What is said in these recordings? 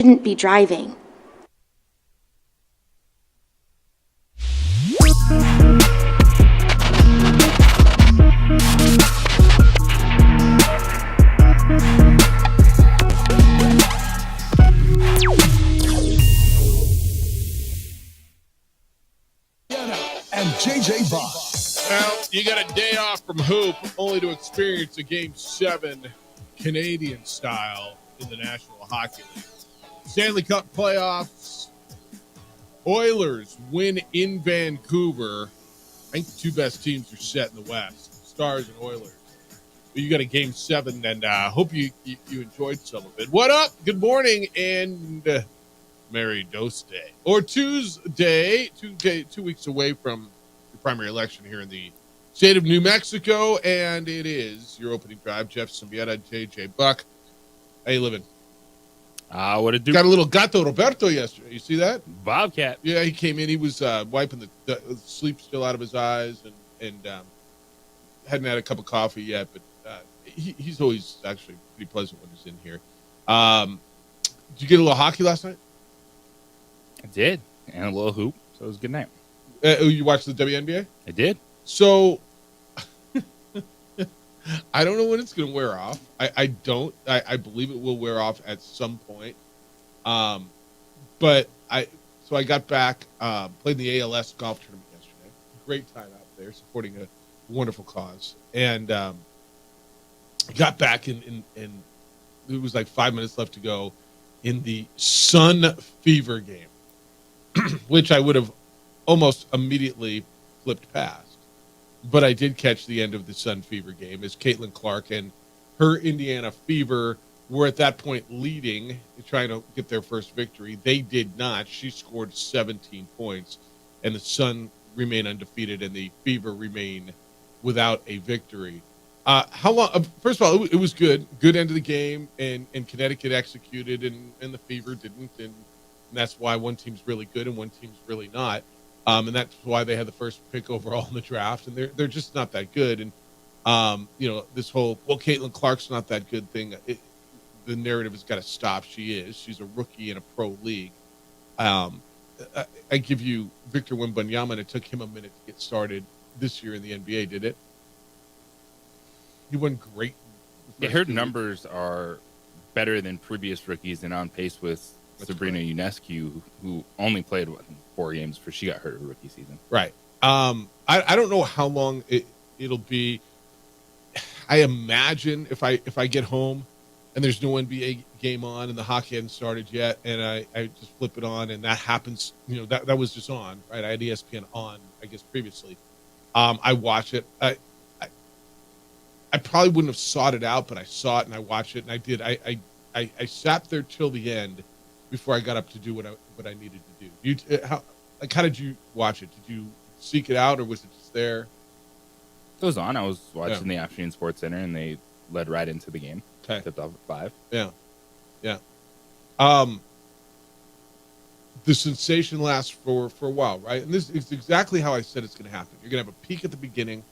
shouldn't be driving. And JJ Buck. Well, you got a day off from hoop only to experience a Game 7 Canadian style in the National Hockey League. Stanley Cup playoffs. Oilers win in Vancouver. I think the two best teams are set in the West, Stars and Oilers. But you got a Game 7, and hope you enjoyed some of it. What up? Good morning, and Merry Dose Day. Or Tuesday, 2 weeks away from the primary election here in the state of New Mexico, and it is your opening drive. Jeff Symbieta, JJ Buck. How you living? What it do? Got a little Gato Roberto yesterday. You see that? Bobcat. Yeah, he came in. He was wiping the sleep still out of his eyes, and hadn't had a cup of coffee yet, but he's always actually pretty pleasant when he's in here. Did you get a little hockey last night? I did. And a little hoop. So it was a good night. You watched the WNBA? I did. So I don't know when it's going to wear off. I don't. I believe it will wear off at some point. But I got back, played the ALS golf tournament yesterday. Great time out there supporting a wonderful cause. And got back and it was like 5 minutes left to go in the Sun Fever game, which I would have almost immediately flipped past. But I did catch the end of the Sun Fever game as Caitlin Clark and her Indiana Fever were at that point leading, trying to get their first victory. They did not. She scored 17 points, and the Sun remain undefeated, and the Fever remain without a victory. How long? First of all, it was good. Good end of the game, and Connecticut executed, and the Fever didn't, and that's why one team's really good and one team's really not. And that's why they had the first pick overall in the draft, and they're just not that good. And this whole Caitlin Clark's not that good thing. The narrative has got to stop. She is. She's a rookie in a pro league. I give you Victor Wembanyama, and it took him a minute to get started this year in the NBA. Did it? He went great. Yeah, her numbers are better than previous rookies and on pace with Sabrina Ionescu, who only played 4 games before she got hurt her rookie season. Right. I don't know how long it'll be. I imagine if I get home and there's no NBA game on and the hockey hadn't started yet, and I just flip it on and that happens, that was just on, right? I had ESPN on, I guess, previously. I watch it. I probably wouldn't have sought it out, but I saw it and I watched it, and I did. I sat there till the end before I got up to do what I needed to do. How did you watch it? Did you seek it out, or was it just there? It was on. I was watching the afternoon Sports Center, and they led right into the game. Okay. Tipped off at 5. Yeah. The sensation lasts for a while, right? And this is exactly how I said it's going to happen. You're going to have a peak at the beginning,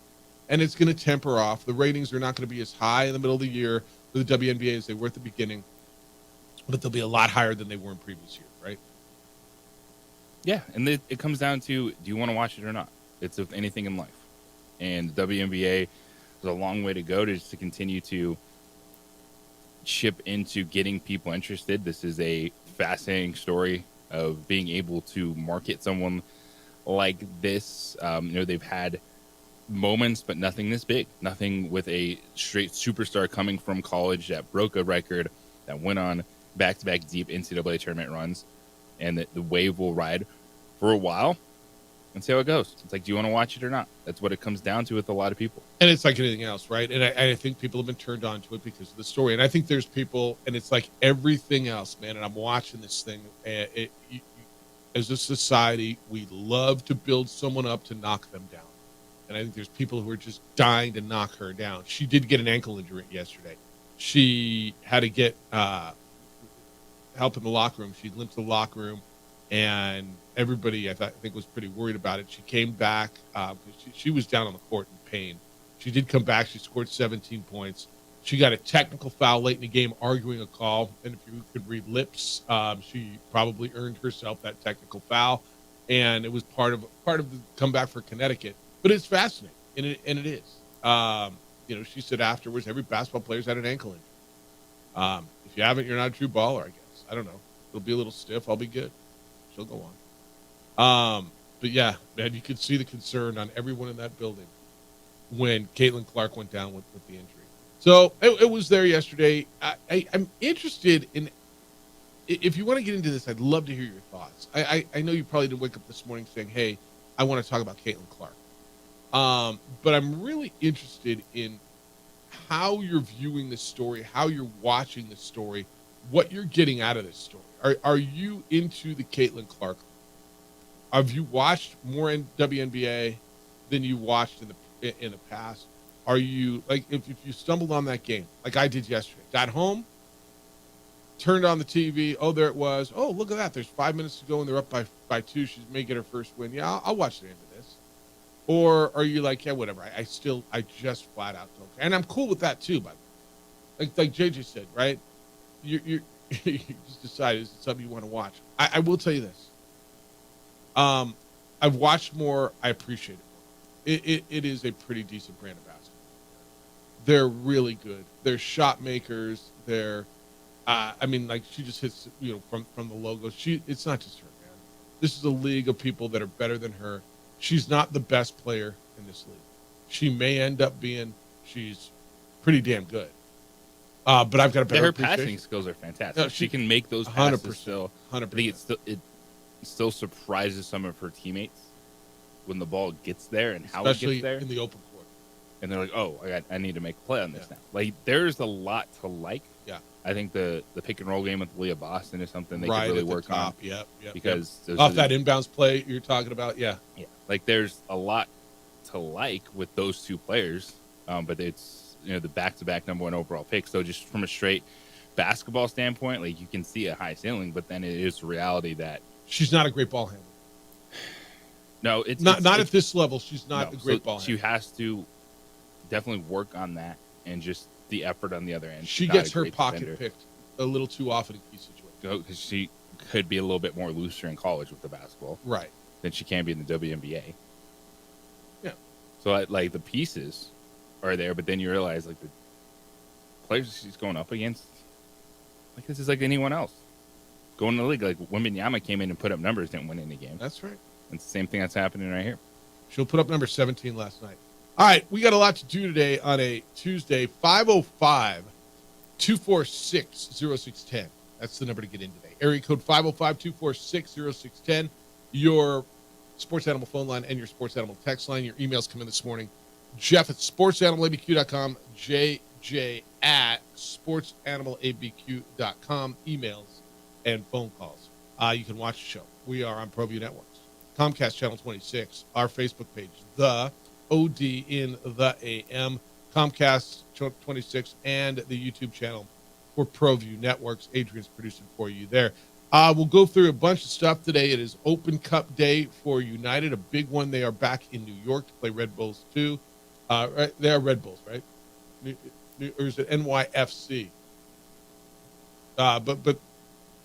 and it's going to temper off. The ratings are not going to be as high in the middle of the year for the WNBA as they were at the beginning, but they'll be a lot higher than they were in previous years, right? Yeah, and it comes down to, do you want to watch it or not? It's with anything in life. And the WNBA is a long way to go to continue to chip into getting people interested. This is a fascinating story of being able to market someone like this. They've had moments, but nothing this big. Nothing with a straight superstar coming from college that broke a record, that went on back-to-back deep NCAA tournament runs, and that the wave will ride for a while and see how it goes. It's like, do you want to watch it or not? That's what it comes down to with a lot of people. And it's like anything else, right? And I think people have been turned on to it because of the story. And I think there's people, and it's like everything else, man. And I'm watching this thing. As a society, we love to build someone up to knock them down. And I think there's people who are just dying to knock her down. She did get an ankle injury yesterday. She had to get help in the locker room. She limped to the locker room, and everybody, I think, was pretty worried about it. She came back. She was down on the court in pain. She did come back. She scored 17 points. She got a technical foul late in the game, arguing a call. And if you could read lips, she probably earned herself that technical foul, and it was part of the comeback for Connecticut. But it's fascinating, and it is. She said afterwards, every basketball player's had an ankle injury. If you haven't, you're not a true baller, I guess. I don't know. It'll be a little stiff. I'll be good. She'll go on. But yeah, man, you could see the concern on everyone in that building when Caitlin Clark went down with the injury. So it was there yesterday. I'm interested in, if you want to get into this, I'd love to hear your thoughts. I know you probably didn't wake up this morning saying, hey, I want to talk about Caitlin Clark. But I'm really interested in how you're viewing this story, how you're watching this story, what you're getting out of this story. Are you into the Caitlin Clark? Have you watched more in WNBA than you watched in the past? Are you, like, if you stumbled on that game, like I did yesterday, got home, turned on the TV, oh, there it was. Oh, look at that. There's 5 minutes to go, and they're up by 2. She may get her first win. Yeah, I'll watch the end of this. Or are you like, yeah, whatever. I just flat out don't care. And I'm cool with that, too, by the way. Like JJ said, right? You just decide, is it something you want to watch? I will tell you this. I've watched more. I appreciate it more. It is a pretty decent brand of basketball. They're really good. They're shot makers. They're, like she just hits, from the logo. It's not just her, man. This is a league of people that are better than her. She's not the best player in this league. She may end up being. She's pretty damn good. But I've got a better her appreciation. passing skills are fantastic. No, she can make those passes 100%, still. 100%. I think it still surprises some of her teammates when the ball gets there and how Especially it gets there. in the open court. And they're like, oh, I need to make a play on this now. Like, there's a lot to like. Yeah. I think the pick and roll game with Leah Boston is something they right could really at the work top. on. Yep. Because off that inbounds play you're talking about, yeah. Yeah. Like, there's a lot to like with those two players. But it's, the back-to-back number 1 overall pick. So just from a straight basketball standpoint, like, you can see a high ceiling, but then it is reality that She's not a great ball handler. no, it's not at this level. She's not a great ball handler. She has to definitely work on that and just the effort on the other end. She She's not gets a her great pocket defender. picked a little too often in key situations. Because she could be a little bit more looser in college with the basketball Right. than she can be in the WNBA. Yeah. So like the pieces are there, but then you realize like the players she's going up against, like this is like anyone else going to the league. Like Wembanyama came in and put up numbers, didn't win any game. That's right. It's the same thing that's happening right here. She'll put up number 17 last night. All right, we got a lot to do today on a Tuesday. 505-246-0610. That's the number to get in today. Area code 505-246-0610. Your Sports Animal phone line and your Sports Animal text line. Your emails come in this morning. Jeff at sportsanimалabq.com. JJ at sportsanimалabq.com. Emails and phone calls. You can watch the show. We are on ProView Networks. Comcast Channel 26. Our Facebook page, The OD in the AM. Comcast 26 and the YouTube channel for ProView Networks. Adrian's producing for you there. We'll go through a bunch of stuff today. It is Open Cup Day for United, a big one. They are back in New York to play Red Bulls 2. Right, they are Red Bulls, right? Or is it NYFC? But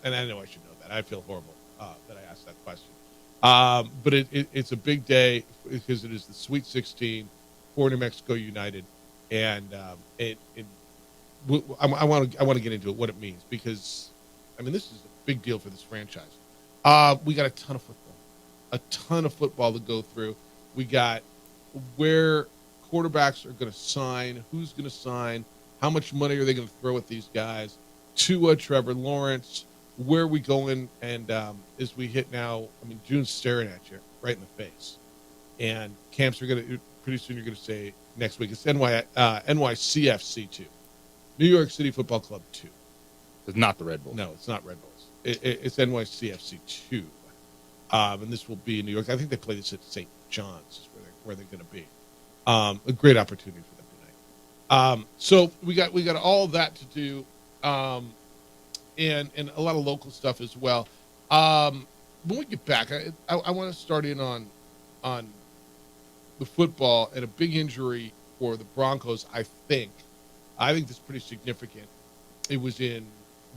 and I know I should know that. I feel horrible that I asked that question. But it's a big day because it is the Sweet 16 for New Mexico United, and I want to get into it, what it means, because this is a big deal for this franchise. We got a ton of football to go through. We got where quarterbacks are going to sign, who's going to sign, how much money are they going to throw at these guys, Tua, Trevor Lawrence. Where are we going? And as we hit now, June's staring at you right in the face. And camps are going to, pretty soon you're going to say next week, it's NYCFC 2. New York City Football Club 2. It's not the Red Bulls. No, it's not Red Bulls. It's NYCFC 2. And this will be in New York. I think they play this at St. John's is where they're going to be. A great opportunity for them tonight. So we got all that to do. And a lot of local stuff as well. When we get back, I want to start in on the football and a big injury for the Broncos, I think. I think that's pretty significant. It was in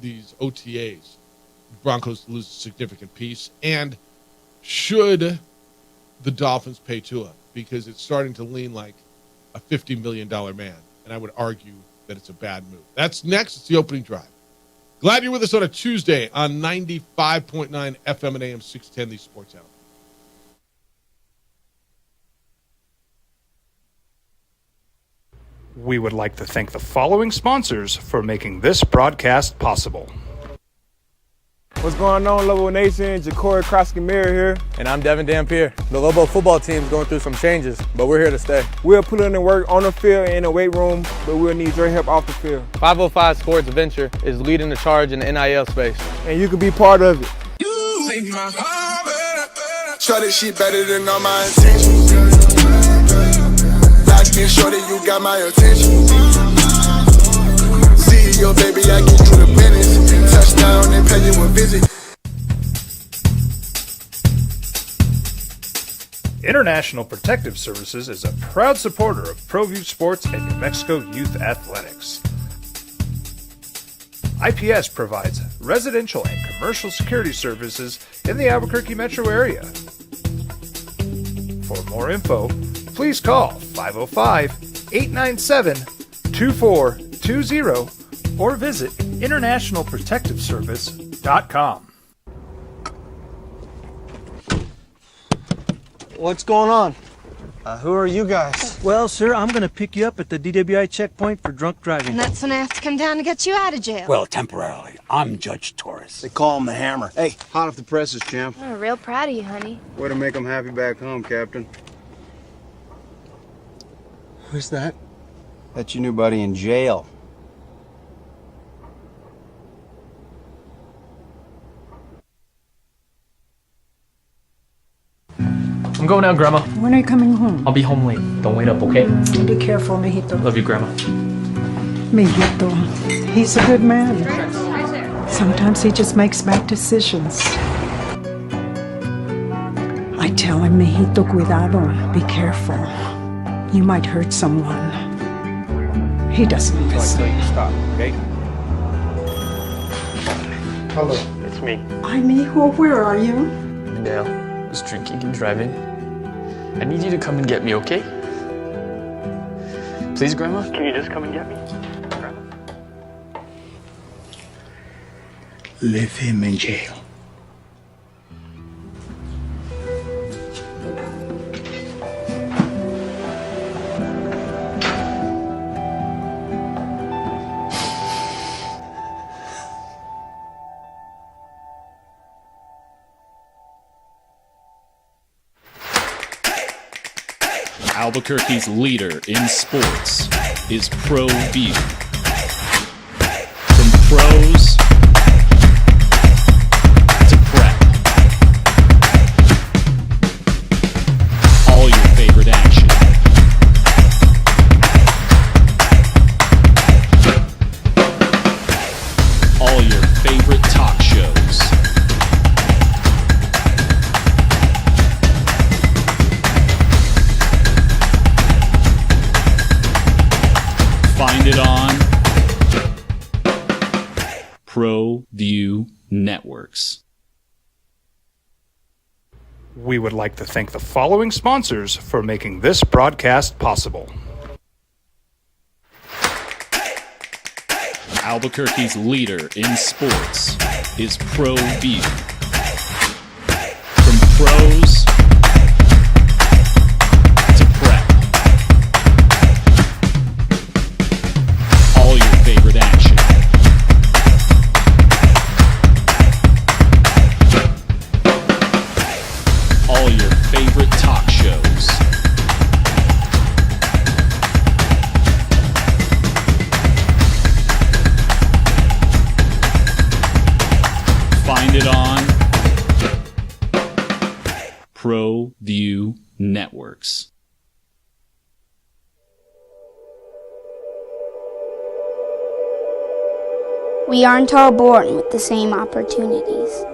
these OTAs. Broncos lose a significant piece. And should the Dolphins pay Tua? Because it's starting to lean like a $50 million man. And I would argue that it's a bad move. That's next. It's the opening drive. Glad you're with us on a Tuesday on 95.9 FM and AM 610, the Sports Hour. We would like to thank the following sponsors for making this broadcast possible. What's going on, Lobo Nation? Ja'Cory Krosky-Miller here. And I'm Devin Dampier. The Lobo football team's going through some changes, but we're here to stay. We'll put in the work on the field and in the weight room, but we'll need your help off the field. 505 Sports Venture is leading the charge in the NIL space. And you can be part of it. Shorty, she better than all my intentions. Like and shorty, you got my attention. See your baby, I get you the business. Touchdown and pay you a visit. International Protective Services is a proud supporter of ProView Sports and New Mexico Youth Athletics. IPS provides residential and commercial security services in the Albuquerque metro area. For more info, please call 505-897-2420 or visit internationalprotectiveservice.com. What's going on? Who are you guys? Well, sir, I'm going to pick you up at the DWI checkpoint for drunk driving. And that's when I have to come down to get you out of jail. Well, temporarily. I'm Judge Torres. They call him the Hammer. Hey, hot off the presses, champ. I'm real proud of you, honey. Way to make them happy back home, Captain. Who's that? That's your new buddy in jail. I'm going out, Grandma. When are you coming home? I'll be home late. Don't wait up, okay? Be careful, mijito. Love you, Grandma. Mijito. He's a good man. Sometimes he just makes bad decisions. I tell him, mijito, cuidado. Be careful. You might hurt someone. He doesn't listen. Until you stop, okay? Hello. It's me. Hi, mijo. Where are you? Miguel was drinking and driving. I need you to come and get me, okay? Please, Grandma? Can you just come and get me? Grandma? Leave him in jail. Albuquerque's leader in sports is ProView. From pros to prep, all your favorite action. All your favorite talk shows. Find it on ProView Networks. We would like to thank the following sponsors for making this broadcast possible. Albuquerque's leader in sports is ProView. From pros to prep, all your favorite action. All your favorite talk shows. Find it on ProView Networks. We aren't all born with the same opportunities.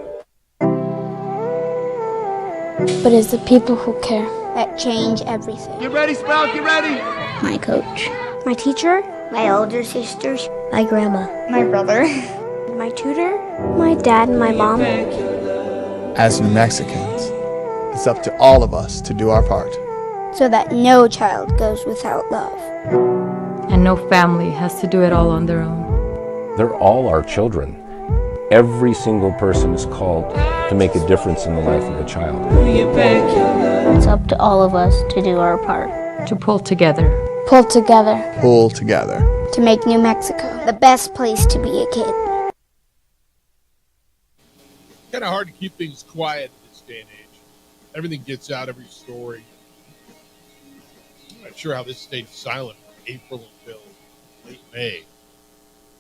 But it's the people who care that change everything. Get ready, Sprout, get ready. My coach, my teacher, My older sisters. My grandma. My brother. My tutor. My dad and my mom. As New Mexicans, it's up to all of us to do our part. So that no child goes without love. And no family has to do it all on their own. They're all our children. Every single person is called to make a difference in the life of a child. It's up to all of us to do our part. To pull together. Pull together. Pull together. To make New Mexico the best place to be a kid. Kind of hard to keep things quiet in this day and age. Everything gets out, every story. I'm not sure how this stayed silent from April until late May.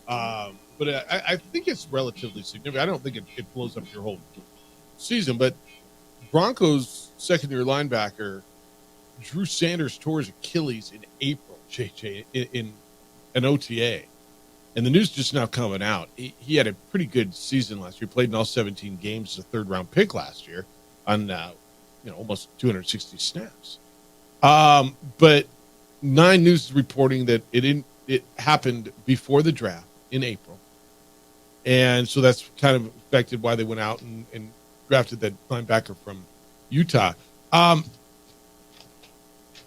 But I think it's relatively significant. I don't think it blows up your whole season, but Broncos second-year linebacker Drew Sanders tore his Achilles in April, JJ, in an OTA. And the news just now coming out. He had a pretty good season last year. Played in all 17 games as a third-round pick last year on almost 260 snaps. But Nine News is reporting that it happened before the draft in April. And so that's kind of affected why they went out and drafted that linebacker from Utah.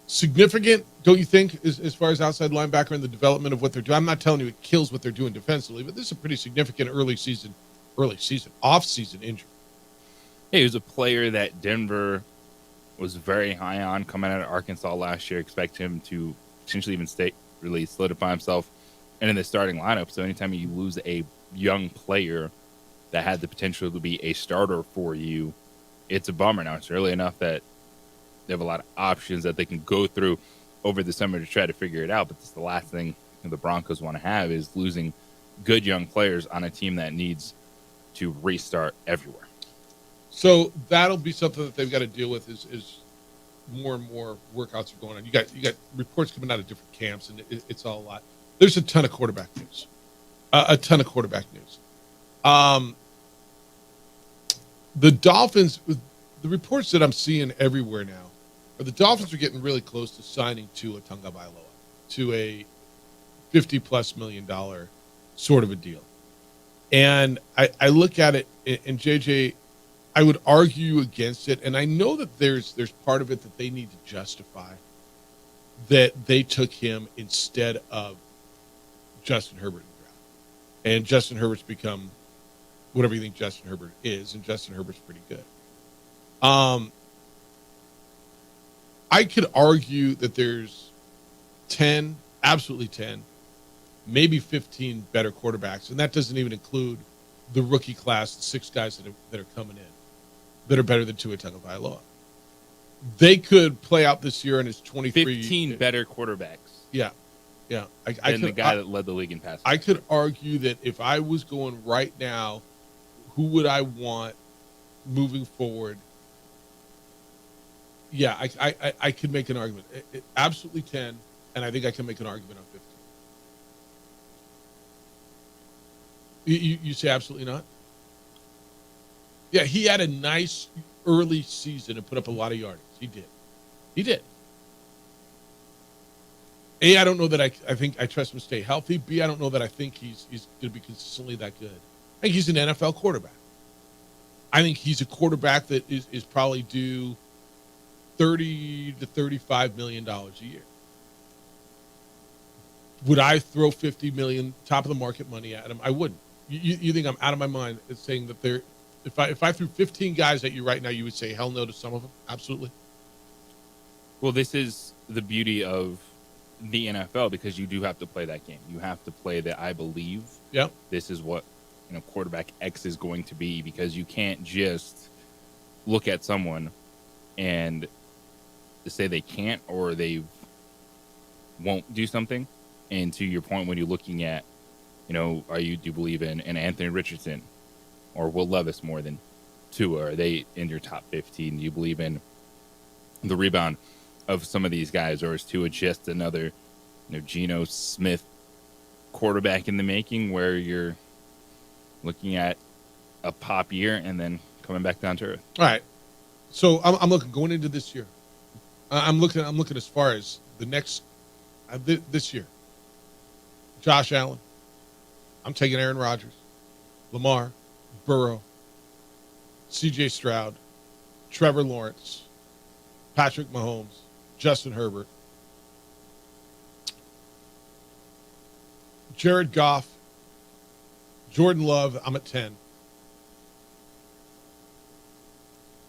Significant, don't you think, as far as outside linebacker and the development of what they're doing? I'm not telling you it kills what they're doing defensively, but this is a pretty significant off-season injury. Hey, he was a player that Denver was very high on coming out of Arkansas last year. Expect him to potentially even solidify himself and in the starting lineup. So anytime you lose a young player that had the potential to be a starter for you, it's a bummer. Now, it's early enough that they have a lot of options that they can go through over the summer to try to figure it out. But this is the last thing the Broncos want to have is losing good young players on a team that needs to restart everywhere. So that'll be something that they've got to deal with is more and more workouts are going on. You got reports coming out of different camps, and it's all a lot. There's a ton of quarterback news. The Dolphins, the reports that I'm seeing everywhere now, are the Dolphins are getting really close to signing Tua Tagovailoa to a $50+ million sort of a deal. And I look at it, and JJ, I would argue against it. And I know that there's part of it that they need to justify that they took him instead of Justin Herbert in the draft. And Justin Herbert's become whatever you think Justin Herbert is, and Justin Herbert's pretty good. I could argue that there's 10, absolutely 10, maybe 15 better quarterbacks, and that doesn't even include the rookie class, the 6 guys that are coming in that are better than Tua Tagovailoa. They could play out this year, and it's 23. 15 better quarterbacks. Yeah. And the guy that led the league in passing. I could argue that if I was going right now, who would I want moving forward? Yeah, I could make an argument. Absolutely 10, and I think I can make an argument on 15. You say absolutely not? Yeah, he had a nice early season and put up a lot of yardage. He did. A, I don't know that I think I trust him to stay healthy. B, I don't know that I think he's going to be consistently that good. I think he's an NFL quarterback. I think he's a quarterback that is probably due $30 to $35 million a year. Would I throw $50 million top of the market money at him? I wouldn't. You think I'm out of my mind saying that they're if I threw 15 guys at you right now, you would say hell no to some of them? Absolutely. Well, this is the beauty of the NFL because you do have to play that game. You have to play that I believe. Yep. This is what quarterback X is going to be because you can't just look at someone and say they can't or they won't do something. And to your point, when you're looking at, do you believe in Anthony Richardson or Will Levis more than Tua? Are they in your top 15? Do you believe in the rebound of some of these guys, or is Tua just another, Geno Smith quarterback in the making where you're looking at a pop year and then coming back down to earth? All right. So I'm looking going into this year. I'm looking as far as the next this year. Josh Allen. I'm taking Aaron Rodgers, Lamar, Burrow, C.J. Stroud, Trevor Lawrence, Patrick Mahomes, Justin Herbert, Jared Goff, Jordan Love. I'm at 10.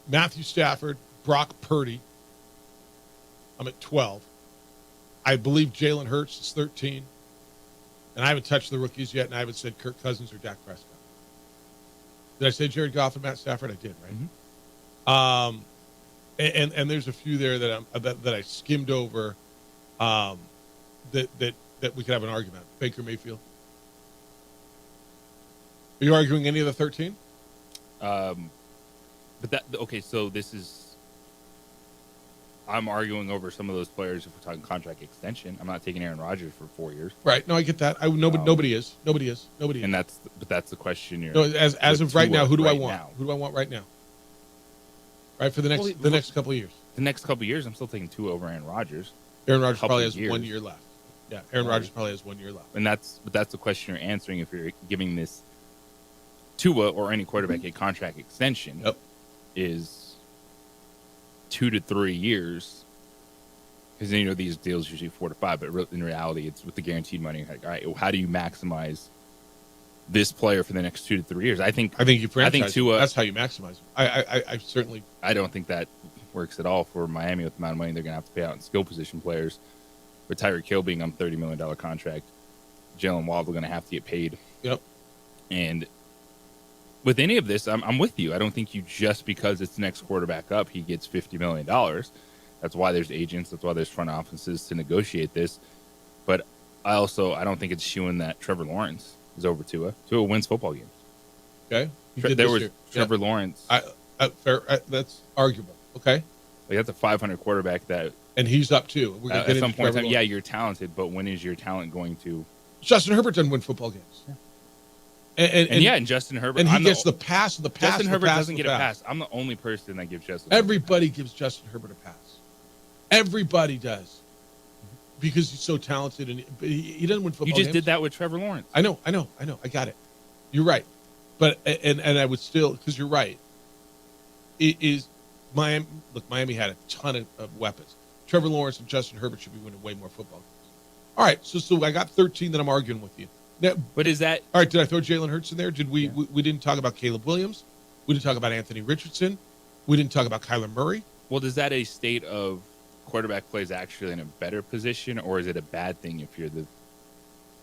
Matthew Stafford, Brock Purdy. I'm at 12. I believe Jalen Hurts is 13. And I haven't touched the rookies yet, and I haven't said Kirk Cousins or Dak Prescott. Did I say Jared Goff and Matt Stafford? I did, right? Mm-hmm. And there's a few there that I skimmed over that we could have an argument. Baker Mayfield. Are you arguing any of the 13? So this is. I'm arguing over some of those players if we're talking contract extension. I'm not taking Aaron Rodgers for 4 years. Right. No, I get that. Nobody is. And that's the question. As of right now, who do I want? Who do I want right now? Right, for the next couple of years. The next couple of years, I'm still taking Tua over Aaron Rodgers. Aaron Rodgers probably has 1 year left. Yeah, Aaron Rodgers probably has 1 year left. And that's the question you're answering if you're giving this Tua or any quarterback a contract extension. Yep. Is 2 to 3 years, because these deals usually 4 to 5, but in reality, it's with the guaranteed money. Like, all right, how do you maximize this player for the next 2 to 3 years? I think Tua. That's how you maximize him. I don't think that works at all for Miami with the amount of money they're going to have to pay out in skill position players. With Tyreek Hill being on $30 million contract, Jalen Waddle going to have to get paid. Yep. And with any of this, I'm with you. I don't think you just because it's the next quarterback up, he gets $50 million. That's why there's agents. That's why there's front offices to negotiate this. But I don't think it's showing that Trevor Lawrence is over Tua. Tua wins football games. Okay. There was Trevor Lawrence. Fair. That's arguable. Okay. Like that's a 500 quarterback and he's up too. We're at some point in time, you're talented, but when is your talent going to? Justin Herbert doesn't win football games. Yeah. And Justin Herbert. And he gets the pass. Justin Herbert doesn't get a pass. I'm the only person that gives Justin Everybody gives Justin Herbert a pass. Everybody does. Because he's so talented, and he doesn't win football games. You just did that with Trevor Lawrence. I know. I got it. You're right. But, and I would still, because you're right, it is Miami. Look, Miami had a ton of weapons. Trevor Lawrence and Justin Herbert should be winning way more football games. All right, so I got 13 that I'm arguing with you. Now, but is that all right? Did I throw Jalen Hurts in there? Did we? Yeah. We didn't talk about Caleb Williams. We didn't talk about Anthony Richardson. We didn't talk about Kyler Murray. Well, does that a state of quarterback plays actually in a better position, or is it a bad thing if you're the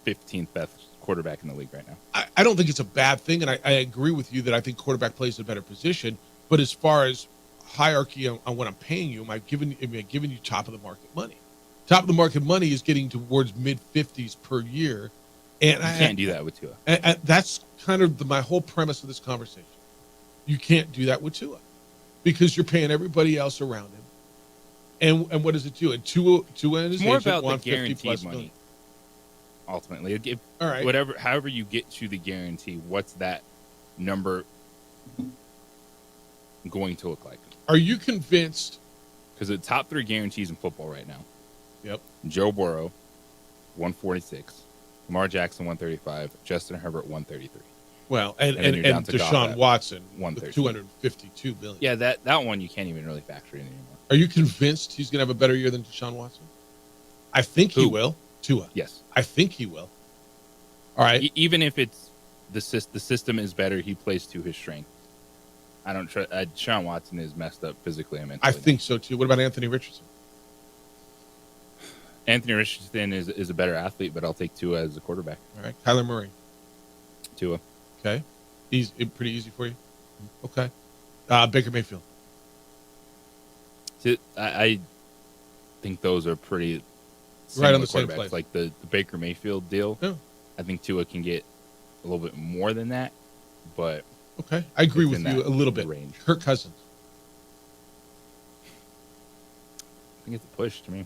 15th best quarterback in the league right now? I don't think it's a bad thing, and I agree with you that I think quarterback plays in a better position. But as far as hierarchy on what I'm paying you, am I giving you top of the market money? Top of the market money is getting towards mid-50s per year. And you can't do that with Tua. And that's kind of my whole premise of this conversation. You can't do that with Tua because you're paying everybody else around him. And what does it do? And Tua and his more agent about the guaranteed money. Million. Ultimately, all right. However you get to the guarantee, what's that number going to look like? Are you convinced? Because the top 3 guarantees in football right now. Yep. Joe Burrow, 146. Lamar Jackson, 135. Justin Herbert, 133. Well, and Deshaun Watson, 252 million. Yeah, that one you can't even really factor in anymore. Are you convinced he's going to have a better year than Deshaun Watson? I think he will. Tua. Yes. I think he will. All right. Even if it's the system is better, he plays to his strength. I don't trust. Deshaun Watson is messed up physically and mentally. I think so too. What about Anthony Richardson? Anthony Richardson is a better athlete, but I'll take Tua as a quarterback. All right. Kyler Murray. Tua. Okay. Pretty easy for you? Okay. Baker Mayfield. I think those are pretty right on the same place. Like the Baker Mayfield deal. Yeah. I think Tua can get a little bit more than that, but okay. I agree with you a little bit. Range. Kirk Cousins. I think it's a push to me.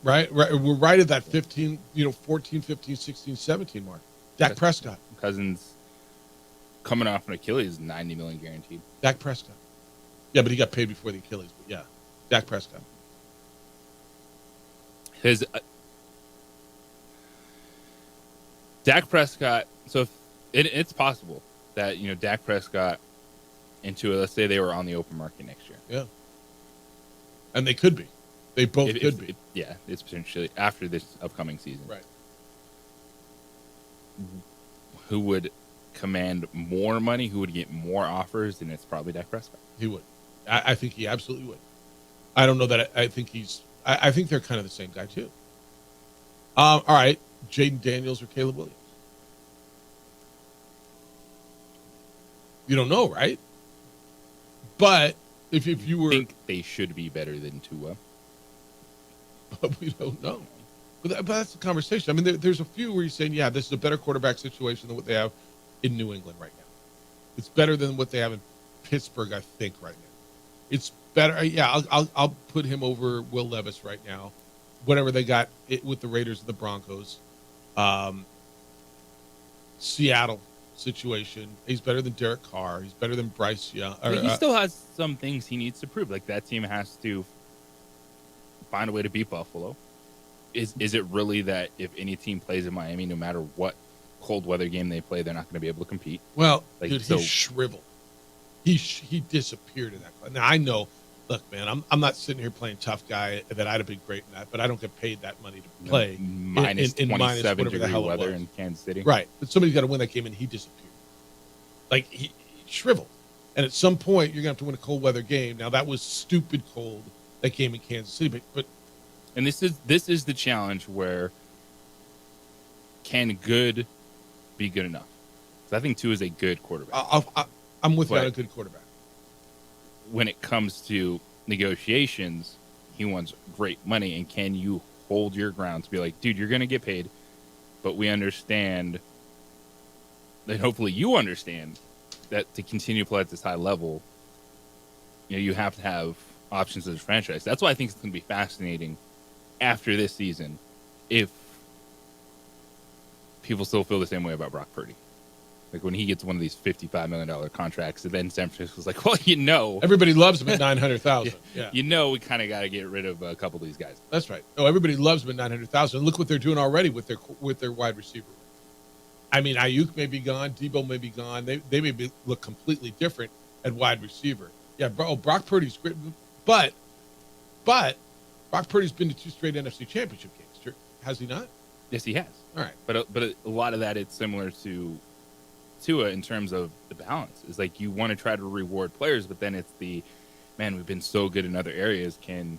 Right. We're right at that 15, 14, 15, 16, 17 mark. Dak Prescott. Cousins coming off an Achilles, $90 million guaranteed. Dak Prescott. Yeah, but he got paid before the Achilles. But yeah, Dak Prescott. Dak Prescott. So if it's possible that Dak Prescott into let's say they were on the open market next year. Yeah, and they could be. They both could be. Yeah, it's potentially after this upcoming season. Right. Who would command more money? Who would get more offers? And it's probably Dak Prescott. He would. I think he absolutely would. I don't know that. I think he's. I think they're kind of the same guy too. All right, Jaden Daniels or Caleb Williams. You don't know, right? But if you were, I think they should be better than Tua. But we don't know. But that's the conversation. I mean, there's a few where you're saying, yeah, this is a better quarterback situation than what they have in New England right now. It's better than what they have in Pittsburgh, I think, right now. It's better. Yeah, I'll put him over Will Levis right now. Whatever they got with the Raiders and the Broncos. Seattle situation. He's better than Derek Carr. He's better than Bryce Young. He still has some things he needs to prove. Like that team has to find a way to beat Buffalo. Is it really that if any team plays in Miami, no matter what cold weather game they play, they're not going to be able to compete? Well, dude, he's shriveled. He disappeared in that. Now I know. Look, man, I'm not sitting here playing tough guy that I'd have been great in that, but I don't get paid that money to play minus 27 degree weather in Kansas City. Right, but somebody's got to win that game, and he disappeared. Like he shriveled, and at some point you're going to have to win a cold weather game. Now that was stupid cold that game in Kansas City, but. And this is the challenge where can good be good enough? So I think Tua is a good quarterback. I'm with you on a good quarterback. When it comes to negotiations, he wants great money. And can you hold your ground to be like, dude, you're going to get paid, but we understand that hopefully you understand that to continue to play at this high level, you have to have options as a franchise. That's why I think it's going to be fascinating after this season, if people still feel the same way about Brock Purdy. Like when he gets one of these $55 million contracts, and then San Francisco's like, well, everybody loves him at $900,000. Yeah. We kind of got to get rid of a couple of these guys. That's right. No, everybody loves him at $900,000. Look what they're doing already with their wide receiver. I mean, Ayuk may be gone, Debo may be gone. They may look completely different at wide receiver. Yeah, Brock Purdy's great, but Brock Purdy's been to 2 straight NFC Championship games. Has he not? Yes, he has. All right. But a lot of that, it's similar to Tua in terms of the balance. It's like you want to try to reward players, but then it's we've been so good in other areas. Can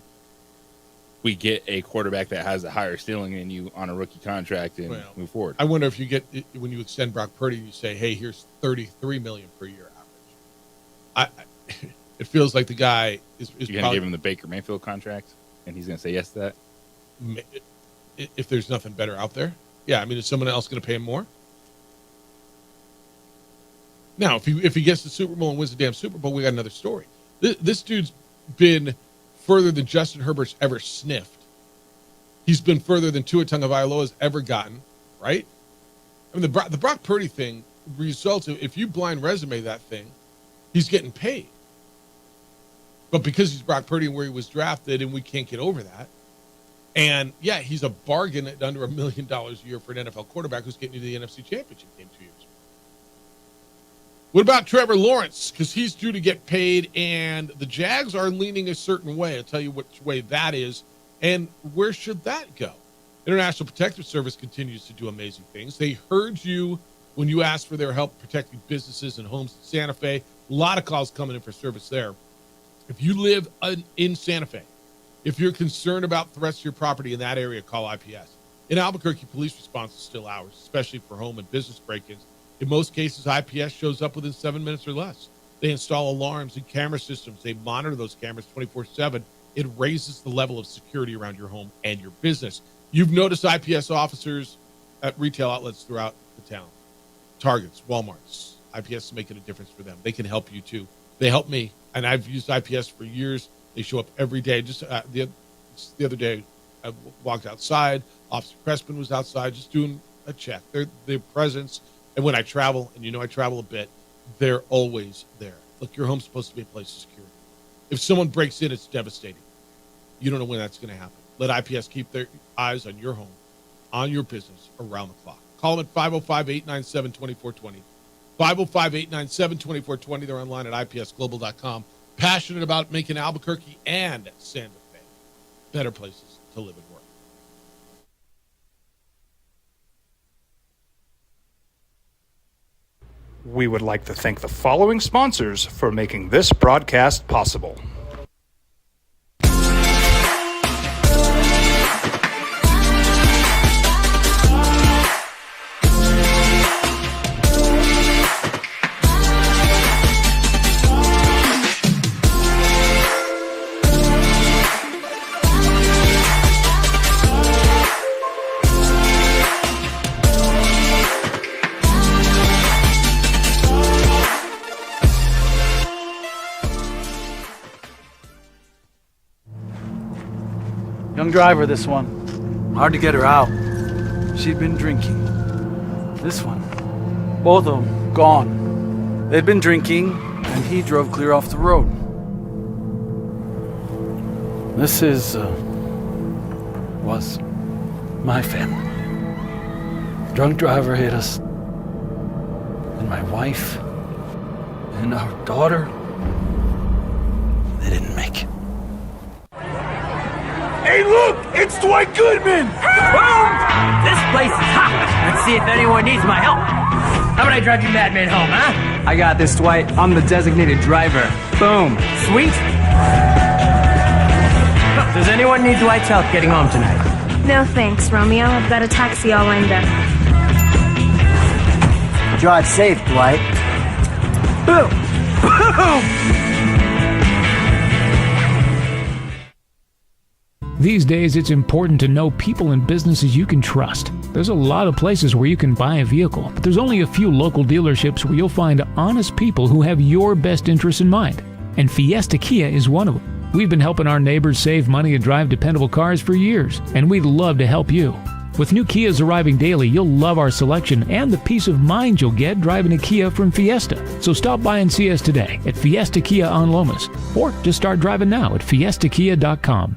we get a quarterback that has a higher ceiling than you on a rookie contract and move forward? I wonder if you get, when you extend Brock Purdy, you say, hey, here's $33 million per year average. It feels like the guy is you're going to give him the Baker Mayfield contract, and he's going to say yes to that? If there's nothing better out there. Yeah, I mean, is someone else going to pay him more? Now, if he gets the Super Bowl and wins the damn Super Bowl, we got another story. This dude's been further than Justin Herbert's ever sniffed. He's been further than Tua Tagovailoa's ever gotten, right? I mean, the Brock Purdy thing results in, if you blind resume that thing, he's getting paid. But because he's Brock Purdy and where he was drafted, and we can't get over that. And, yeah, he's a bargain at under $1 million a year for an NFL quarterback who's getting you to the NFC Championship game 2 years. What about Trevor Lawrence? Because he's due to get paid, and the Jags are leaning a certain way. I'll tell you which way that is, and where should that go? International Protective Service continues to do amazing things. They heard you when you asked for their help protecting businesses and homes in Santa Fe. A lot of calls coming in for service there. If you live in Santa Fe, if you're concerned about threats to your property in that area, call IPS. In Albuquerque, police response is still hours, especially for home and business break-ins. In most cases, IPS shows up within 7 minutes or less. They install alarms and camera systems. They monitor those cameras 24/7. It raises the level of security around your home and your business. You've noticed IPS officers at retail outlets throughout the town. Targets, Walmarts. IPS is making a difference for them. They can help you, too. They help me, and I've used IPS for years. They show up every day. Just the other day, I walked outside. Officer Crespin was outside just doing a check. Their presence, and when I travel, and I travel a bit, they're always there. Look, your home's supposed to be a place of security. If someone breaks in, it's devastating. You don't know when that's going to happen. Let IPS keep their eyes on your home, on your business, around the clock. Call them at 505-897-2420. 505-897-2420. They're online at ipsglobal.com. Passionate about making Albuquerque and Santa Fe better places to live and work. We would like to thank the following sponsors for making this broadcast possible. Young driver, this one. Hard to get her out. She'd been drinking. This one. Both of them gone. They'd been drinking, and he drove clear off the road. This was my family. Drunk driver hit us. And my wife and our daughter, they didn't make it. Hey, look! It's Dwight Goodman! Boom! This place is hot. Let's see if anyone needs my help. How about I drive you madman home, huh? I got this, Dwight. I'm the designated driver. Boom. Sweet. Does anyone need Dwight's help getting home tonight? No thanks, Romeo. I've got a taxi all lined up. Drive safe, Dwight. Boom! Boom! These days, it's important to know people and businesses you can trust. There's a lot of places where you can buy a vehicle, but there's only a few local dealerships where you'll find honest people who have your best interests in mind. And Fiesta Kia is one of them. We've been helping our neighbors save money and drive dependable cars for years, and we'd love to help you. With new Kias arriving daily, you'll love our selection and the peace of mind you'll get driving a Kia from Fiesta. So stop by and see us today at Fiesta Kia on Lomas, or just start driving now at fiestakia.com.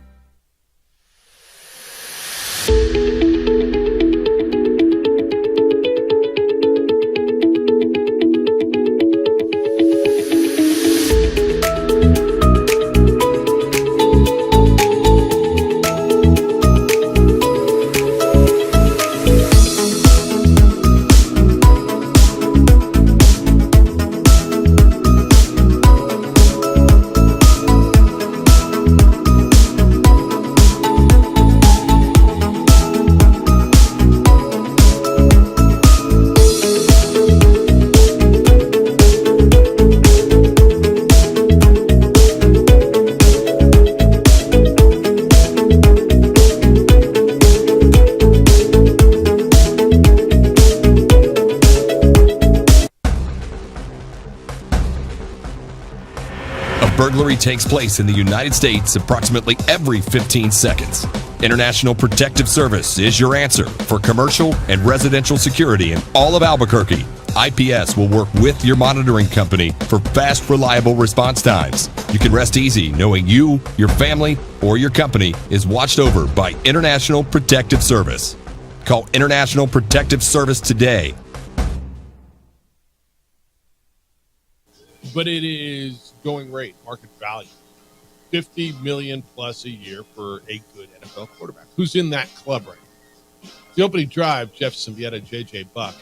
Burglary takes place in the United States approximately every 15 seconds. International Protective Service is your answer for commercial and residential security in all of Albuquerque. IPS will work with your monitoring company for fast, reliable response times. You can rest easy knowing you, your family, or your company is watched over by International Protective Service. Call International Protective Service today. But it is going rate, market value. $50 million plus a year for a good NFL quarterback. Who's in that club right now? The opening drive, Jeff Symbieta, J.J. Buck,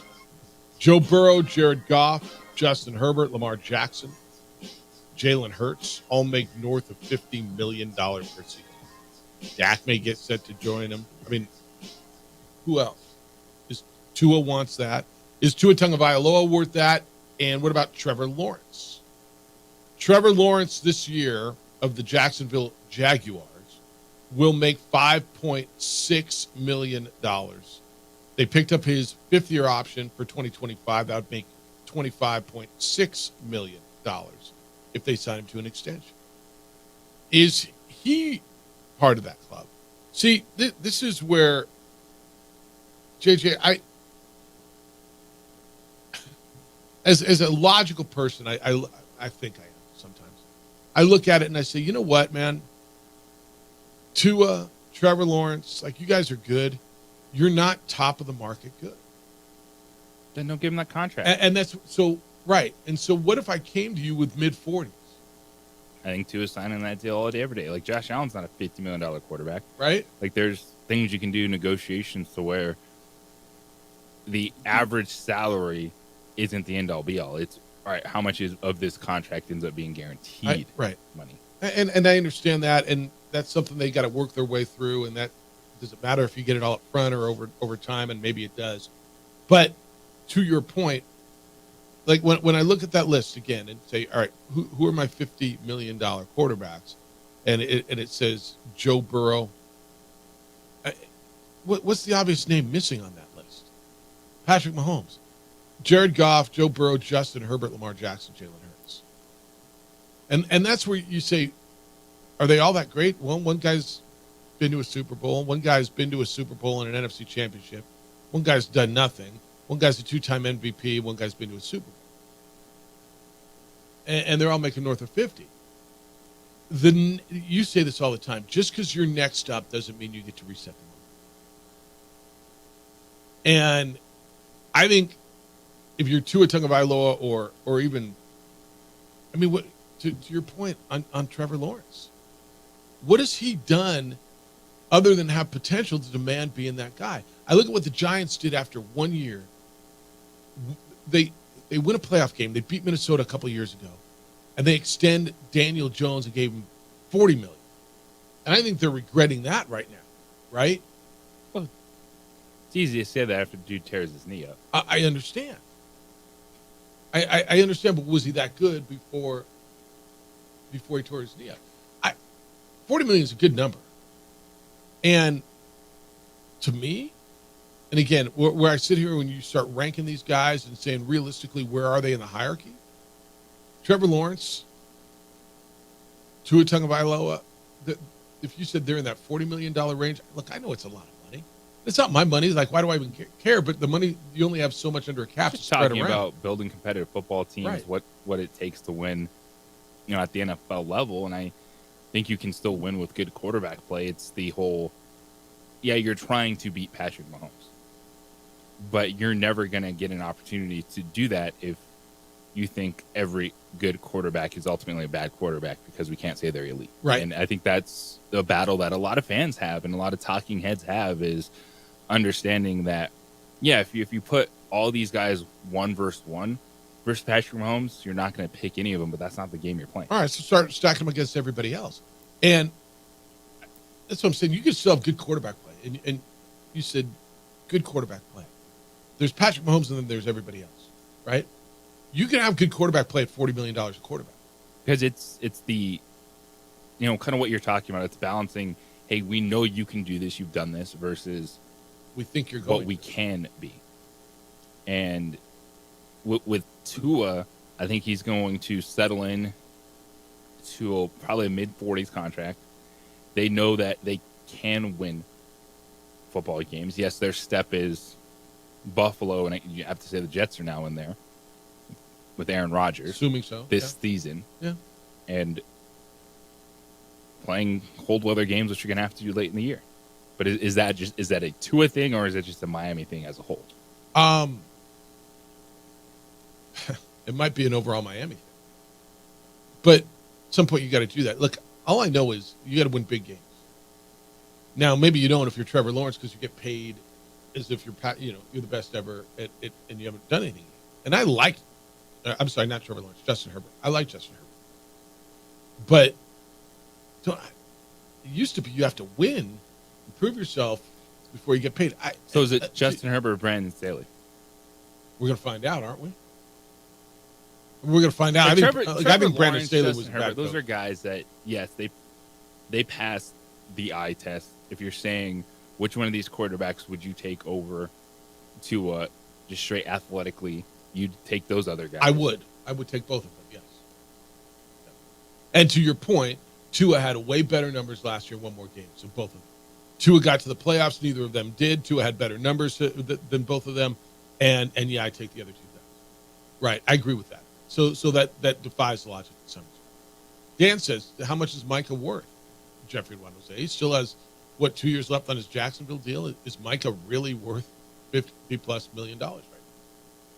Joe Burrow, Jared Goff, Justin Herbert, Lamar Jackson, Jalen Hurts, all make north of $50 million per season. Dak may get set to join him. I mean, who else? Is Tua wants that? Is Tua Tagovailoa worth that? And what about Trevor Lawrence? Trevor Lawrence this year of the Jacksonville Jaguars will make $5.6 million. They picked up his fifth-year option for 2025. That would make $25.6 million if they sign him to an extension. Is he part of that club? See, this is where, JJ, as a logical person, I think I am sometimes. I look at it and I say, you know what, man? Tua, Trevor Lawrence, like, you guys are good. You're not top of the market good. Then don't give him that contract. And that's so right. And so what if I came to you with mid-40s? I think Tua is signing that deal all day, every day. Like, Josh Allen's not a $50 million quarterback. Right. Like, there's things you can do, negotiations to where the average salary isn't the end-all, be-all. It's, all right, how much of this contract ends up being guaranteed money? And I understand that, and that's something they got to work their way through, and that doesn't matter if you get it all up front or over time, and maybe it does. But to your point, like when I look at that list again and say, all right, who are my $50 million quarterbacks? And it says Joe Burrow. What's the obvious name missing on that list? Patrick Mahomes, Jared Goff, Joe Burrow, Justin Herbert, Lamar Jackson, Jalen Hurts. And that's where you say, are they all that great? Well, one guy's been to a Super Bowl. One guy's been to a Super Bowl and an NFC championship. One guy's done nothing. One guy's a 2-time MVP. One guy's been to a Super Bowl. And they're all making north of 50. You say this all the time. Just because you're next up doesn't mean you get to reset the money. And I think if you're Tua Tagovailoa or even, I mean, what to your point on Trevor Lawrence, what has he done other than have potential to demand being that guy? I look at what the Giants did after 1 year. They win a playoff game. They beat Minnesota a couple of years ago, and they extend Daniel Jones and gave him $40 million. And I think they're regretting that right now, right? Well, it's easy to say that after the dude tears his knee up. I understand. I understand, but was he that good before he tore his knee up? $40 million is a good number. And to me, and again, where I sit here when you start ranking these guys and saying realistically, where are they in the hierarchy? Trevor Lawrence, Tua Tagovailoa, if you said they're in that $40 million range, look, I know it's a lot of money. It's not my money. It's like, why do I even care? But the money, you only have so much under a cap to spread Talking around. about building competitive football teams, Right. what it takes to win, at the NFL level, and I think you can still win with good quarterback play. It's the whole, you're trying to beat Patrick Mahomes, but you're never going to get an opportunity to do that if you think every good quarterback is ultimately a bad quarterback because we can't say they're elite. Right. And I think that's the battle that a lot of fans have and a lot of talking heads have, is understanding that, if you put all these guys 1 versus 1 versus Patrick Mahomes, you're not going to pick any of them, but that's not the game you're playing. All right, so start stacking them against everybody else. And that's what I'm saying. You can still have good quarterback play. And you said good quarterback play. There's Patrick Mahomes and then there's everybody else, right? You can have good quarterback play at $40 million a quarterback. Because it's the, kind of what you're talking about. It's balancing, hey, we know you can do this, you've done this, versus we think you're going what we can be. And with Tua, I think he's going to settle in to probably a mid-40s contract. They know that they can win football games. Yes, their step is Buffalo, and you have to say the Jets are now in there with Aaron Rodgers. Assuming so. This season. Yeah. And playing cold weather games, which you're going to have to do late in the year. But is that a Tua thing, or is it just a Miami thing as a whole? It might be an overall Miami thing. But at some point you got to do that. Look, all I know is you got to win big games. Now, maybe you don't if you're Trevor Lawrence because you get paid as if you're the best ever at it and you haven't done anything. And I like, I'm sorry, not Trevor Lawrence, Justin Herbert. I like Justin Herbert. But it used to be you have to win and prove yourself before you get paid. So is it Justin Herbert or Brandon Staley? We're going to find out, aren't we? We're going to find out. Like I think Brandon Staley was Herbert. Those are guys that, yes, they passed the eye test. If you're saying which one of these quarterbacks would you take over to just straight athletically, you'd take those other guys. I would take both of them, yes. And to your point, Tua had way better numbers last year, one more game, so both of them. Tua got to the playoffs, neither of them did. Tua had better numbers than both of them, and I take the other two guys. Right, I agree with that. So that defies logic to some extent. Dan says, how much is Micah worth? Jeffrey Wendell say he still has 2 years left on his Jacksonville deal. Is Micah really worth $50+ million right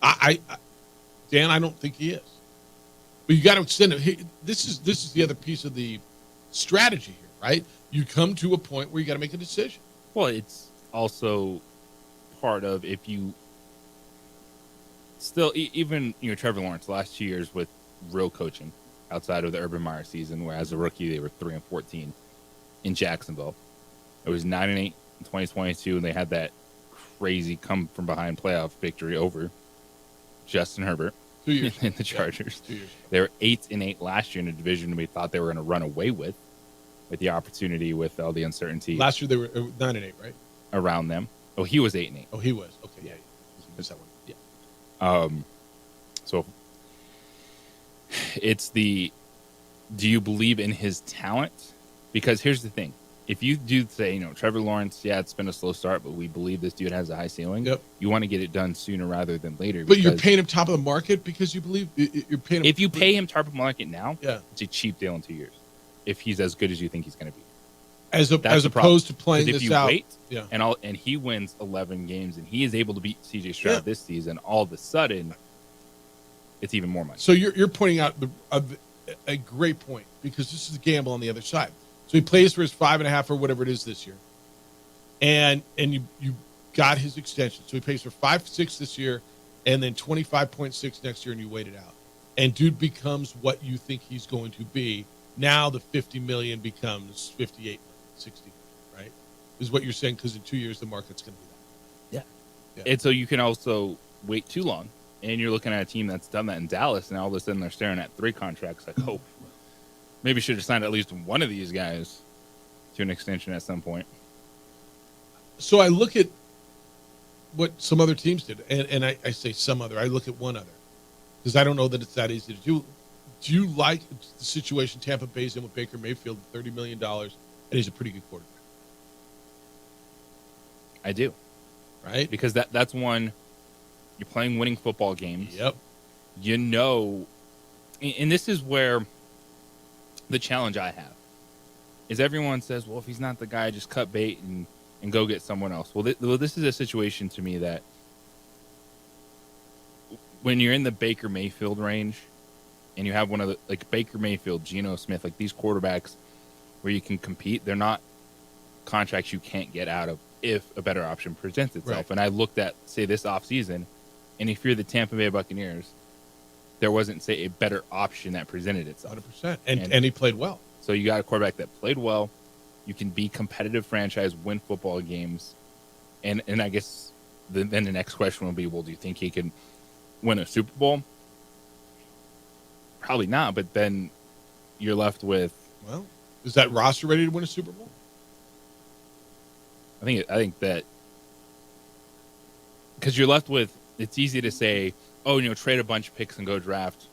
now? Dan, I don't think he is. But you got to extend it. This is the other piece of the strategy here, right? You come to a point where you got to make a decision. Well, it's also part of if you still even Trevor Lawrence last 2 years with real coaching outside of the Urban Meyer season, where as a rookie they were 3-14 in Jacksonville. It was 9-8 in 2022, and they had that crazy come from behind playoff victory over Justin Herbert 2 years in the Chargers. Yeah, 2 years ago. They were 8-8 last year in a division we thought they were going to run away with the opportunity with all the uncertainty. Last year they were 9-8, right? Around them. Oh, he was 8-8. Oh, he was. Okay, yeah. Missed that one. Yeah. So it's do you believe in his talent? Because here's the thing. If you do say, Trevor Lawrence, yeah, it's been a slow start, but we believe this dude has a high ceiling. Yep. You want to get it done sooner rather than later. But you're paying him top of the market because you believe you're paying him. If you pay him top of the market now, yeah, it's a cheap deal in 2 years. If he's as good as you think he's going to be. As opposed to playing this out. Wait, yeah. and he wins 11 games and he is able to beat CJ Stroud this season, all of a sudden, it's even more money. So you're pointing out a great point, because this is a gamble on the other side. So he plays for his 5.5 or whatever it is this year, and you got his extension. So he pays for 5.6 this year, and then 25.6 next year, and you wait it out. And dude becomes what you think he's going to be. Now the $50 million becomes $58 million, $60 million, right? Is what you're saying, because in 2 years the market's going to be that. Yeah. And so you can also wait too long, and you're looking at a team that's done that in Dallas, and all of a sudden they're staring at 3 contracts. Like, oh, maybe should have signed at least one of these guys to an extension at some point. So I look at what some other teams did, and I say some other. I look at one other, because I don't know that it's that easy to do. Do you like the situation Tampa Bay's in with Baker Mayfield, $30 million, and he's a pretty good quarterback? I do. Right? Because that's one, you're playing winning football games. Yep. And this is where the challenge I have is everyone says, well, if he's not the guy, just cut bait and go get someone else. Well, this is a situation to me that when you're in the Baker Mayfield range, and you have one of the, like Baker Mayfield, Geno Smith, like these quarterbacks where you can compete, they're not contracts you can't get out of if a better option presents itself. Right. And I looked at, say, this offseason, and if you're the Tampa Bay Buccaneers, there wasn't, say, a better option that presented itself. 100%. And he played well. So you got a quarterback that played well. You can be competitive franchise, win football games. And I guess then the next question will be, well, do you think he can win a Super Bowl? Probably not, but then you're left with. Well, is that roster ready to win a Super Bowl? I think that because you're left with, it's easy to say, oh, trade a bunch of picks and go draft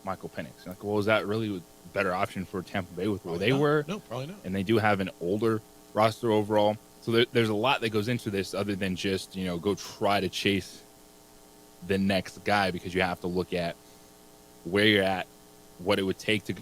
Michael Penix. You're like, well, is that really a better option for Tampa Bay with where they were? No, probably not. And they do have an older roster overall, so there's a lot that goes into this other than just go try to chase the next guy, because you have to look at where you're at, what it would take to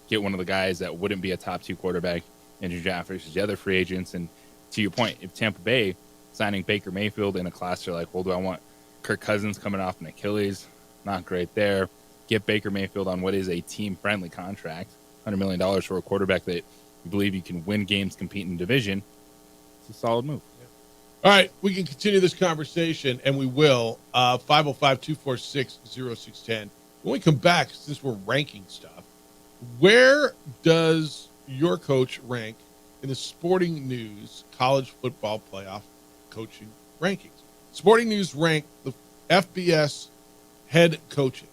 get one of the guys that wouldn't be a top 2 quarterback in your draft versus the other free agents. And to your point, if Tampa Bay signing Baker Mayfield in a class, they're like, well, do I want Kirk Cousins coming off an Achilles? Not great there. Get Baker Mayfield on what is a team-friendly contract, $100 million for a quarterback that you believe you can win games, compete in division. It's a solid move. All right, we can continue this conversation, and we will. 505-246-0610. When we come back, since we're ranking stuff, where does your coach rank in the Sporting News college football playoff coaching rankings? Sporting News ranked the FBS head coaches.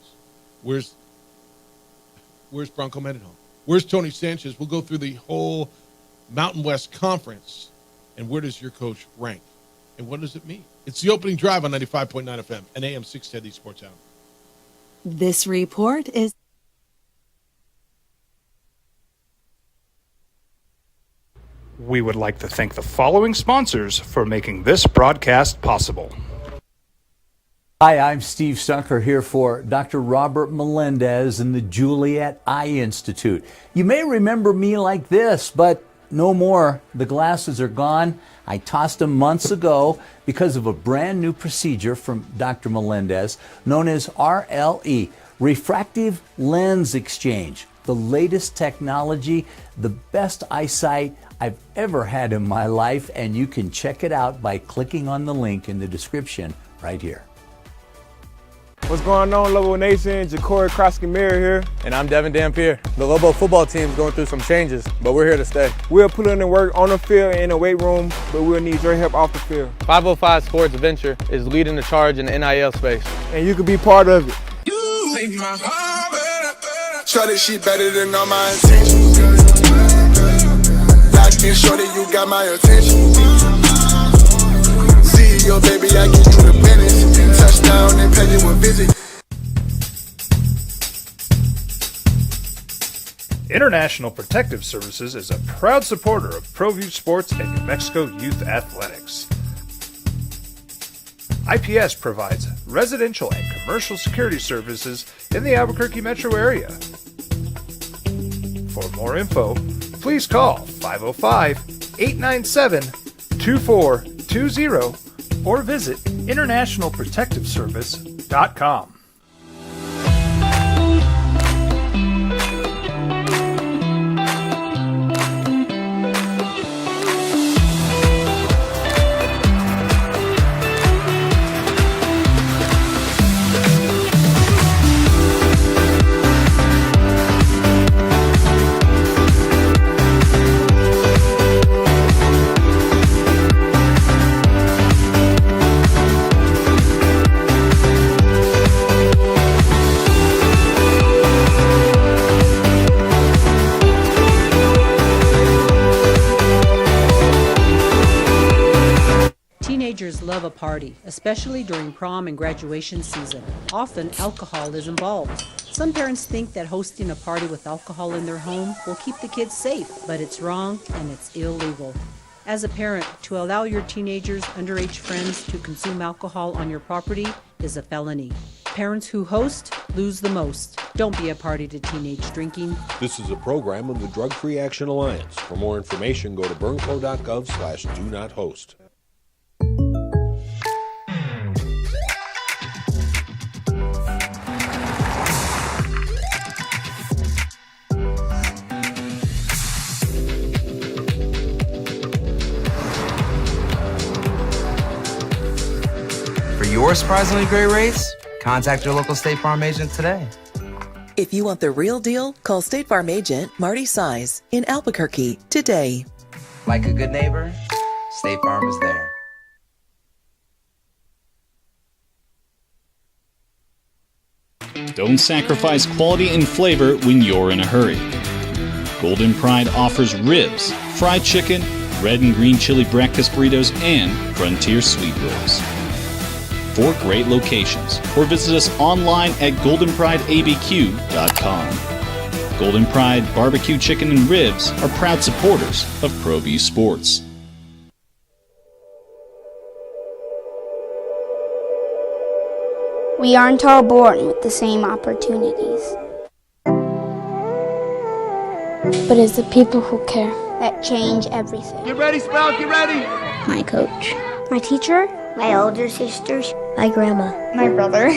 Where's Bronco Mendenhall? Where's Tony Sanchez? We'll go through the whole Mountain West Conference, and where does your coach rank? And what does it mean? It's the opening drive on 95.9 FM and AM 610, the Sports Hour. This report is... We would like to thank the following sponsors for making this broadcast possible. Hi, I'm Steve Stucker here for Dr. Robert Melendez and the Juliet Eye Institute. You may remember me like this, but no more. The glasses are gone. I tossed them months ago because of a brand new procedure from Dr. Melendez known as RLE, Refractive Lens Exchange. The latest technology, the best eyesight I've ever had in my life, and you can check it out by clicking on the link in the description right here. What's going on, Lobo Nation? Ja'Cory Krosky-Miller here. And I'm Devin Dampier. The Lobo football team's going through some changes, but we're here to stay. We'll put in the work on the field and in the weight room, but we'll need your help off the field. 505 Sports Venture is leading the charge in the NIL space. And you can be part of it. Shorty, she better than all my intentions. Locked in, shorty, you got my attention. See your baby, I give you the business. Touchdown and pay you a visit. International Protective Services is a proud supporter of ProView Sports and New Mexico Youth Athletics. IPS provides residential and commercial security services in the Albuquerque metro area. For more info, please call 505-897-2420 or visit internationalprotectiveservice.com. Teenagers love a party, especially during prom and graduation season. Often, alcohol is involved. Some parents think that hosting a party with alcohol in their home will keep the kids safe, but it's wrong and it's illegal. As a parent, to allow your teenagers' underage friends to consume alcohol on your property is a felony. Parents who host lose the most. Don't be a party to teenage drinking. This is a program of the Drug Free Action Alliance. For more information, go to burnco.gov/do-not-host. For your surprisingly great rates, contact your local State Farm agent today. If you want the real deal, call State Farm agent Marty Size in Albuquerque today. Like a good neighbor, State Farm is there. Don't sacrifice quality and flavor when you're in a hurry. Golden Pride offers ribs, fried chicken, red and green chili breakfast burritos, and Frontier sweet rolls. 4 great locations, or visit us online at goldenprideabq.com. Golden Pride Barbecue Chicken and Ribs are proud supporters of ProView Sports. We aren't all born with the same opportunities. But it's the people who care that change everything. Get ready, Sprout, get ready! My coach. My teacher. My older sisters. My grandma. My brother.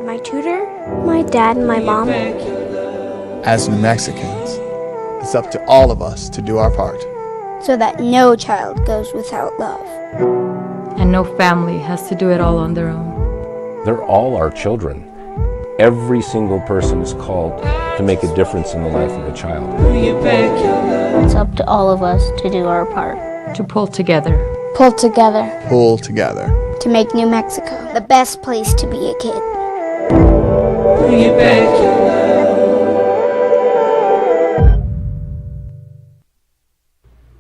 My tutor. My dad and my mom. As New Mexicans, it's up to all of us to do our part. So that no child goes without love. And no family has to do it all on their own. They're all our children. Every single person is called to make a difference in the life of a child. It's up to all of us to do our part. To pull together. Pull together. Pull together. To make New Mexico the best place to be a kid.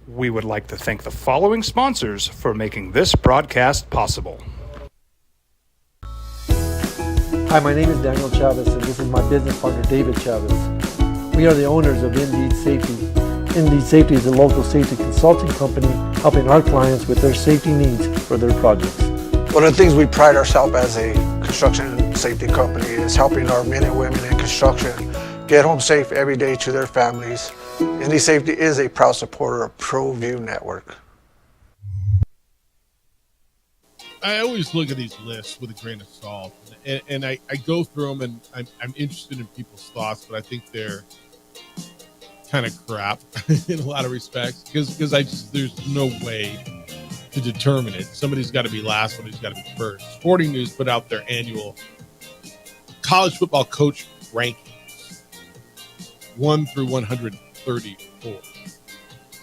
We would like to thank the following sponsors for making this broadcast possible. Hi, my name is Daniel Chavez, and this is my business partner, David Chavez. We are the owners of Indeed Safety. Indeed Safety is a local safety consulting company helping our clients with their safety needs for their projects. One of the things we pride ourselves as a construction safety company is helping our men and women in construction get home safe every day to their families. Indy Safety is a proud supporter of ProView Network. I always look at these lists with a grain of salt, and I go through them, and I'm interested in people's thoughts, but I think they're kind of crap in a lot of respects because there's no way to determine it. Somebody's got to be last, somebody's got to be first. Sporting News put out their annual college football coach rankings, 1 through 134.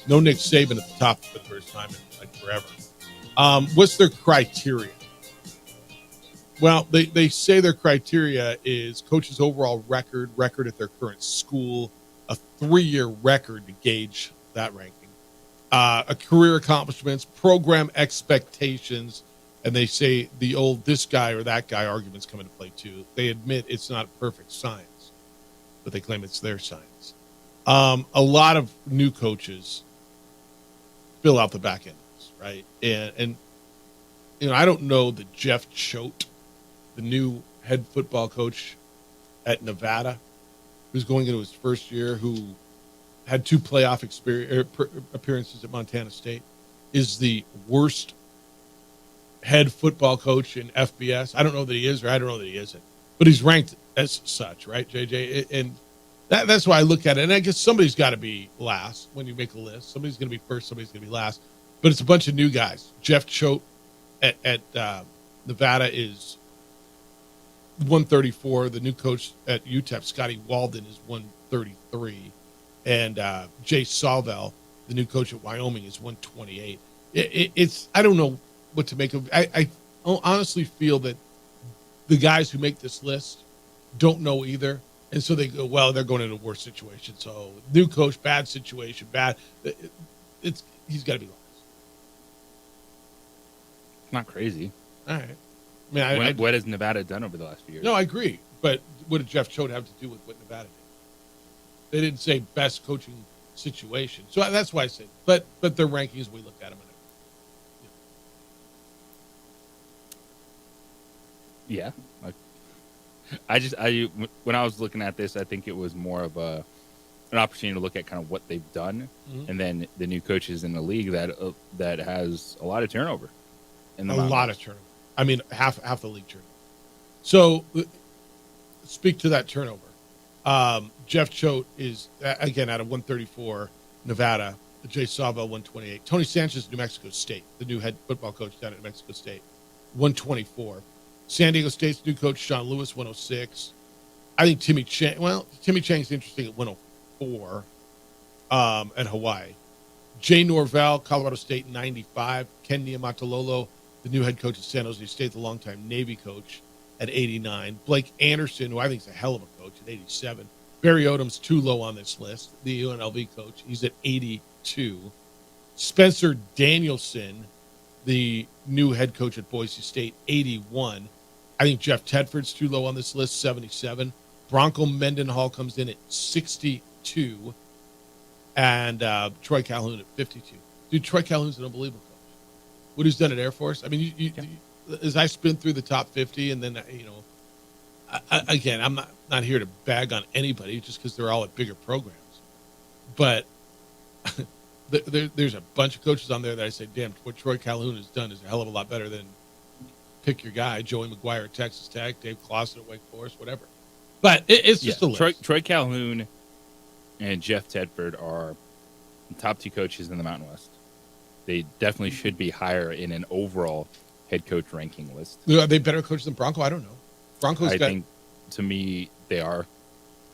No Nick Saban at the top for the first time in like forever. What's their criteria? Well, they say their criteria is coach's overall record at their current school, a 3-year record to gauge that ranking, a career accomplishments, program expectations, and they say the old this guy or that guy arguments come into play too. They admit it's not perfect science, but they claim it's their science. A lot of new coaches fill out the back end. Right. And I don't know that Jeff Choate, the new head football coach at Nevada, who's going into his first year, who had 2 playoff appearances at Montana State, is the worst head football coach in FBS. I don't know that he is, or I don't know that he isn't, but he's ranked as such, right, JJ? And that's why I look at it. And I guess somebody's got to be last when you make a list. Somebody's going to be first, somebody's going to be last. But it's a bunch of new guys. Jeff Choate at Nevada is 134. The new coach at UTEP, Scotty Walden, is 133. And Jay Salvel, the new coach at Wyoming, is 128. It's I don't know what to make of. I honestly feel that the guys who make this list don't know either. And so they go, well, they're going into a worse situation. So new coach, bad situation, bad. He's got to be lost. Not crazy. All right. I mean, what has Nevada done over the last few years? No, I agree. But what did Jeff Choate have to do with what Nevada did? They didn't say best coaching situation. So that's why I say, but their rankings, we look at them. Yeah. When I was looking at this, I think it was more of an opportunity to look at kind of what they've done, and then the new coaches in the league that has a lot of turnover. A lot of turnover. I mean, half the league turnover. So, speak to that turnover. Jeff Choate is, again, out of 134, Nevada. Jay Salvel, 128. Tony Sanchez, New Mexico State, the new head football coach down at New Mexico State, 124. San Diego State's new coach, Sean Lewis, 106. I think Timmy Chang's interesting at 104 at Hawaii. Jay Norvell, Colorado State, 95. Ken Niumatalolo, the new head coach at San Jose State, the longtime Navy coach, at 89. Blake Anderson, who I think is a hell of a coach, at 87. Barry Odom's too low on this list, the UNLV coach. He's at 82. Spencer Danielson, the new head coach at Boise State, 81. I think Jeff Tedford's too low on this list, 77. Bronco Mendenhall comes in at 62. And Troy Calhoun at 52. Dude, Troy Calhoun's an unbelievable coach. What he's done at Air Force. I mean, you, as I spin through the top 50, and then, again, I'm not here to bag on anybody just because they're all at bigger programs. But there's a bunch of coaches on there that I say, damn, what Troy Calhoun has done is a hell of a lot better than pick your guy, Joey McGuire at Texas Tech, Dave Clawson at Wake Forest, whatever. But it's just a list. Troy Calhoun and Jeff Tedford are the top 2 coaches in the Mountain West. They definitely should be higher in an overall head coach ranking list. Are they better coaches than Bronco? I don't know. I think, to me, they are.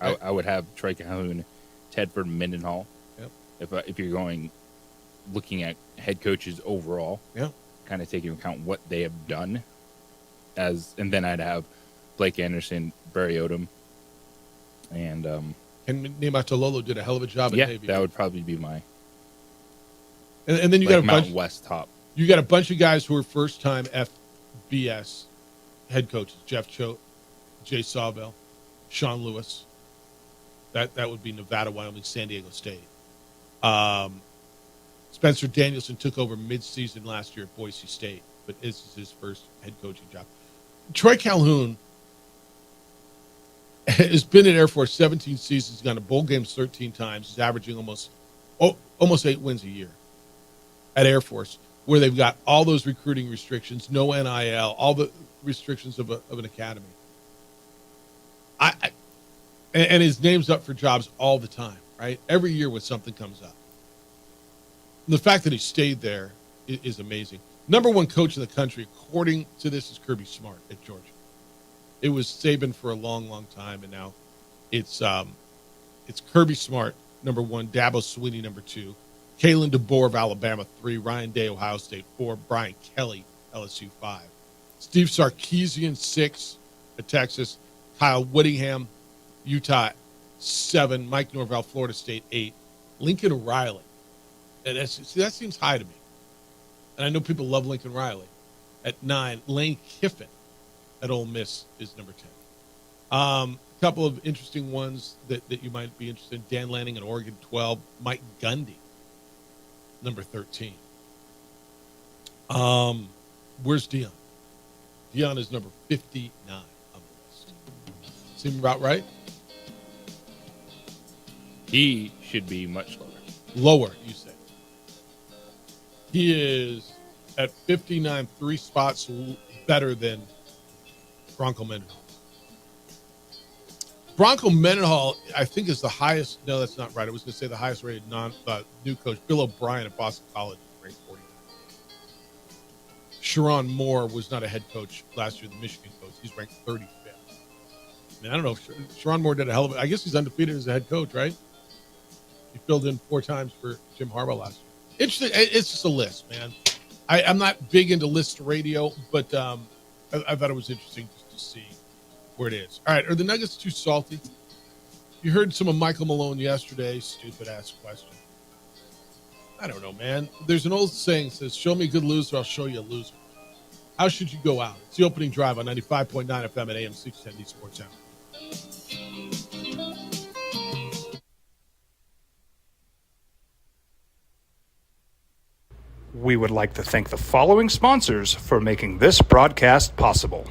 Right. I would have Troy Calhoun, Tedford, Mendenhall. Yep. If you're looking at head coaches overall, kind of taking into account what they have done, and then I'd have Blake Anderson, Barry Odom, and Niumatalolo did a hell of a job at Navy. That would probably be my. And then you got a Mountain bunch West top. You got a bunch of guys who are first time FBS head coaches: Jeff Choate, Jay Salvel, Sean Lewis. That would be Nevada, Wyoming, San Diego State. Spencer Danielson took over midseason last year at Boise State, but this is his first head coaching job. Troy Calhoun has been in Air Force 17 seasons. He's gone to bowl games 13 times. He's averaging almost 8 wins a year at Air Force, where they've got all those recruiting restrictions, no NIL, all the restrictions of an academy. And his name's up for jobs all the time, right? Every year when something comes up. And the fact that he stayed there is amazing. Number one coach in the country, according to this, is Kirby Smart at Georgia. It was Saban for a long, long time, and now it's Kirby Smart, number one, Dabo Swinney, number two, Kalen DeBoer of Alabama, 3, Ryan Day, Ohio State, 4, Brian Kelly, LSU, 5, Steve Sarkisian, 6 at Texas, Kyle Whittingham, Utah, 7, Mike Norvell, Florida State, 8, Lincoln Riley. And that seems high to me. And I know people love Lincoln Riley. At 9, Lane Kiffin at Ole Miss is number 10. A couple of interesting ones that you might be interested in. Dan Lanning at Oregon, 12. Mike Gundy, number 13. Where's Dion? Dion is number 59 on the list. Seem about right? He should be much lower. Lower, you say. He is at 59, 3 spots better than Bronco Mendenhall. Bronco Mendenhall, I think, is the highest. No, that's not right. I was going to say the highest rated new coach. Bill O'Brien at Boston College ranked 49. Sharon Moore was not a head coach last year, the Michigan coach. He's ranked 35th. I mean, I don't know if Sharon Moore did a hell of it. I guess he's undefeated as a head coach, right? He filled in 4 times for Jim Harbaugh last year. Interesting. It's just a list, man. I'm not big into list radio, but I thought it was interesting just to see where it is. All right, are the Nuggets too salty? You heard some of Michael Malone yesterday. Stupid ass question. I don't know, man. There's an old saying that says, show me a good loser, I'll show you a loser. How should you go out? It's the opening drive on 95.9 FM at AM 610 D Sports Hour. We would like to thank the following sponsors for making this broadcast possible.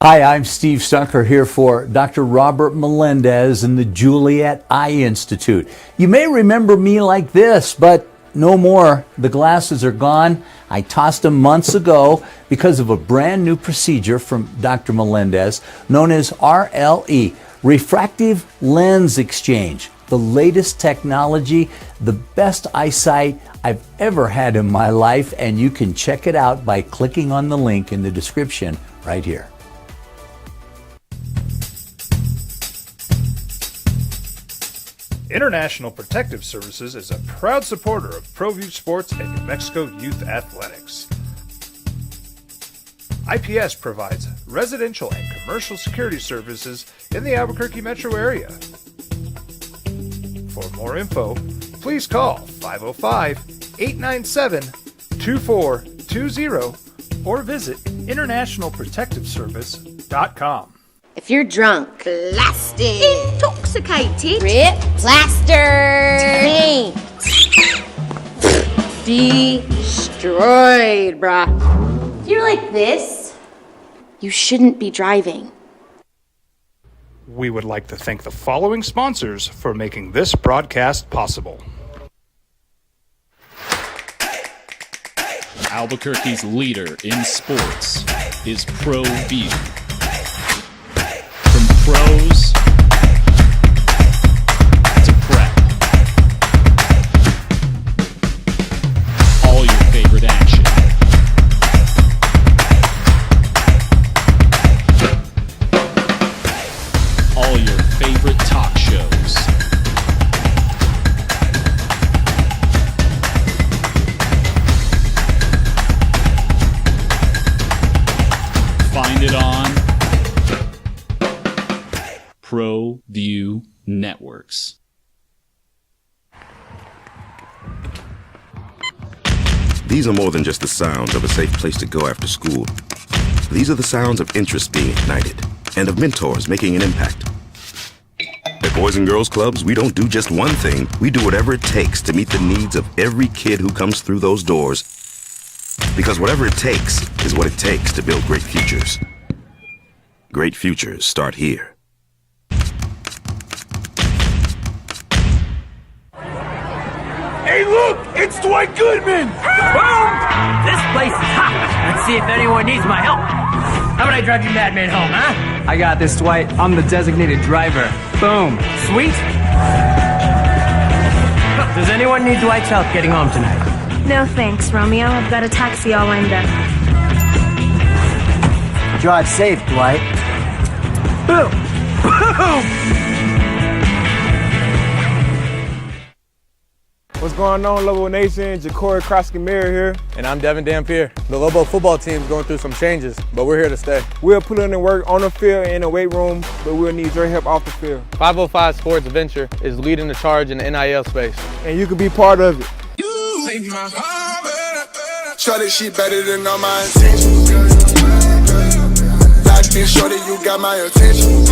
Hi, I'm Steve Stucker here for Dr. Robert Melendez and the Juliet Eye Institute. You may remember me like this, but no more. The glasses are gone. I tossed them months ago because of a brand new procedure from Dr. Melendez known as RLE, Refractive Lens Exchange. The latest technology, the best eyesight I've ever had in my life, and you can check it out by clicking on the link in the description right here. International Protective Services is a proud supporter of ProView Sports and New Mexico Youth Athletics. IPS provides residential and commercial security services in the Albuquerque metro area. For more info, please call 505-897-2420 or visit internationalprotectiveservice.com. If you're drunk, blasted, intoxicated, rip, plastered, destroyed, bruh. If you're like this, you shouldn't be driving. We would like to thank the following sponsors for making this broadcast possible. Albuquerque's leader in sports is ProView. From pros to prep, all your favorite action. All your favorite talk shows. Find it on ProView Networks. These are more than just the sounds of a safe place to go after school. These are the sounds of interest being ignited and of mentors making an impact. At Boys and Girls Clubs, we don't do just one thing. We do whatever it takes to meet the needs of every kid who comes through those doors. Because whatever it takes is what it takes to build great futures. Great futures start here. Hey, look! It's Dwight Goodman! Boom! This place is hot. Let's see if anyone needs my help. How about I drive you madman home, huh? I got this, Dwight. I'm the designated driver. Boom. Sweet? Does anyone need Dwight's help getting home tonight? No thanks, Romeo. I've got a taxi all lined up. Drive safe, Dwight. Boom! Boom! What's going on, Lobo Nation? Ja'Cory Krosky-Miller here. And I'm Devin Dampier. The Lobo football team's going through some changes, but we're here to stay. We'll put in the work on the field and in the weight room, but we'll need your help off the field. 505 Sports Venture is leading the charge in the NIL space. And you can be part of it. Shorty, she better than all my intentions. Locked in, shorty, you got my attention.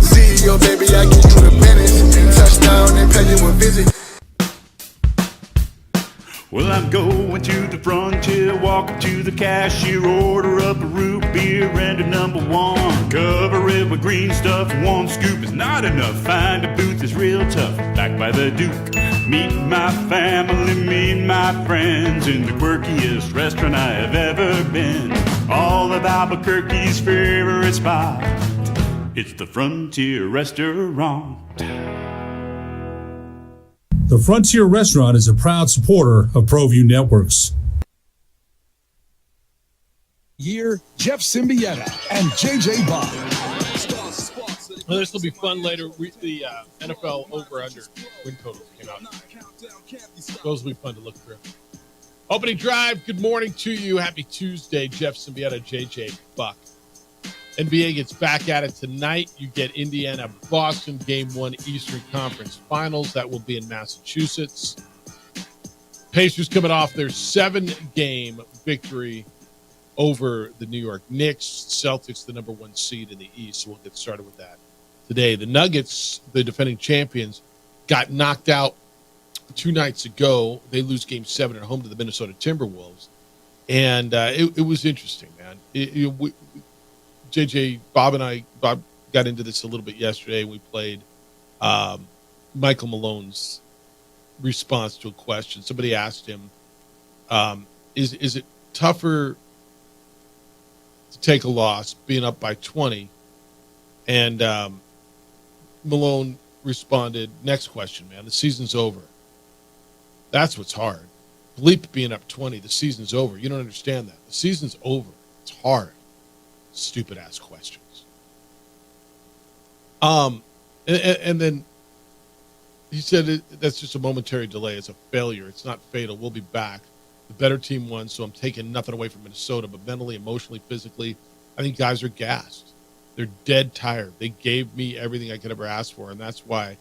CEO, baby, I give you the business. Touchdown and pay you a visit. Well, I'm going to the frontier, walk up to the cashier, order up a root beer and a #1. Cover it with green stuff, one scoop is not enough. Find a booth is real tough, back by the Duke. Meet my family, meet my friends in the quirkiest restaurant I have ever been. All of Albuquerque's favorite spot, it's the Frontier Restaurant. The Frontier Restaurant is a proud supporter of ProView Networks. Year, Jeff Symbieta and JJ Bach. Well, this will be fun later. The NFL over-under win totals came out. Those will be fun to look through. Opening drive, good morning to you. Happy Tuesday. Jeff Symbieta, JJ Buck. NBA gets back at it tonight. You get Indiana, Boston, Game 1 Eastern Conference Finals. That will be in Massachusetts. Pacers coming off their 7-game victory over the New York Knicks. Celtics, the #1 seed in the East. So we'll get started with that today. The Nuggets, the defending champions, got knocked out 2 nights ago. They lose Game 7 at home to the Minnesota Timberwolves. And it was interesting, man. JJ, Bob got into this a little bit yesterday. We played Michael Malone's response to a question. Somebody asked him, is it tougher to take a loss being up by 20? And Malone responded, next question, man. The season's over. That's what's hard. Bleep being up 20, the season's over. You don't understand that. The season's over. It's hard. Stupid ass questions. And then he said that's just a momentary delay. It's a failure. It's not fatal. We'll be back. The better team won, so I'm taking nothing away from Minnesota, but mentally, emotionally, physically, I think guys are gassed. They're dead tired. They gave me everything I could ever ask for, and that's why,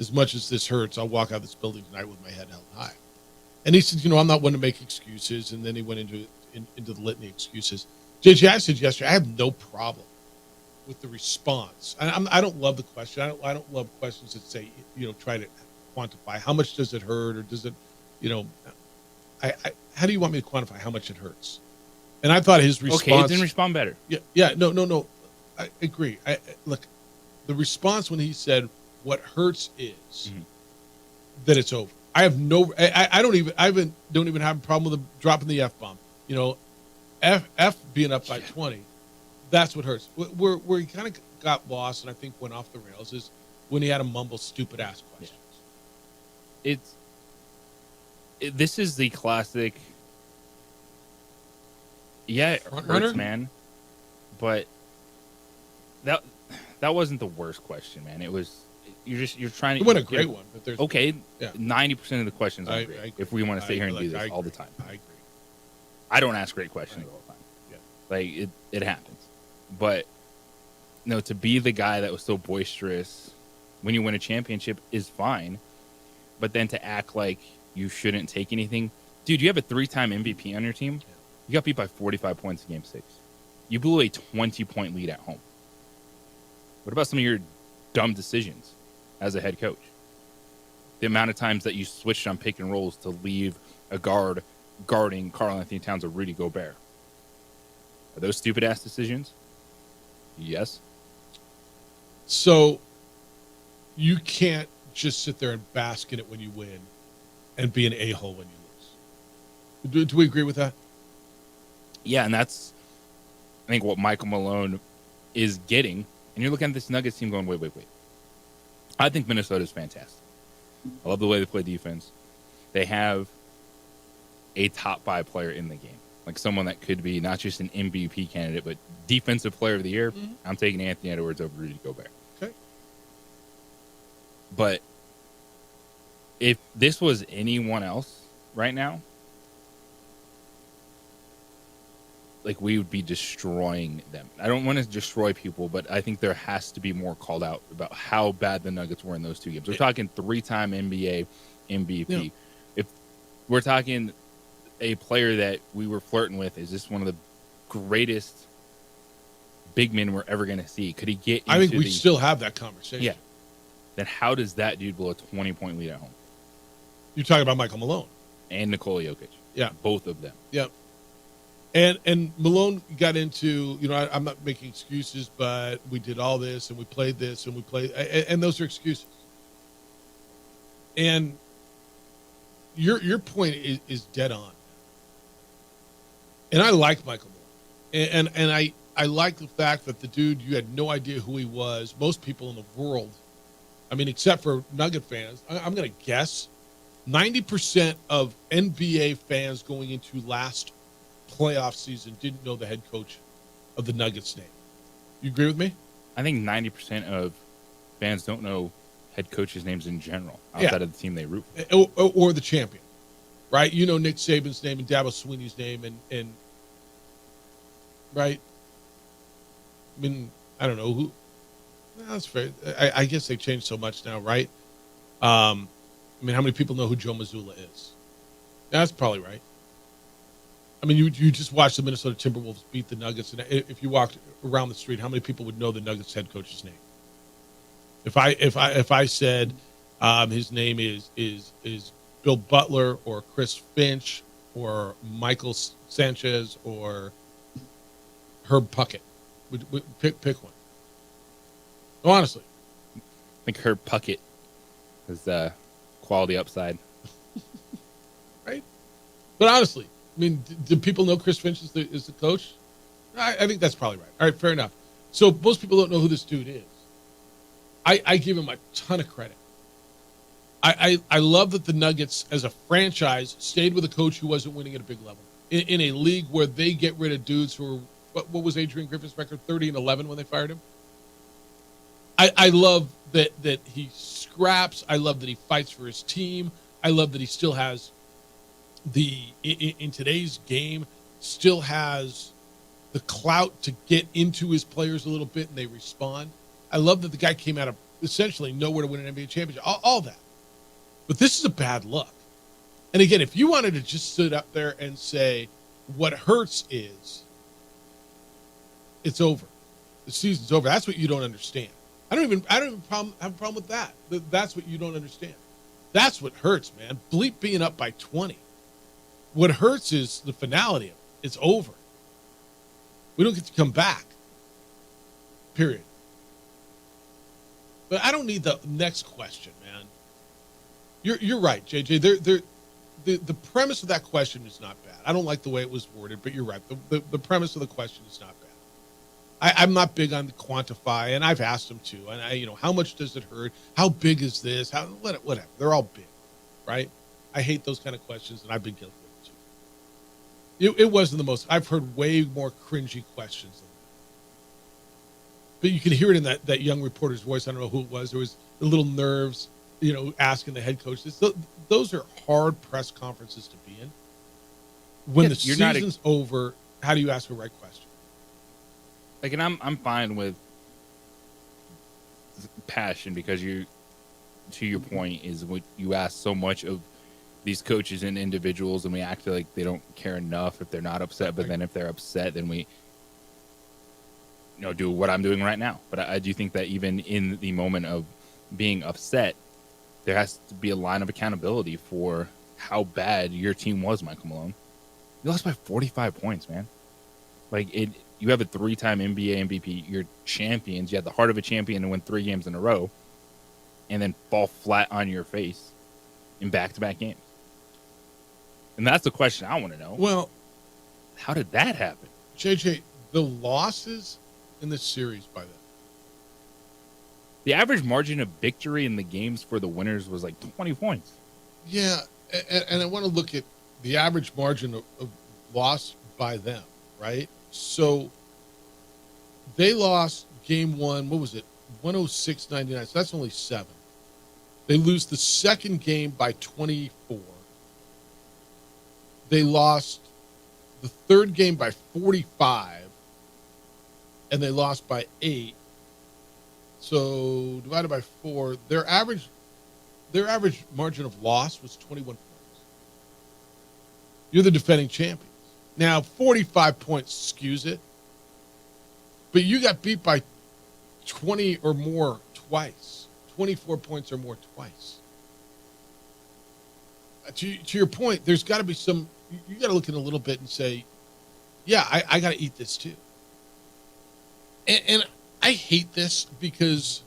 as much as this hurts, I'll walk out of this building tonight with my head held high. And he said, I'm not one to make excuses, and then he went into the litany of excuses. JJ, I said yesterday, I have no problem with the response. I don't love the question. I don't love questions that say, try to quantify how much does it hurt, or does it, how do you want me to quantify how much it hurts? And I thought his response. Okay, he didn't respond better. Yeah, no. I agree. Look, the response when he said, "What hurts is that it's over." I have don't even have a problem with him dropping the F-bomb. F being up by 20, that's what hurts. Where he kind of got lost and I think went off the rails is when he had to mumble stupid ass questions. This is the classic. Yeah, it hurts, man. But that wasn't the worst question, man. It was you're trying to. It wasn't a great one, but there's 90% of the questions are great. If we want to sit here and do this all the time, I agree. I don't ask great questions all the time. Yeah. Like it happens. But to be the guy that was so boisterous when you win a championship is fine. But then to act like you shouldn't take anything. Dude, you have a 3-time MVP on your team. You got beat by 45 points in Game 6. You blew a 20-point lead at home. What about some of your dumb decisions as a head coach? The amount of times that you switched on pick and rolls to leave a guarding Karl Anthony Towns or Rudy Gobert. Are those stupid-ass decisions? Yes. So you can't just sit there and bask in it when you win and be an a-hole when you lose. Do we agree with that? Yeah, and that's, I think, what Michael Malone is getting. And you're looking at this Nuggets team going, wait. I think Minnesota's fantastic. I love the way they play defense. They have a top 5 player in the game. Like someone that could be not just an MVP candidate, but defensive player of the year. Mm-hmm. I'm taking Anthony Edwards over Rudy Gobert. Okay. But if this was anyone else right now, like we would be destroying them. I don't want to destroy people, but I think there has to be more called out about how bad the Nuggets were in those 2 games. We're talking 3-time NBA MVP. Yeah. If we're talking a player that we were flirting with, is this one of the greatest big men we're ever going to see? Could he get into I think we still have that conversation. Yeah. Then how does that dude blow a 20-point lead at home? You're talking about Michael Malone. And Nikola Jokic. Yeah. Both of them. Yeah. And Malone got into, I'm not making excuses, but we did all this and we played this and we played, and those are excuses. And your point is dead on. And I like Michael Malone. And I like the fact that the dude, you had no idea who he was. Most people in the world, I mean, except for Nugget fans, I'm going to guess 90% of NBA fans going into last playoff season didn't know the head coach of the Nuggets name. You agree with me? I think 90% of fans don't know head coaches' names in general outside of the team they root for. Or the champion, right? You know Nick Saban's name and Dabo Swinney's name and right? I mean, I don't know who. Well, that's fair. I guess they changed so much now, right? I mean, how many people know who Joe Mazzulla is? That's probably right. I mean, you just watched the Minnesota Timberwolves beat the Nuggets, and if you walked around the street, how many people would know the Nuggets head coach's name? If I said his name is Bill Butler or Chris Finch or Michael Sanchez or Herb Puckett, would pick one. No, honestly, I think Herb Puckett is quality upside, right? But honestly. I mean, do people know Chris Finch is the coach? I think that's probably right. All right, fair enough. So most people don't know who this dude is. I give him a ton of credit. I love that the Nuggets, as a franchise, stayed with a coach who wasn't winning at a big level. In a league where they get rid of dudes who are, what was Adrian Griffin's record, 30-11 when they fired him? I love that he scraps. I love that he fights for his team. I love that he still has in today's game still has the clout to get into his players a little bit and they respond. I love that the guy came out of essentially nowhere to win an NBA championship, all that. But this is a bad look. And again, if you wanted to just sit up there and say what hurts is it's over. The season's over. That's what you don't understand. I don't even have a problem with that. That's what you don't understand. That's what hurts, man. Bleep being up by 20. What hurts is the finality of it. It's over. We don't get to come back. Period. But I don't need the next question, man. You're right, JJ. The premise of that question is not bad. I don't like the way it was worded, but you're right. The premise of the question is not bad. I'm not big on the quantify, and I've asked them to. And how much does it hurt? How big is this? Whatever. They're all big, right? I hate those kind of questions, and I've been guilty of it too. It wasn't the most. I've heard way more cringy questions than that. But you can hear it in that young reporter's voice. I don't know who it was. There was the little nerves, asking the head coach. Those are hard press conferences to be in. When the season's over, how do you ask the right question? Like, and I'm fine with passion because to your point, is what you ask so much of these coaches and individuals, and we act like they don't care enough if they're not upset. But then if they're upset, then we, do what I'm doing right now. But I do think that even in the moment of being upset, there has to be a line of accountability for how bad your team was, Michael Malone. You lost by 45 points, man. Like, you have a 3-time NBA MVP. You're champions. You had the heart of a champion and win 3 games in a row, and then fall flat on your face in back-to-back games. And that's the question I want to know. Well, how did that happen? JJ, the losses in the series by then. The average margin of victory in the games for the winners was like 20 points. Yeah, and I want to look at the average margin of loss by them, right? So they lost game 1, what was it? 106-99. So that's only 7. They lose the second game by 24. They lost the third game by 45. And they lost by 8. So divided by 4, their average margin of loss was 21 points. You're the defending champions. Now, 45 points skews it, but you got beat by 20 or more twice, 24 points or more twice. To your point, there's got to be some, you got to look in a little bit and say, yeah, I got to eat this too. And I hate this because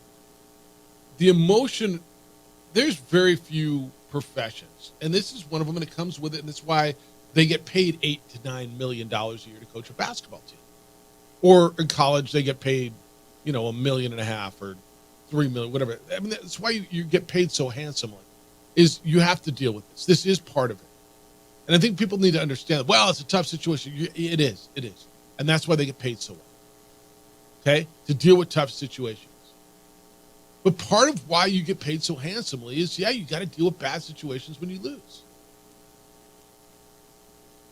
the emotion, there's very few professions, and this is one of them, and it comes with it, and that's why they get paid $8 to $9 million a year to coach a basketball team. Or in college, they get paid, $1.5 million or $3 million, whatever. I mean, that's why you get paid so handsomely, is you have to deal with this. This is part of it. And I think people need to understand, well, it's a tough situation. It is. And that's why they get paid so well. Okay? To deal with tough situations. But part of why you get paid so handsomely is, you got to deal with bad situations when you lose.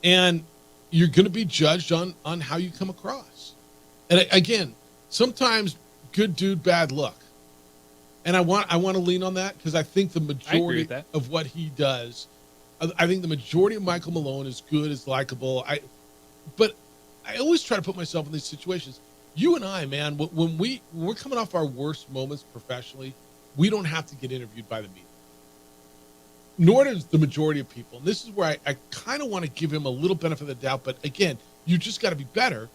And you're going to be judged on how you come across. And again, sometimes good dude, bad luck. And I want to lean on that because I think the majority of what he does, I think the majority of Michael Malone is good, is likable. But I always try to put myself in these situations. You and I, man, when we're coming off our worst moments professionally, we don't have to get interviewed by the media. Nor does the majority of people. And this is where I kind of want to give him a little benefit of the doubt. But again, you just got to be better.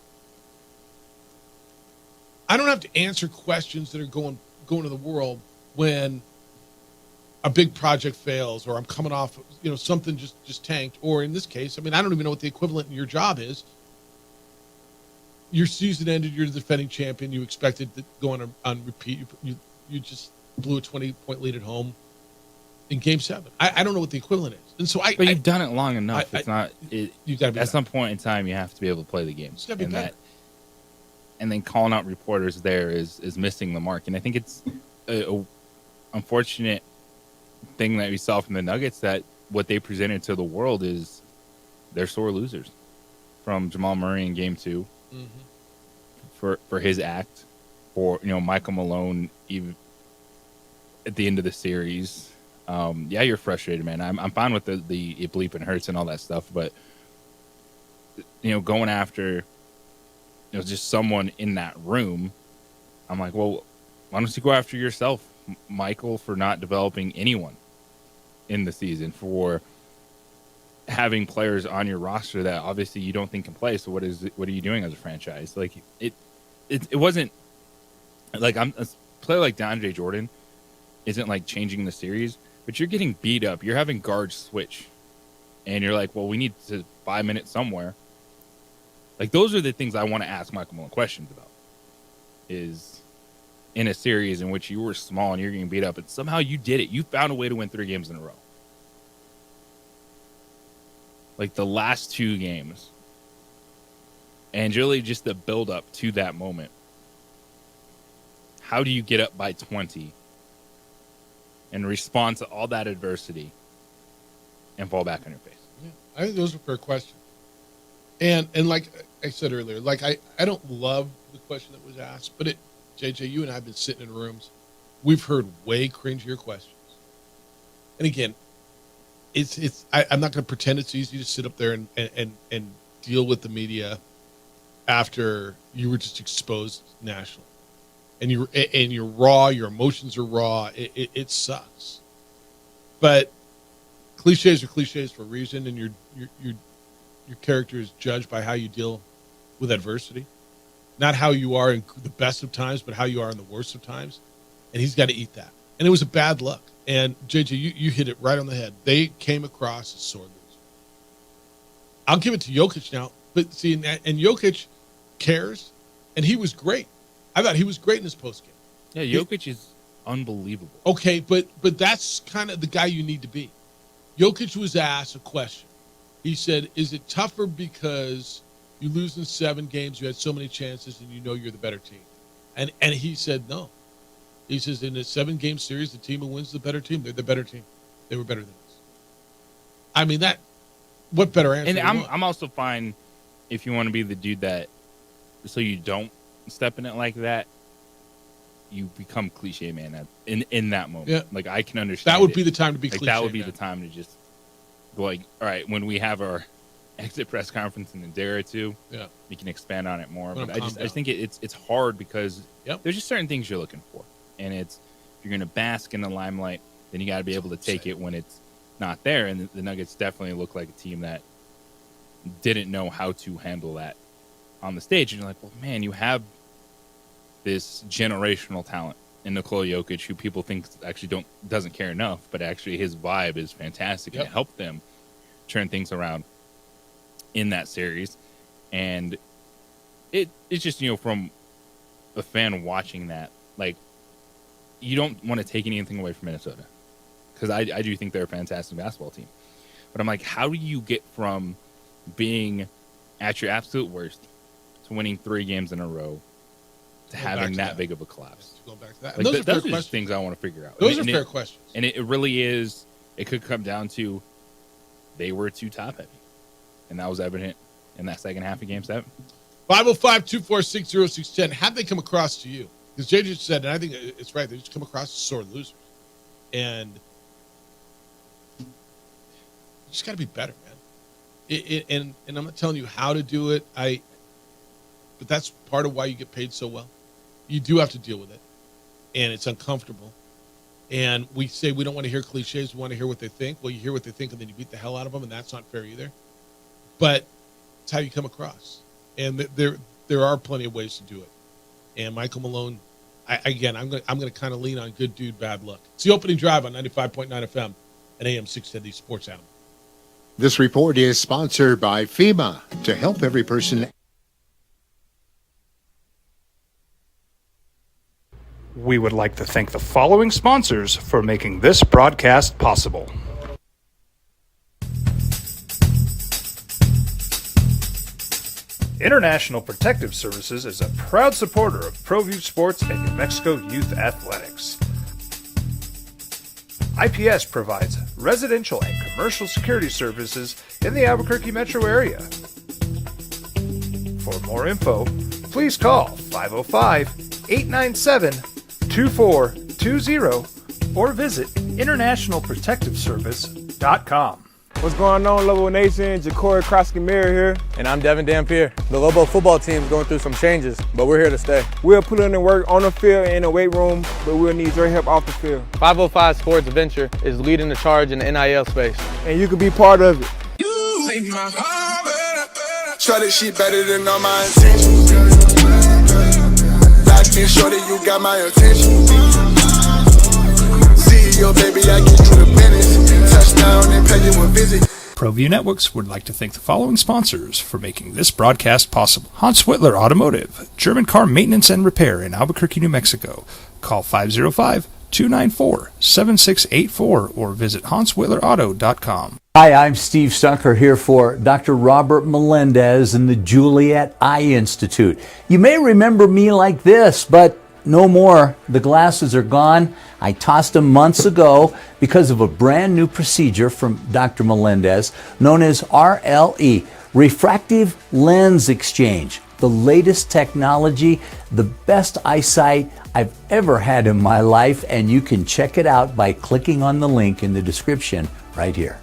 I don't have to answer questions that are going to the world when a big project fails, or I'm coming off, something just tanked. Or in this case, I mean, I don't even know what the equivalent in your job is. Your season ended. You're the defending champion. You expected to go on repeat. You just blew a 20-point lead at home in Game 7. I don't know what the equivalent is, and so But you've done it long enough. It's not. You got to be at some point in time. You have to be able to play the game. It's got to be better. And then calling out reporters there is missing the mark. And I think it's a unfortunate thing that we saw from the Nuggets, that what they presented to the world is they're sore losers. From Jamal Murray in Game 2. Mm-hmm. For his act, for Michael Malone, even at the end of the series, you're frustrated, man. I'm fine with the it bleep and hurts and all that stuff, but going after just someone in that room, I'm like, well, why don't you go after yourself, Michael, for not developing anyone in the season, for having players on your roster that obviously you don't think can play. So what are you doing as a franchise? Like it wasn't like a player like DeAndre Jordan isn't like changing the series, but you're getting beat up. You're having guards switch, and you're like, well, we need to 5 minutes somewhere. Like those are the things I want to ask Michael Malone questions about. Is in a series in which you were small and you're getting beat up, and somehow you did it. You found a way to win 3 games in a row. Like the last 2 games. And really just the build up to that moment. How do you get up by 20 and respond to all that adversity and fall back on your face? Yeah, I think those are fair questions. And like I said earlier, like I don't love the question that was asked, but JJ, you and I have been sitting in rooms. We've heard way cringier questions. And again, I'm not going to pretend it's easy to sit up there and deal with the media after you were just exposed nationally, and you're raw. Your emotions are raw. It sucks, but cliches are cliches for a reason, and your character is judged by how you deal with adversity. not how you are in the best of times, but how you are in the worst of times. And he's got to eat that. And it was a bad look. And JJ, you hit it right on the head. They came across as sore losers. I'll give it to Jokic now, but see, and Jokic cares, and he was great. I thought he was great in his postgame. Yeah, Jokic is unbelievable. Okay, but that's kind of the guy you need to be. Jokic was asked a question. He said, is it tougher because you lose in 7 games, you had so many chances, and you know you're the better team? And he said no. He says, in a 7-game series, the team who wins the better team, they're the better team. They were better than us. I mean, what better answer? And I'm also fine if you want to be the dude that, so you don't step in it like that, you become cliche man in that moment. Yeah. Like, I can understand that would be the time to be like, cliche. That would be man. the time to just go like, all right, when we have our exit press conference in a day or two, we can expand on it more. But I just think it's hard because there's just certain things you're looking for. And it's, if you're going to bask in the limelight, then you got to be able to take it when it's not there. And the Nuggets definitely look like a team that didn't know how to handle that on the stage. And you're like, well, man, you have this generational talent in Nikola Jokic, who people think actually doesn't care enough, but actually his vibe is fantastic and it helped them turn things around in that series. And it's just, from a fan watching that, like, you don't want to take anything away from Minnesota, because I do think they're a fantastic basketball team. But I'm like, how do you get from being at your absolute worst to winning 3 games in a row to having that big of a collapse? Go back to that. Like, Those are fair just questions. things I want to figure out. Those are fair questions. And it really is. It could come down to they were too top heavy, and that was evident in that second half of Game 7. 505-246-0610. How'd they come across to you? Because JJ said, and I think it's right, they just come across as sore losers. And you just got to be better, man. And I'm not telling you how to do it. But that's part of why you get paid so well. You do have to deal with it. And it's uncomfortable. And we say we don't want to hear cliches. We want to hear what they think. Well, you hear what they think, and then you beat the hell out of them, and that's not fair either. But it's how you come across. And there are plenty of ways to do it. And Michael Malone, I'm going to kind of lean on good dude, bad luck. It's the opening drive on 95.9 FM and AM 610 Sports Animal. This report is sponsored by FEMA to help every person. We would like to thank the following sponsors for making this broadcast possible. International Protective Services is a proud supporter of ProView Sports and New Mexico Youth Athletics. IPS provides residential and commercial security services in the Albuquerque metro area. For more info, please call 505-897-2420 or visit internationalprotectiveservice.com. What's going on, Lobo Nation? Ja'Cory Krosky-Miller here. And I'm Devin Dampier. The Lobo football team is going through some changes, but we're here to stay. We'll put in the work on the field and in the weight room, but we'll need your help off the field. 505 Sports Venture is leading the charge in the NIL space. And you can be part of it. You make my heart better. Try this shit better than all my intentions. Locked in, shorty, you got my attention. CEO, baby, I get you the business. Touchdown and pay you a visit. ProView Networks would like to thank the following sponsors for making this broadcast possible. Hans Whitler Automotive, German car maintenance and repair in Albuquerque, New Mexico. Call 505-294-7684 or visit hanswhitlerauto.com. Hi, I'm Steve Stucker here for Dr. Robert Melendez and the Juliet Eye Institute. You may remember me like this, but no more. The glasses are gone. I tossed them months ago because of a brand new procedure from Dr. Melendez known as RLE, Refractive Lens Exchange. The latest technology, the best eyesight I've ever had in my life, and you can check it out by clicking on the link in the description right here.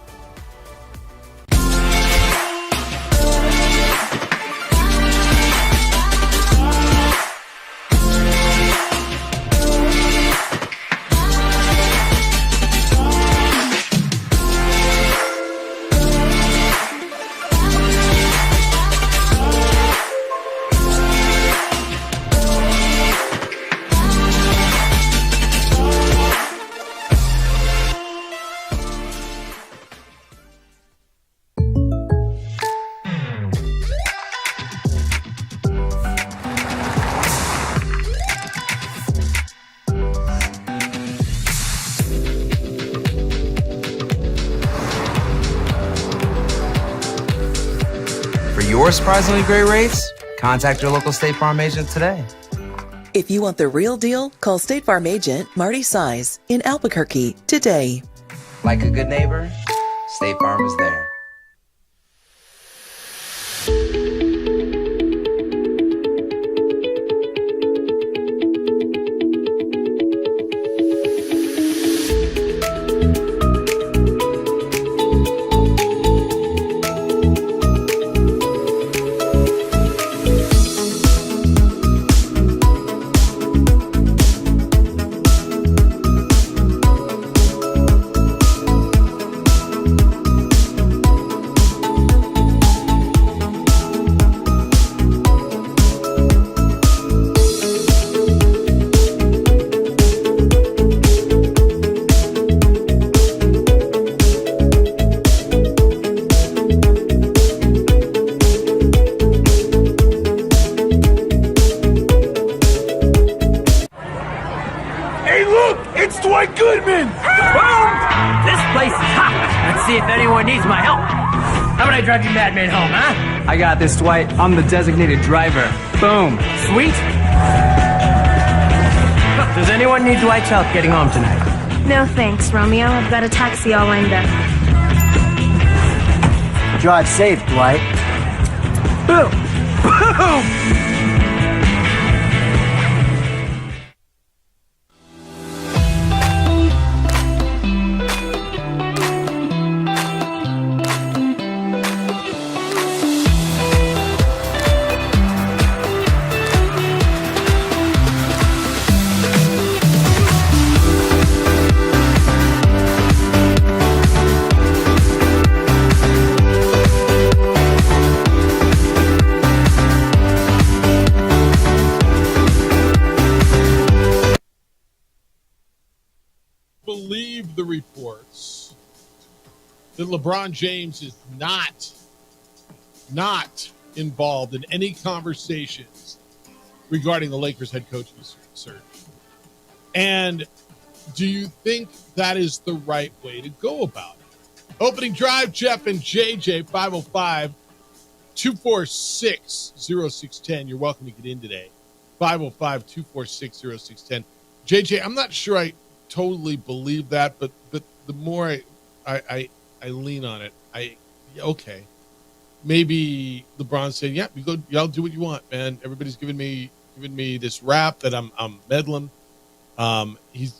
your surprisingly great rates, contact your local State Farm agent today. If you want the real deal, call State Farm agent Marty Size in Albuquerque today. Like a good neighbor, State Farm is there. Hey, look! It's Dwight Goodman! Boom! This place is hot. Let's see if anyone needs my help. How about I drive you madman home, huh? I got this, Dwight. I'm the designated driver. Boom. Sweet? Does anyone need Dwight's help getting home tonight? No thanks, Romeo. I've got a taxi all lined up. Drive safe, Dwight. Boom! Boom! Believe the reports that LeBron James is not involved in any conversations regarding the Lakers head coaching search. And do you think that is the right way to go about it? Opening drive, Jeff and JJ, 505-246-0610. You're welcome to get in today. 505-246-0610. JJ, I'm not sure I totally believe that, but the more I lean on it, okay, maybe LeBron saying, yeah, you go, y'all do what you want, man. Everybody's giving me this rap that I'm meddling. He's,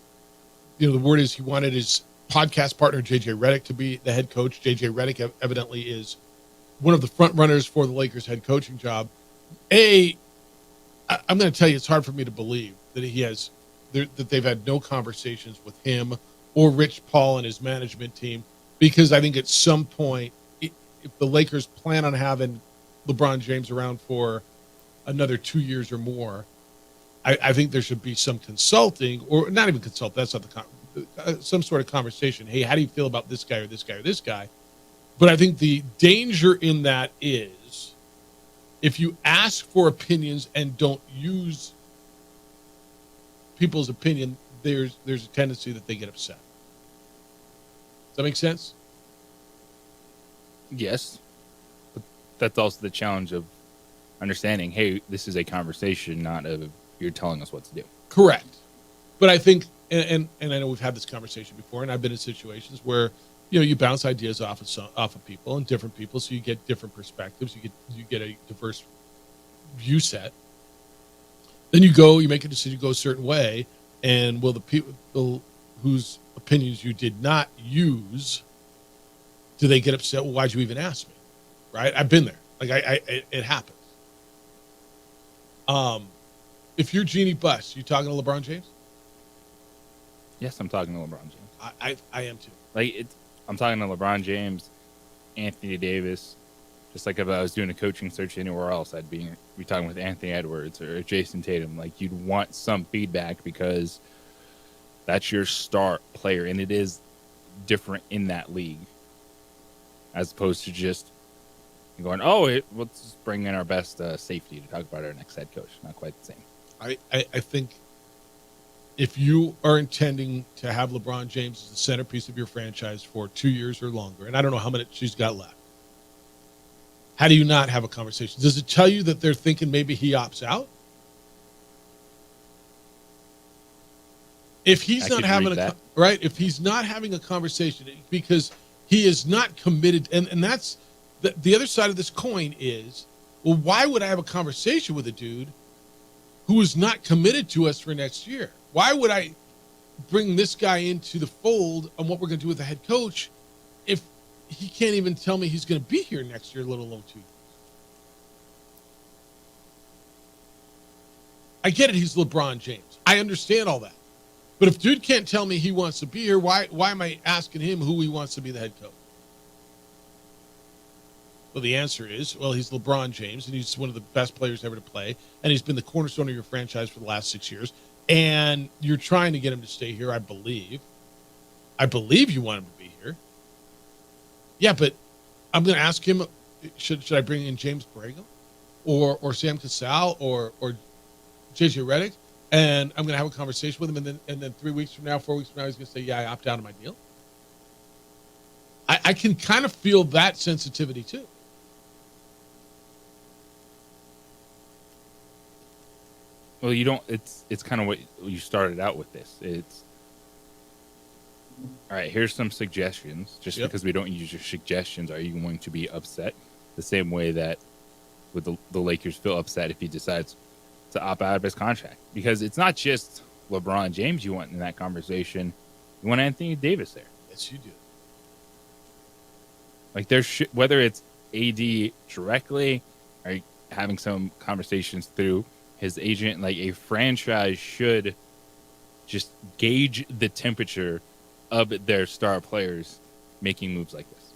the word is he wanted his podcast partner JJ Redick to be the head coach. JJ Redick evidently is one of the front runners for the Lakers head coaching job. I'm going to tell you, it's hard for me to believe that that they've had no conversations with him or Rich Paul and his management team, because I think at some point, if the Lakers plan on having LeBron James around for another 2 years or more, I think there should be some consulting, or not even consult. That's not some sort of conversation. Hey, how do you feel about this guy or this guy or this guy? But I think the danger in that is if you ask for opinions and don't use people's opinion, there's a tendency that they get upset. Does that make sense? Yes. But that's also the challenge of understanding, hey, this is a conversation, not you're telling us what to do. Correct. But I think, and I know we've had this conversation before, and I've been in situations where, you bounce ideas off of people and different people, so you get different perspectives, you get a diverse view set. Then you make a decision to go a certain way, and will the people whose opinions you did not use, do they get upset? Well, why'd you even ask me? Right? I've been there. It happens. If you're Jeannie Buss, you talking to LeBron James? Yes, I'm talking to LeBron James. I am too. I'm talking to LeBron James, Anthony Davis. Just like if I was doing a coaching search anywhere else, I'd be talking with Anthony Edwards or Jason Tatum. You'd want some feedback because that's your star player, and it is different in that league as opposed to just going, let's just bring in our best safety to talk about our next head coach. Not quite the same. I think if you are intending to have LeBron James as the centerpiece of your franchise for 2 years or longer, and I don't know how many she's got left, How do you not have a conversation? Does it tell you that they're thinking maybe he opts out? If he's not having if he's not having a conversation because he is not committed, and that's the other side of this coin is, well, why would I have a conversation with a dude who is not committed to us for next year? Why would I bring this guy into the fold on what we're going to do with the head coach if he can't even tell me he's going to be here next year, let alone 2 years? I get it. He's LeBron James. I understand all that. But if dude can't tell me he wants to be here, why am I asking him who he wants to be the head coach? Well, the answer is, well, he's LeBron James, and he's one of the best players ever to play, and he's been the cornerstone of your franchise for the last 6 years, and you're trying to get him to stay here, I believe. I believe you want him to be here. Yeah, but I'm going to ask him, should I bring in James Borrego or Sam Cassell or JJ Redick? And I'm going to have a conversation with him, and then 3 weeks from now, 4 weeks from now, he's going to say, yeah, I opt out of my deal. I can kind of feel that sensitivity too. Well, you don't. It's kind of what you started out with this. It's all right. Here's some suggestions. Just because we don't use your suggestions, are you going to be upset the same way that with the Lakers feel upset if he decides to opt out of his contract? Because it's not just LeBron James you want in that conversation. You want Anthony Davis there. Yes, you do. Like there's whether it's AD directly or having some conversations through his agent, like a franchise should just gauge the temperature of their star players making moves like this.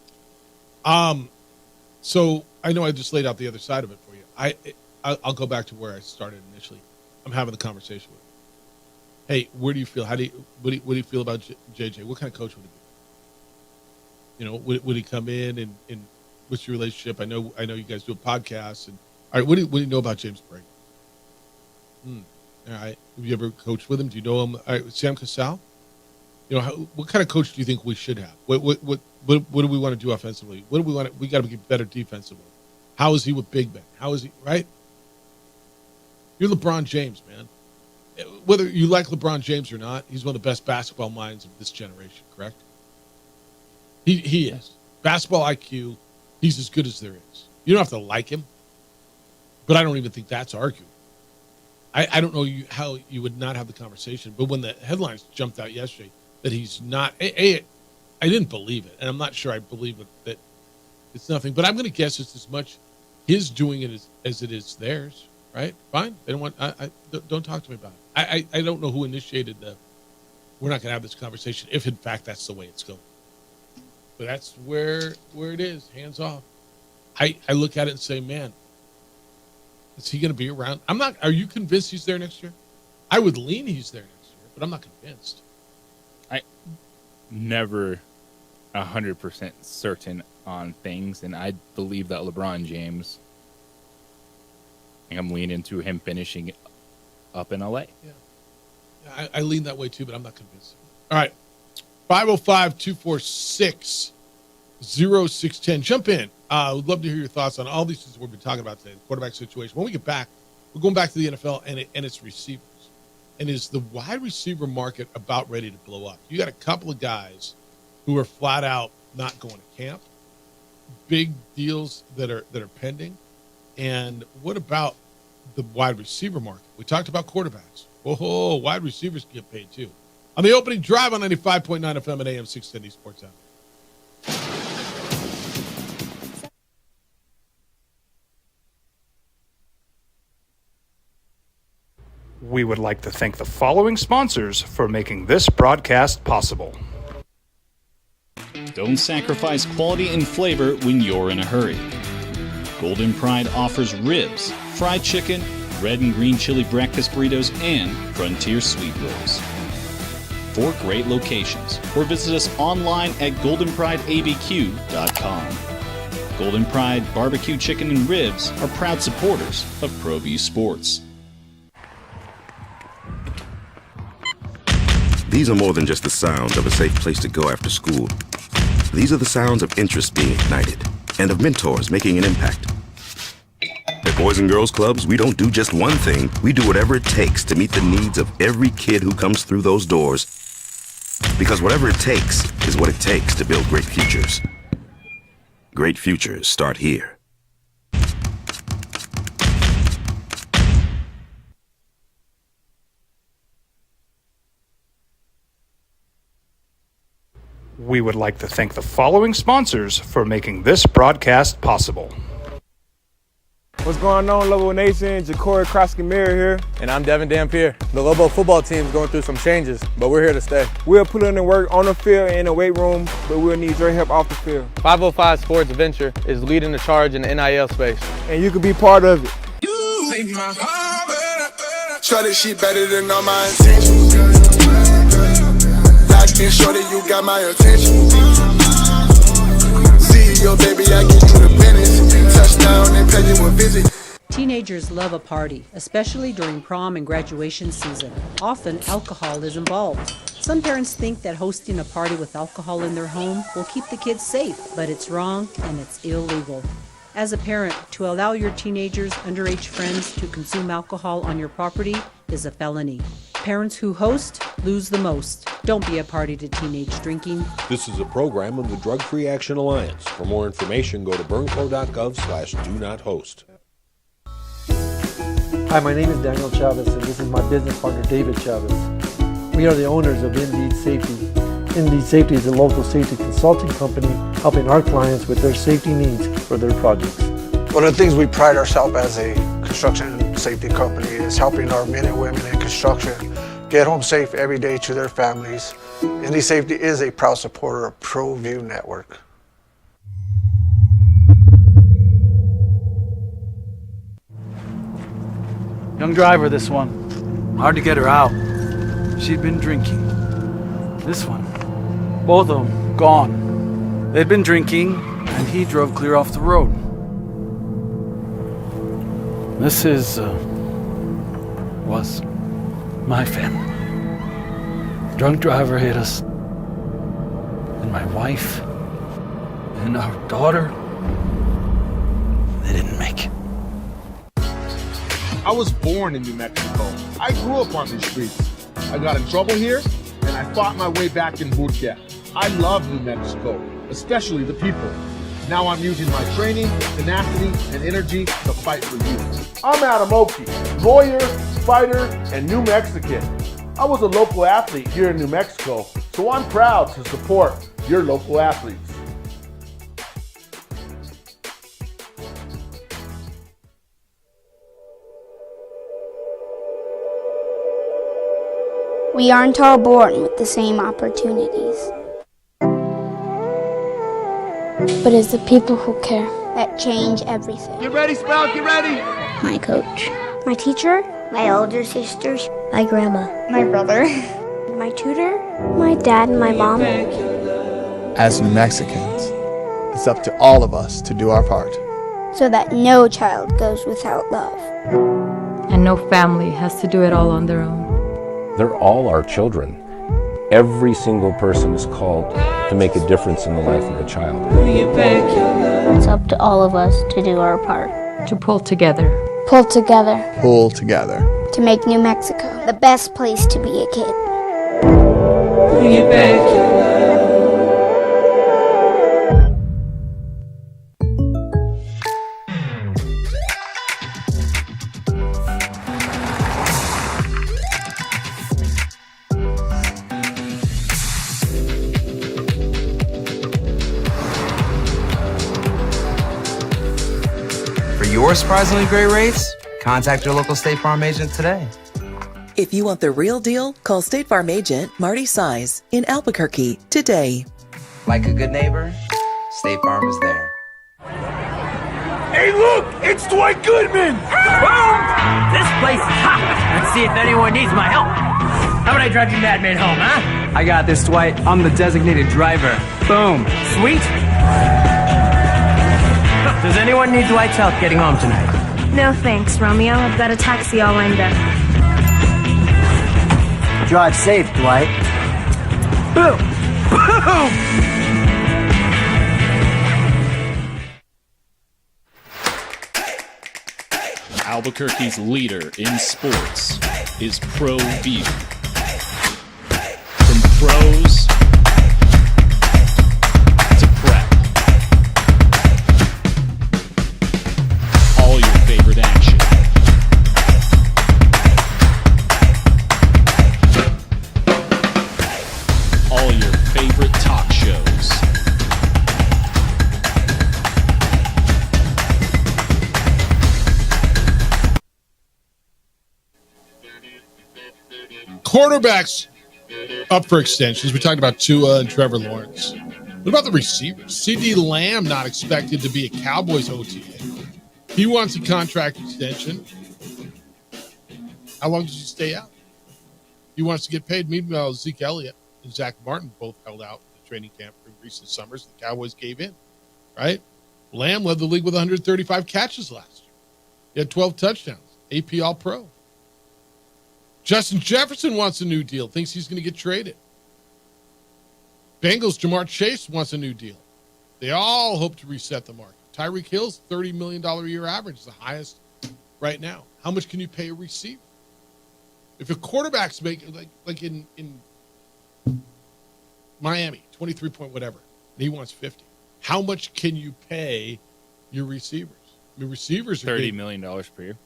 So I know I just laid out the other side of it for you. I'll go back to where I started initially. I'm having the conversation with him. Hey, where do you feel? What do you feel about JJ? What kind of coach would he be? You know, would he come in and what's your relationship? I know you guys do a podcast, and all right, what do you know about James Borrego? All right, have you ever coached with him? Do you know him? All right, Sam Cassell? You know, what kind of coach do you think we should have? What do we want to do offensively? What do we want? We got to get better defensively. How is he with Big Ben? How is he? Right? You're LeBron James, man. Whether you like LeBron James or not, he's one of the best basketball minds of this generation. Correct? He is. Basketball IQ, he's as good as there is. You don't have to like him, but I don't even think that's arguable. I don't know how you would not have the conversation, but when the headlines jumped out yesterday that he's not, I didn't believe it, and I'm not sure I believe it, that it's nothing, but I'm going to guess it's as much his doing it as it is theirs, right? Fine. They don't want, don't talk to me about it. I don't know who initiated we're not going to have this conversation if in fact that's the way it's going. But that's where it is, hands off. I look at it and say, man, is he going to be around? Are you convinced he's there next year? I would lean he's there next year, but I'm not convinced. I never 100% certain on things, and I believe that LeBron James, I'm leaning to him finishing up in LA. Yeah, I lean that way too, but I'm not convinced. All right. 505-246-0610. Jump in. We'd love to hear your thoughts on all these things we've been talking about today, the quarterback situation. When we get back, we're going back to the NFL and its receivers. And is the wide receiver market about ready to blow up? You got a couple of guys who are flat out not going to camp, big deals that are pending. And what about the wide receiver market? We talked about quarterbacks. Oh, wide receivers get paid too. On the opening drive on 95.9 FM and AM 610 Sports Out. We would like to thank the following sponsors for making this broadcast possible. Don't sacrifice quality and flavor when you're in a hurry. Golden Pride offers ribs, fried chicken, red and green chili breakfast burritos, and Frontier sweet rolls. 4 great locations, or visit us online at goldenprideabq.com. Golden Pride Barbecue Chicken and Ribs are proud supporters of ProView Sports. These are more than just the sounds of a safe place to go after school. These are the sounds of interest being ignited and of mentors making an impact. At Boys and Girls Clubs, we don't do just one thing. We do whatever it takes to meet the needs of every kid who comes through those doors. Because whatever it takes is what it takes to build great futures. Great futures start here. We would like to thank the following sponsors for making this broadcast possible. What's going on, Lobo Nation? Ja'Cory Krosky-Miller here. And I'm Devin Dampier. The Lobo football team is going through some changes, but we're here to stay. We'll put in the work on the field and in the weight room, but we'll need your help off the field. 505 Sports Venture is leading the charge in the NIL space. And you can be part of it. Shorty, she better than all my intentions. Locked in, shorty, you got my attention. CEO, baby, I get you the business. Touchdown and pay you a visit. Teenagers love a party, especially during prom and graduation season. Often, alcohol is involved. Some parents think that hosting a party with alcohol in their home will keep the kids safe, but it's wrong and it's illegal. As a parent, to allow your teenagers' underage friends to consume alcohol on your property is a felony. Parents who host lose the most. Don't be a party to teenage drinking. This is a program of the Drug Free Action Alliance. For more information, go to burnco.gov/do-not-host. Hi, my name is Daniel Chavez, and this is my business partner, David Chavez. We are the owners of Indeed Safety. Indeed Safety is a local safety consulting company helping our clients with their safety needs for their projects. One of the things we pride ourselves as a construction safety company is helping our men and women in construction get home safe every day to their families. Indeed Safety is a proud supporter of ProView Network. Young driver, this one. Hard to get her out. She'd been drinking. This one. Both of them gone. They'd been drinking, and he drove clear off the road. This was my family. Drunk driver hit us. And my wife and our daughter, they didn't make it. I was born in New Mexico. I grew up on these streets. I got in trouble here, and I fought my way back in boot camp. I love New Mexico, especially the people. Now I'm using my training, tenacity, and energy to fight for you. I'm Adam Oki, lawyer, fighter, and New Mexican. I was a local athlete here in New Mexico, so I'm proud to support your local athletes. We aren't all born with the same opportunities. But it's the people who care that change everything. Get ready, Sprout, get ready! My coach. My teacher. My older sisters. My grandma. My brother. My tutor. My dad and my mom. As New Mexicans, it's up to all of us to do our part. So that no child goes without love. And no family has to do it all on their own. They're all our children. Every single person is called to make a difference in the life of a child. It's up to all of us to do our part. To pull together. Pull together. Pull together. To make New Mexico the best place to be a kid. Your surprisingly great rates? Contact your local State Farm agent today. If you want the real deal, call State Farm agent Marty Size in Albuquerque today. Like a good neighbor, State Farm is there. Hey, look! It's Dwight Goodman! Boom! This place is hot. Let's see if anyone needs my help. How about I drive you madman home, huh? I got this, Dwight. I'm the designated driver. Boom. Sweet. Does anyone need Dwight's help getting home tonight? No thanks, Romeo. I've got a taxi all lined up. Drive safe, Dwight. Boom! Boom! Albuquerque's leader in sports is ProView. From pros to prep, all your favorite action. All your favorite talk shows. Quarterbacks up for extensions. We talked about Tua and Trevor Lawrence. What about the receivers? CeeDee Lamb not expected to be a Cowboys OTA. He wants a contract extension. How long does he stay out? He wants to get paid. Meanwhile, Zeke Elliott and Zach Martin both held out in the training camp in recent summers. The Cowboys gave in, right? Lamb led the league with 135 catches last year. He had 12 touchdowns. AP All-Pro. Justin Jefferson wants a new deal, thinks he's going to get traded. Bengals' Jamar Chase wants a new deal. They all hope to reset the market. Tyreek Hill's $30 million a year average is the highest right now. How much can you pay a receiver? If a quarterback's making, like in Miami, 23 point whatever, and he wants 50, how much can you pay your receivers? I mean, receivers are $30 million per year.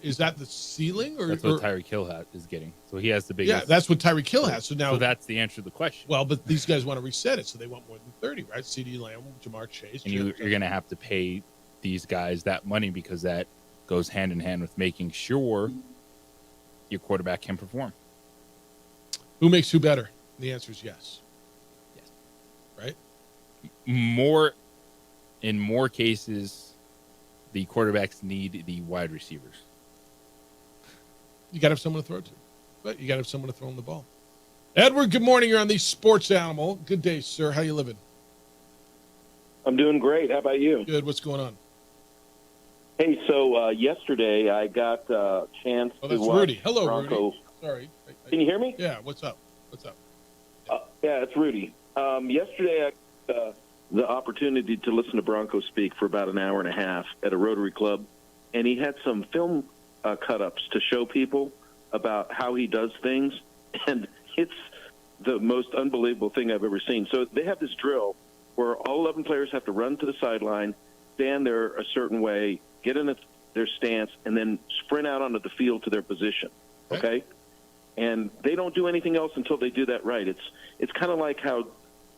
Is that the ceiling? Or that's what Tyreek Hill is getting. So he has the biggest. Yeah, that's what Tyreek Hill has. So that's the answer to the question. Well, but these guys want to reset it, so they want more than 30, right? CeeDee Lamb, Jamar Chase. And you're going to have to pay these guys that money because that goes hand in hand with making sure your quarterback can perform. Who makes who better? The answer is yes. Yes. Right? In more cases, the quarterbacks need the wide receivers. You got to have someone to throw to. But you got to have someone to throw in the ball. Edward, good morning. You're on the Sports Animal. Good day, sir. How you living? I'm doing great. How about you? Good. What's going on? Hey, so yesterday I got a chance to watch Rudy. Hello, Bronco. Rudy. Sorry. Can you hear me? Yeah. What's up? What's up? Yeah, it's Rudy. Yesterday I got the opportunity to listen to Bronco speak for about an hour and a half at a Rotary Club, and he had some film cut-ups to show people about how he does things, and it's the most unbelievable thing I've ever seen. So they have this drill where all 11 players have to run to the sideline, stand there a certain way, get in their stance, and then sprint out onto the field to their position, okay? And they don't do anything else until they do that right. It's kind of like how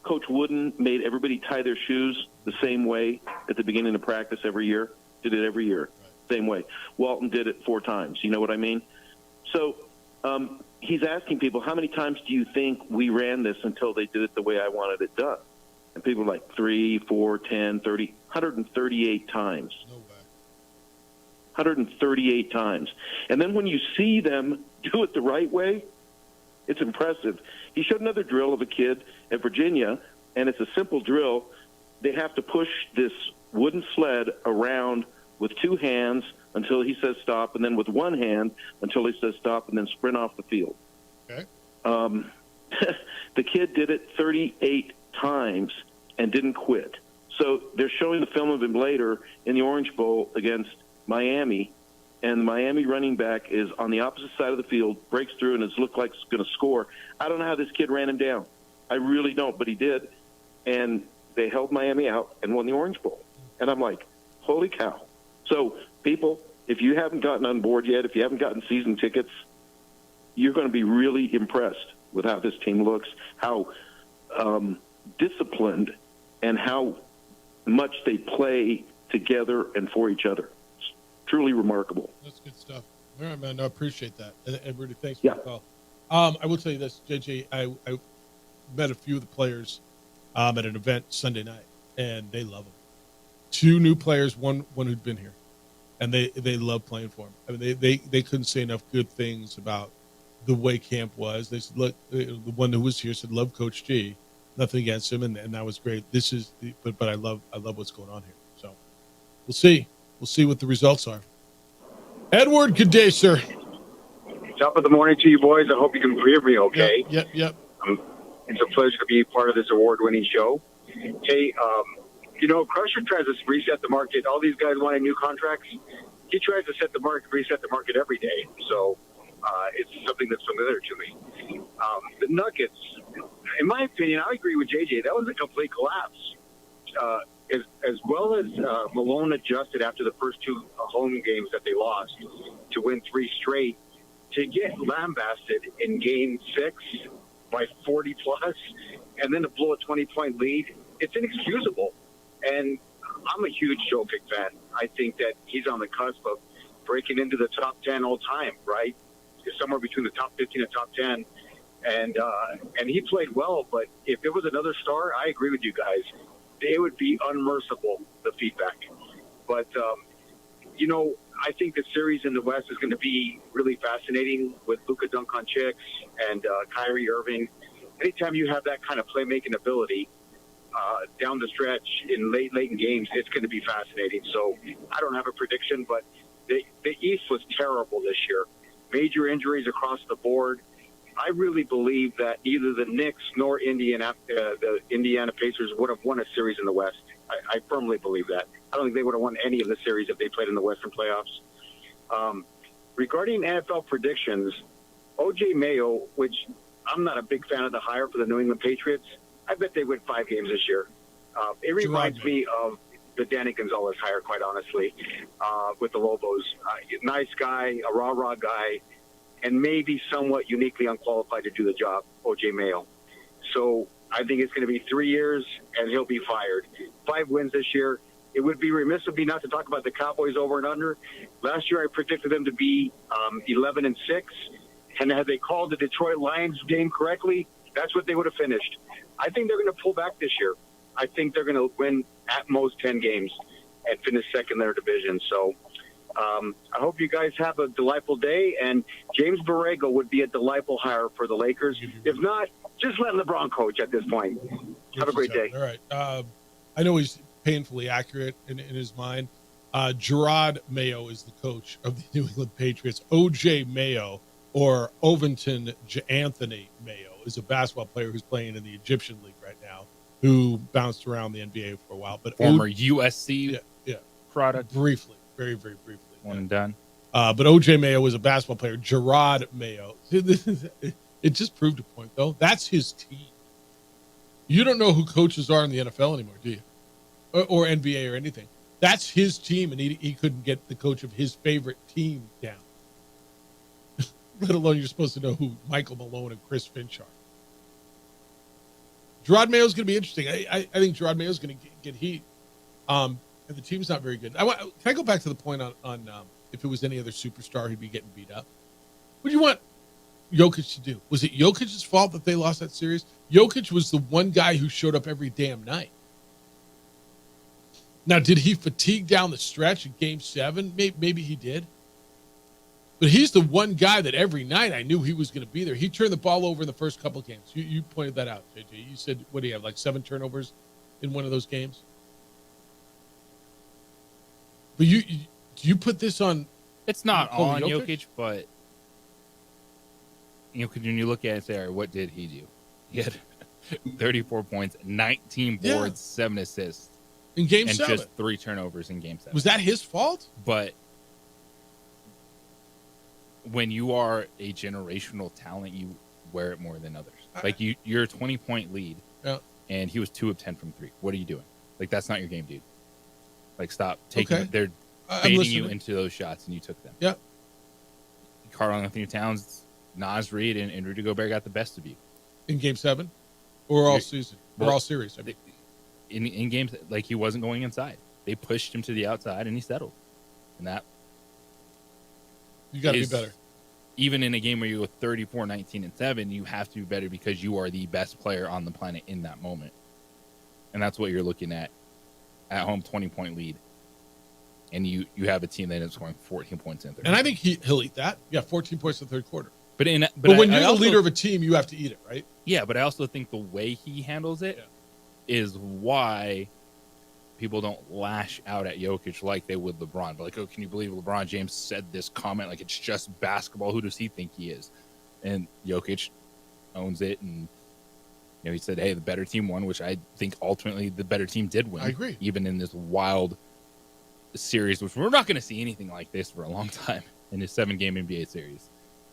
Coach Wooden made everybody tie their shoes the same way at the beginning of practice every year, did it every year. Same way. Walton did it 4 times. You know what I mean? So he's asking people, how many times do you think we ran this until they did it the way I wanted it done? And people are like 3, 4, 10, 30, 138 times. No way. 138 times. And then when you see them do it the right way, it's impressive. He showed another drill of a kid at Virginia, and it's a simple drill. They have to push this wooden sled around with 2 hands until he says stop, and then with 1 hand until he says stop, and then sprint off the field. Okay. The kid did it 38 times and didn't quit. So they're showing the film of him later in the Orange Bowl against Miami, and the Miami running back is on the opposite side of the field, breaks through, and it's looked like he's going to score. I don't know how this kid ran him down. I really don't, but he did. And they held Miami out and won the Orange Bowl. And I'm like, holy cow. So, people, if you haven't gotten on board yet, if you haven't gotten season tickets, you're going to be really impressed with how this team looks, how disciplined, and how much they play together and for each other. It's truly remarkable. That's good stuff. All right, man. I appreciate that. And Rudy, thanks for the call. I will tell you this, JJ, I met a few of the players at an event Sunday night, and they love them. 2 new players, one who'd been here, and they love playing for him. I mean, they couldn't say enough good things about the way camp was. They said, look, the one who was here said, love Coach G. Nothing against him, and that was great. But I love what's going on here. So we'll see. We'll see what the results are. Edward, good day, sir. Top of the morning to you boys. I hope you can hear me okay. Yep. It's a pleasure to be part of this award-winning show. Hey, Crusher tries to reset the market. All these guys wanting new contracts. he tries to set the market, reset the market every day. So it's something that's familiar to me. The Nuggets, in my opinion, I agree with JJ. That was a complete collapse. As well as Malone adjusted after the first two home games that they lost to win 3 straight, to get lambasted in Game 6 by 40 plus, and then to blow a 20-point lead, it's inexcusable. And I'm a huge Jokic fan. I think that he's on the cusp of breaking into the top 10 all time, right? Somewhere between the top 15 and top 10. And he played well, but if it was another star, I agree with you guys. They would be unmerciful, the feedback. But, I think the series in the West is going to be really fascinating with Luka Doncic and Kyrie Irving. Anytime you have that kind of playmaking ability down the stretch in late in games, it's going to be fascinating. So I don't have a prediction, but the East was terrible this year. Major injuries across the board. I really believe that neither the Knicks nor the Indiana Pacers would have won a series in the West. I firmly believe that. I don't think they would have won any of the series if they played in the Western playoffs. Regarding NFL predictions, O.J. Mayo, which I'm not a big fan of the hire for the New England Patriots, I bet they win 5 games this year. It reminds me of the Danny Gonzalez hire, quite honestly, with the Lobos. Nice guy, a rah-rah guy, and maybe somewhat uniquely unqualified to do the job, O.J. Mayo. So I think it's going to be 3 years, and he'll be fired. 5 wins this year. It would be remiss of me not to talk about the Cowboys over and under. Last year I predicted them to be 11-6, and had they called the Detroit Lions game correctly, that's what they would have finished. I think they're going to pull back this year. I think they're going to win at most 10 games and finish second in their division. So I hope you guys have a delightful day, and James Borrego would be a delightful hire for the Lakers. If not, just let LeBron coach at this point. Have a great day. All right. I know he's painfully accurate in his mind. Gerard Mayo is the coach of the New England Patriots. O.J. Mayo, or Ovington Anthony Mayo, is a basketball player who's playing in the Egyptian League right now, who bounced around the NBA for a while. But former USC product. Briefly. Very, very briefly. One and done. But O.J. Mayo was a basketball player. Gerard Mayo. It just proved a point, though. That's his team. You don't know who coaches are in the NFL anymore, do you? Or NBA or anything. That's his team, and he couldn't get the coach of his favorite team down. Let alone you're supposed to know who Michael Malone and Chris Finch are. Gerard Mayo's going to be interesting. I think Gerard Mayo's going to get heat. And the team's not very good. Can I go back to the point on if it was any other superstar, he'd be getting beat up? What do you want Jokic to do? Was it Jokic's fault that they lost that series? Jokic was the one guy who showed up every damn night. Now, did he fatigue down the stretch in Game 7? Maybe he did. But he's the one guy that every night I knew he was going to be there. He turned the ball over in the first couple of games. You pointed that out, JJ. You said, what do you have, like 7 turnovers in one of those games? But do you put this on? It's not on Jokic, but when you look at it and say, all right, what did he do? He had 34 points, 19 boards, 7 assists. In Game 7. And just 3 turnovers in Game 7. Was that his fault? But when you are a generational talent, you wear it more than others. Like you're a 20-point lead, and he was 2 of 10 from 3. What are you doing? Like, that's not your game, dude. Like, stop taking. Okay. They're baiting you into those shots, and you took them. Yeah. Karl-Anthony Towns, Naz Reid, and Rudy Gobert got the best of you in Game 7, or all season, or all series. I mean. In games, like, he wasn't going inside. They pushed him to the outside, and he settled. And that you got to be better. Even in a game where you go 34, 19, and 7, you have to be better because you are the best player on the planet in that moment. And that's what you're looking at home, 20-point lead. And you have a team that ends up scoring 14 points in third. And I think he'll eat that. Yeah, 14 points in the third quarter. But when you're the leader of a team, you have to eat it, right? Yeah, but I also think the way he handles it is why people don't lash out at Jokic like they would LeBron. But like, oh, can you believe LeBron James said this comment? Like, it's just basketball. Who does he think he is? And Jokic owns it. And, he said, hey, the better team won, which I think ultimately the better team did win. I agree. Even in this wild series, which we're not going to see anything like this for a long time in a 7-game NBA series,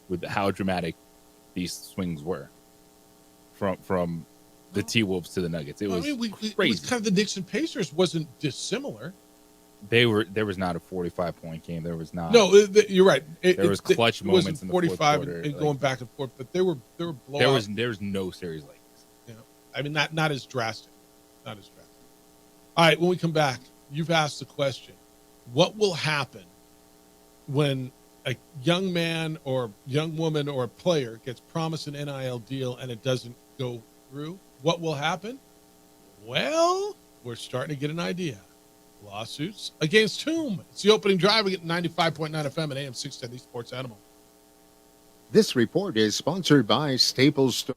with how dramatic these swings were from the T-Wolves to the Nuggets. It was crazy. It was kind of the Knicks and Pacers wasn't dissimilar. There was not a 45-point game. There was not. No, you're right. There was clutch moments in the fourth 45 quarter, and going back and forth, but they were blowouts. There was no series like this. You know, I mean, not as drastic. Not as drastic. All right, when we come back, you've asked the question: what will happen when a young man or young woman or a player gets promised an NIL deal and it doesn't go through? What will happen? Well, we're starting to get an idea. Lawsuits against whom? It's the opening drive. We get 95.9 FM and AM 610 Sports Animal. This report is sponsored by Staples Store.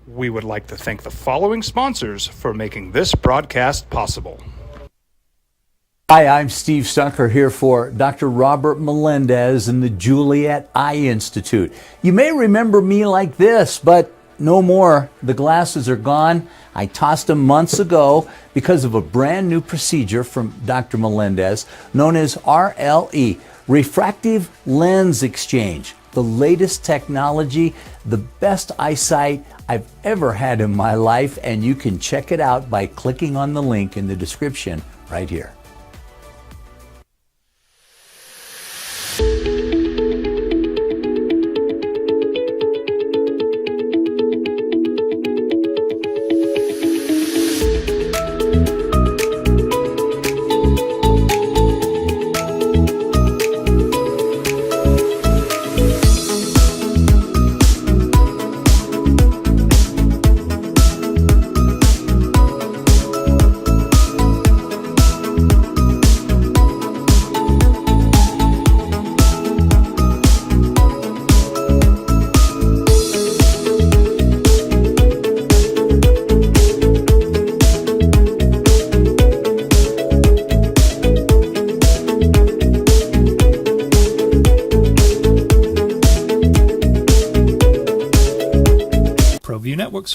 We would like to thank the following sponsors for making this broadcast possible. Hi, I'm Steve Stucker here for Dr. Robert Melendez and the Juliet Eye Institute. You may remember me like this, but no more. The glasses are gone. I tossed them months ago because of a brand new procedure from Dr. Melendez known as RLE, Refractive Lens Exchange. The latest technology, the best eyesight I've ever had in my life, and you can check it out by clicking on the link in the description right here.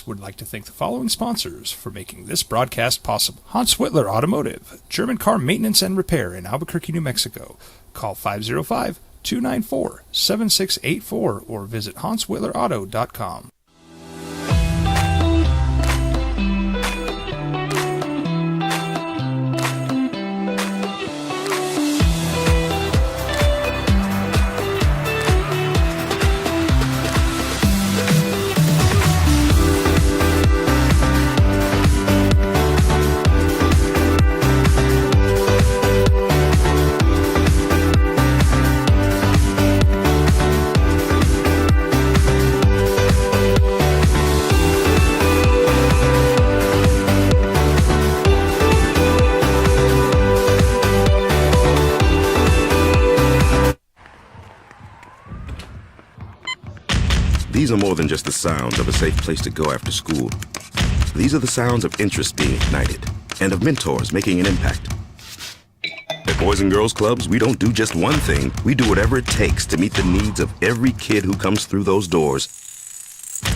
Would like to thank the following sponsors for making this broadcast possible. Hans Whitler Automotive, German car maintenance and repair in Albuquerque, New Mexico. Call 505-294-7684 or visit HansWhitlerAuto.com. These are more than just the sounds of a safe place to go after school. These are the sounds of interest being ignited and of mentors making an impact. At Boys and Girls Clubs, we don't do just one thing. We do whatever it takes to meet the needs of every kid who comes through those doors.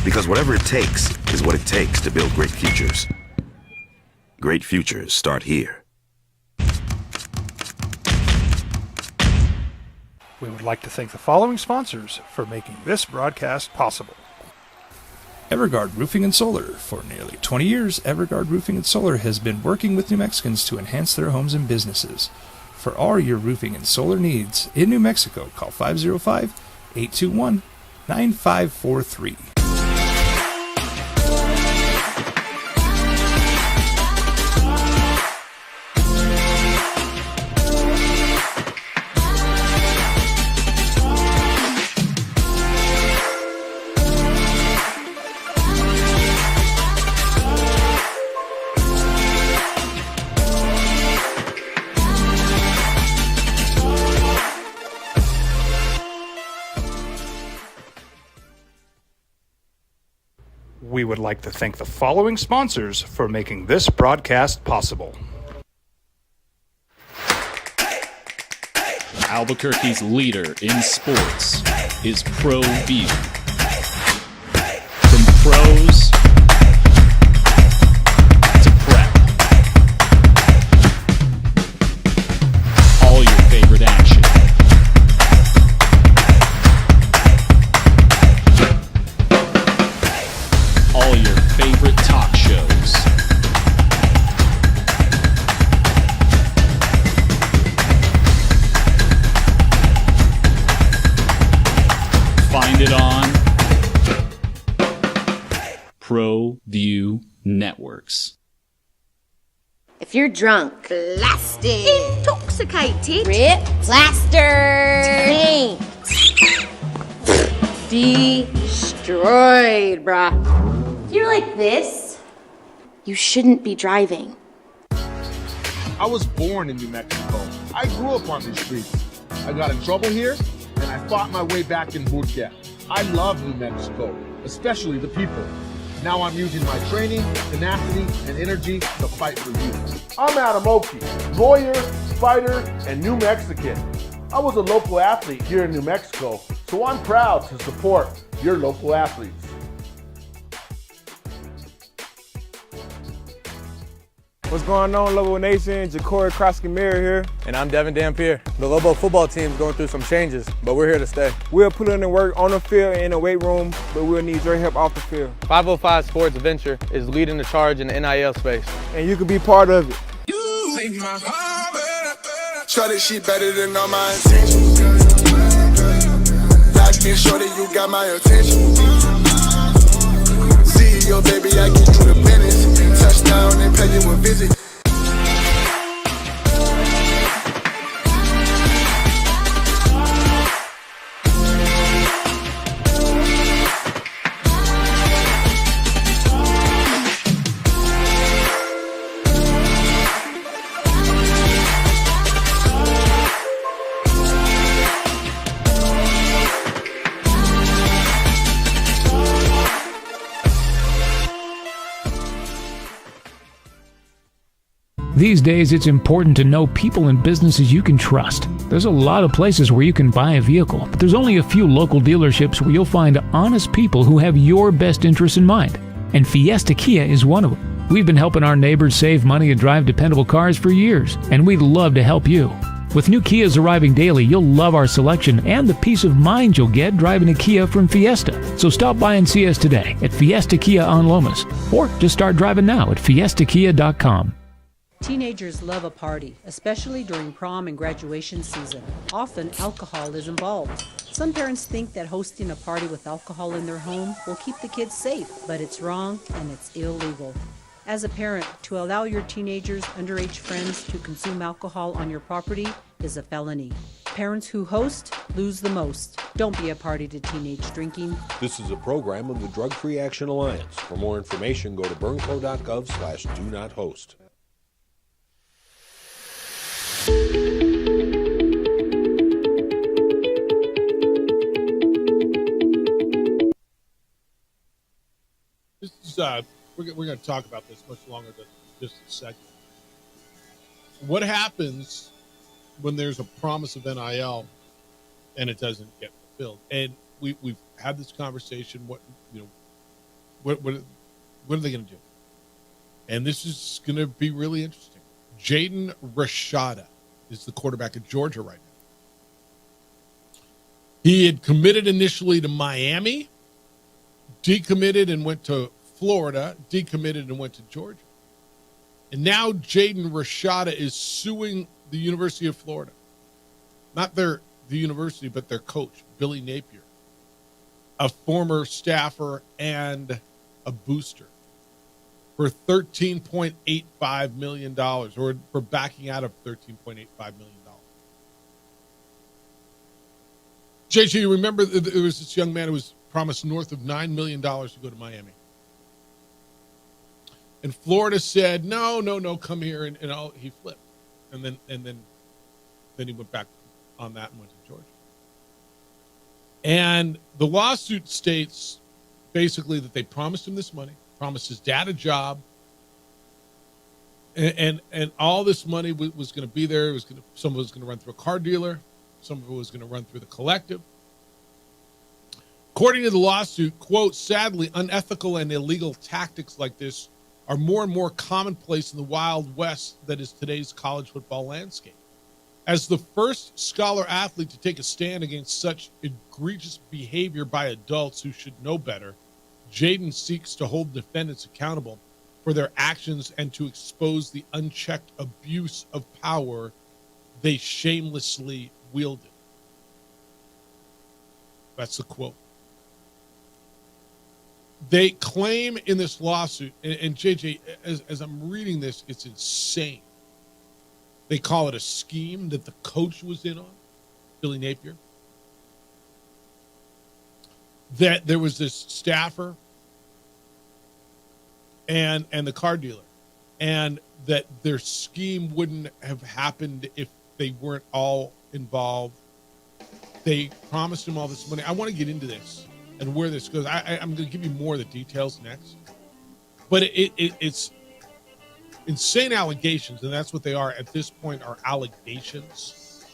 Because whatever it takes is what it takes to build great futures. Great futures start here. We would like to thank the following sponsors for making this broadcast possible. Evergard Roofing and Solar. For nearly 20 years, Evergard Roofing and Solar has been working with New Mexicans to enhance their homes and businesses. For all your roofing and solar needs in New Mexico, call 505-821-9543. We would like to thank the following sponsors for making this broadcast possible. Albuquerque's leader in sports is ProView. From pros to ProView Networks. If you're drunk, blasted, intoxicated, rip, plastered, destroyed, bruh. If you're like this, you shouldn't be driving. I was born in New Mexico. I grew up on these streets. I got in trouble here, and I fought my way back in Burquia. I love New Mexico, especially the people. Now I'm using my training, tenacity, and energy to fight for you. I'm Adam Oki, lawyer, fighter, and New Mexican. I was a local athlete here in New Mexico, so I'm proud to support your local athletes. What's going on, Lobo Nation? Ja'Cory Krosky-Meyer here. And I'm Devin Dampier. The Lobo football team's going through some changes, but we're here to stay. We'll put in the work on the field and in the weight room, but we'll need your help off the field. 505 Sports Venture is leading the charge in the NIL space. And you can be part of it. Shorty, she better than all my intentions. Like me, shorty, you got my attention. CEO, baby, I get you the business. Touchdown and pay you a visit. These days, it's important to know people and businesses you can trust. There's a lot of places where you can buy a vehicle, but there's only a few local dealerships where you'll find honest people who have your best interests in mind. And Fiesta Kia is one of them. We've been helping our neighbors save money and drive dependable cars for years, and we'd love to help you. With new Kias arriving daily, you'll love our selection and the peace of mind you'll get driving a Kia from Fiesta. So stop by and see us today at Fiesta Kia on Lomas, or just start driving now at fiestakia.com. Teenagers love a party, especially during prom and graduation season. Often, alcohol is involved. Some parents think that hosting a party with alcohol in their home will keep the kids safe, but it's wrong and it's illegal. As a parent, to allow your teenagers' underage friends to consume alcohol on your property is a felony. Parents who host lose the most. Don't be a party to teenage drinking. This is a program of the Drug Free Action Alliance. For more information, go to burnco.gov/do-not-host. This is, we're going to talk about this much longer than just a second. What happens when there's a promise of NIL and it doesn't get fulfilled? And we've had this conversation. What are they going to do? And this is going to be really interesting. Jaden Rashada is the quarterback of Georgia right now. He had committed initially to Miami, decommitted and went to Florida, decommitted and went to Georgia. And now Jaden Rashada is suing the University of Florida. Not the university, but their coach, Billy Napier, a former staffer and a booster, for $13.85 million, or for backing out of $13.85 million. JJ, you remember there was this young man who was promised north of $9 million to go to Miami. And Florida said, no, come here, and he flipped. And then he went back on that and went to Georgia. And the lawsuit states basically that they promised him this money, promised his dad a job, and all this money was going to be there. Some of it was going to run through a car dealer, some of it was going to run through the collective. According to the lawsuit, quote, sadly, unethical and illegal tactics like this are more and more commonplace in the Wild West that is today's college football landscape. As the first scholar athlete to take a stand against such egregious behavior by adults who should know better, Jaden seeks to hold defendants accountable for their actions and to expose the unchecked abuse of power they shamelessly wielded. That's the quote. They claim in this lawsuit, and JJ, as I'm reading this, it's insane. They call it a scheme that the coach was in on, Billy Napier. That there was this staffer and the car dealer, and that their scheme wouldn't have happened if they weren't all involved. They promised him all this money. I want to get into this and where this goes. I'm going to give you more of the details next. But it's insane allegations, and that's what they are at this point, are allegations.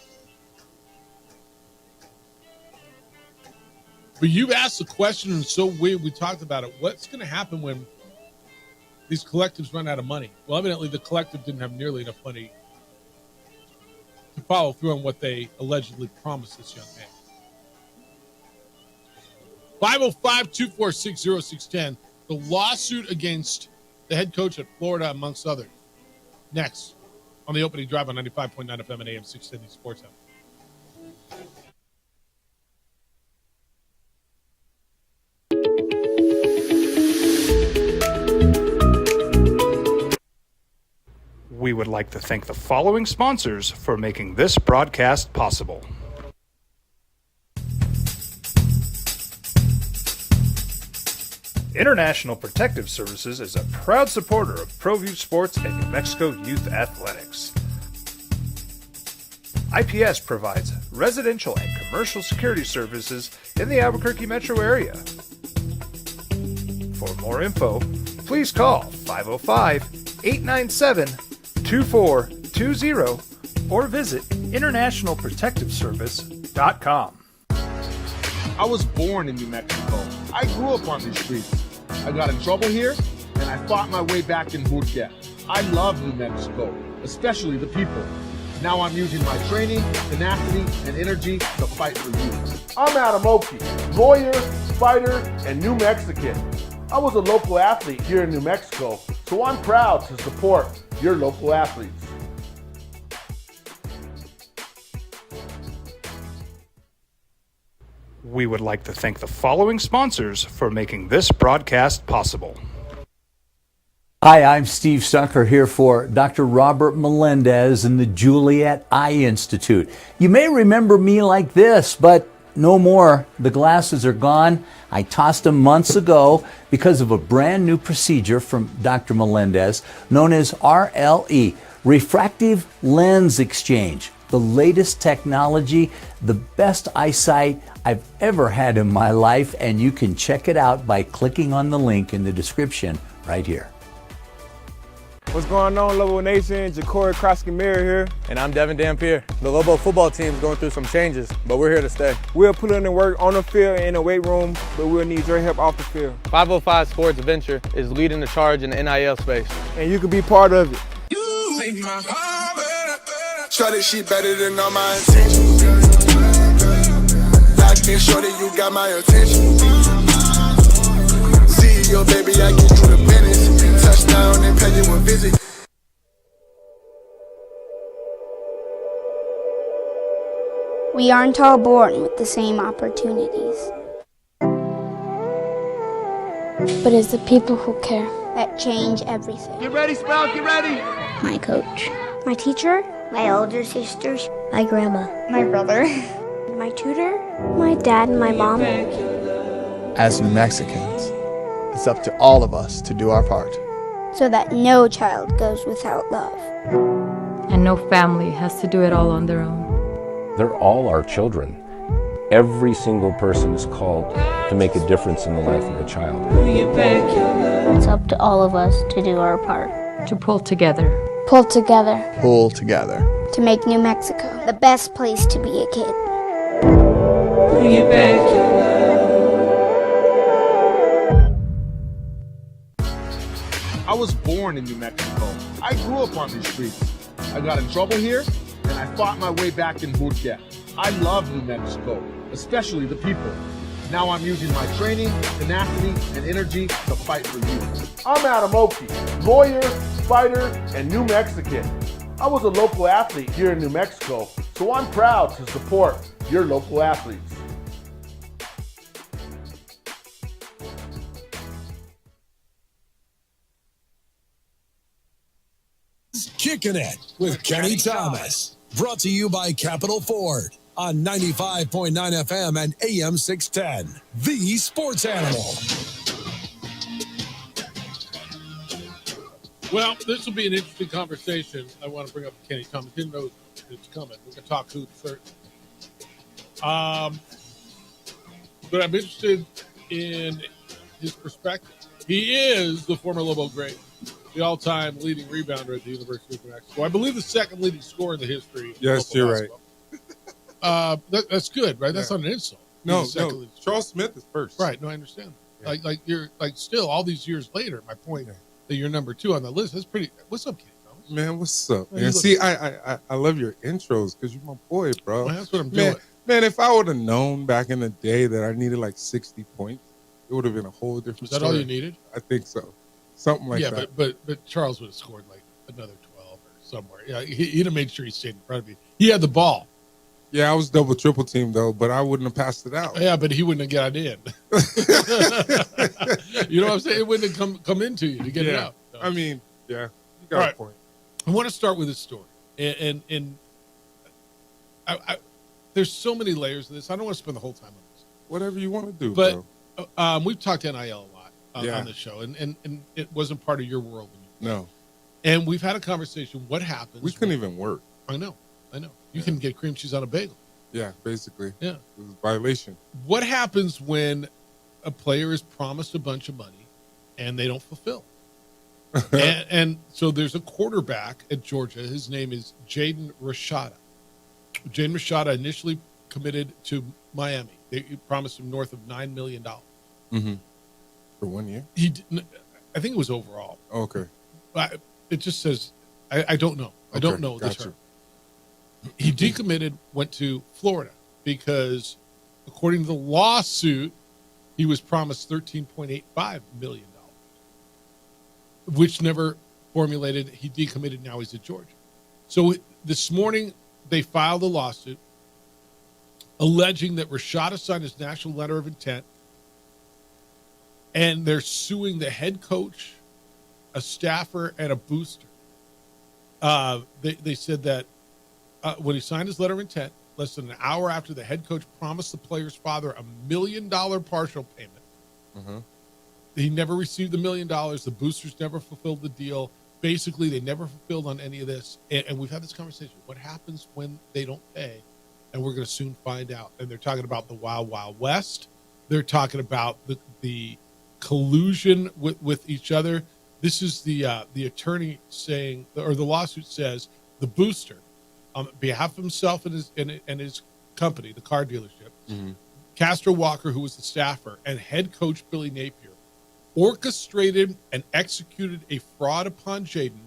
But you've asked the question, and so we talked about it. What's going to happen when these collectives run out of money? Well, evidently the collective didn't have nearly enough money to follow through on what they allegedly promised this young man. 505-246-0610. The lawsuit against the head coach at Florida, amongst others. Next, on the opening drive on 95.9 FM and AM 670 Sports Hub. We would like to thank the following sponsors for making this broadcast possible. International Protective Services is a proud supporter of ProView Sports and New Mexico Youth Athletics. IPS provides residential and commercial security services in the Albuquerque metro area. For more info, please call 505-897-2420 or visit internationalprotectiveservice.com. I was born in New Mexico. I grew up on these streets. I got in trouble here, and I fought my way back in boot camp. I love New Mexico, especially the people. Now I'm using my training, tenacity, and energy to fight for you. I'm Adam Oki, lawyer, fighter, and New Mexican. I was a local athlete here in New Mexico, so I'm proud to support your local athletes. We would like to thank the following sponsors for making this broadcast possible. Hi, I'm Steve Stucker here for Dr. Robert Melendez and the Juliet Eye Institute. You may remember me like this, but no more. The glasses are gone. I tossed them months ago because of a brand new procedure from Dr. Melendez known as RLE, Refractive Lens Exchange. The latest technology, the best eyesight I've ever had in my life, and you can check it out by clicking on the link in the description right here. What's going on, Lobo Nation? Ja'Cory Krosky-Miller here, and I'm Devin Dampier. The Lobo football team is going through some changes, but we're here to stay. We'll put in the work on the field and in the weight room, but we'll need your help off the field. 505 Sports Venture is leading the charge in the NIL space, and you can be part of it. You make my heart better. Shorty, she better than all my intentions. Locked in, shorty, you got my attention. CEO, baby, I get you the business. Touchdown and pay you a visit. We aren't all born with the same opportunities. But it's the people who care that change everything. Get ready, Sprout, get ready. My coach, my teacher, my older sisters, my grandma, my brother, my tutor, my dad, and my mom. As New Mexicans, it's up to all of us to do our part. So that no child goes without love. And no family has to do it all on their own. They're all our children. Every single person is called to make a difference in the life of a child. It's up to all of us to do our part. To pull together. Pull together. Pull together. To make New Mexico the best place to be a kid. I was born in New Mexico. I grew up on these streets. I got in trouble here, and I fought my way back in boot camp. I love New Mexico, especially the people. Now I'm using my training, tenacity, and energy to fight for you. I'm Adam Oki, lawyer, fighter, and New Mexican. I was a local athlete here in New Mexico, so I'm proud to support your local athletes. Kicking It with Kenny Thomas. Brought to you by Capital Ford on 95.9 FM and AM 610. The Sports Animal. Well, this will be an interesting conversation. I want to bring up Kenny Thomas. He knows it's coming. We're going to talk hoops, certainly. But I'm interested in his perspective. He is the former Lobo great, the all-time leading rebounder at the University of New Mexico. I believe the second leading scorer in the history. Yes, you're right. That's good, right? That's not an insult. No. Charles Smith is first. Right. No, I understand. Yeah. Like you're still all these years later. My point that you're number 2 on the list. That's pretty. What's up, Kenny Thomas? Man, what's up? Man, see, I love your intros because you're my boy, bro. Well, that's what I'm doing. Man, if I would have known back in the day that I needed like 60 points, it would have been a whole different story. Is that all you needed? I think so. Something like that. Yeah, but Charles would have scored like another 12 or somewhere. Yeah, he'd have made sure he stayed in front of you. He had the ball. Yeah, I was double, triple team though, but I wouldn't have passed it out. Yeah, but he wouldn't have got in. You know what I'm saying? It wouldn't have come into you to get it out. No. I mean, yeah, you got a point. I want to start with this story, and I there's so many layers of this. I don't want to spend the whole time on this. Whatever you want to do, but bro. We've talked NIL a lot on the show, and it wasn't part of your world. No. And we've had a conversation. What happens? We couldn't even work. I know. You can get cream cheese on a bagel. Yeah, basically. Yeah. It was a violation. What happens when a player is promised a bunch of money and they don't fulfill? and so there's a quarterback at Georgia. His name is Jaden Rashada. Jaden Rashada initially committed to Miami. They promised him north of $9 million. Mm-hmm. For 1 year? I think it was overall. Okay. It just says, I don't know. I don't know the term. He decommitted, went to Florida because, according to the lawsuit, he was promised $13.85 million, which never formulated. He decommitted. Now he's at Georgia. So this morning, they filed a lawsuit alleging that Rashada signed his national letter of intent, and they're suing the head coach, a staffer, and a booster. They said that when he signed his letter of intent, less than an hour after the head coach promised the player's father $1 million partial payment, he never received the $1 million. The boosters never fulfilled the deal. Basically, they never fulfilled on any of this. And we've had this conversation. What happens when they don't pay? And we're going to soon find out. And they're talking about the Wild Wild West. They're talking about the collusion with each other. This is the attorney saying, or the lawsuit says, the booster, on behalf of himself and his company, the car dealership, Castro Walker, who was the staffer, and head coach Billy Napier, orchestrated and executed a fraud upon Jaden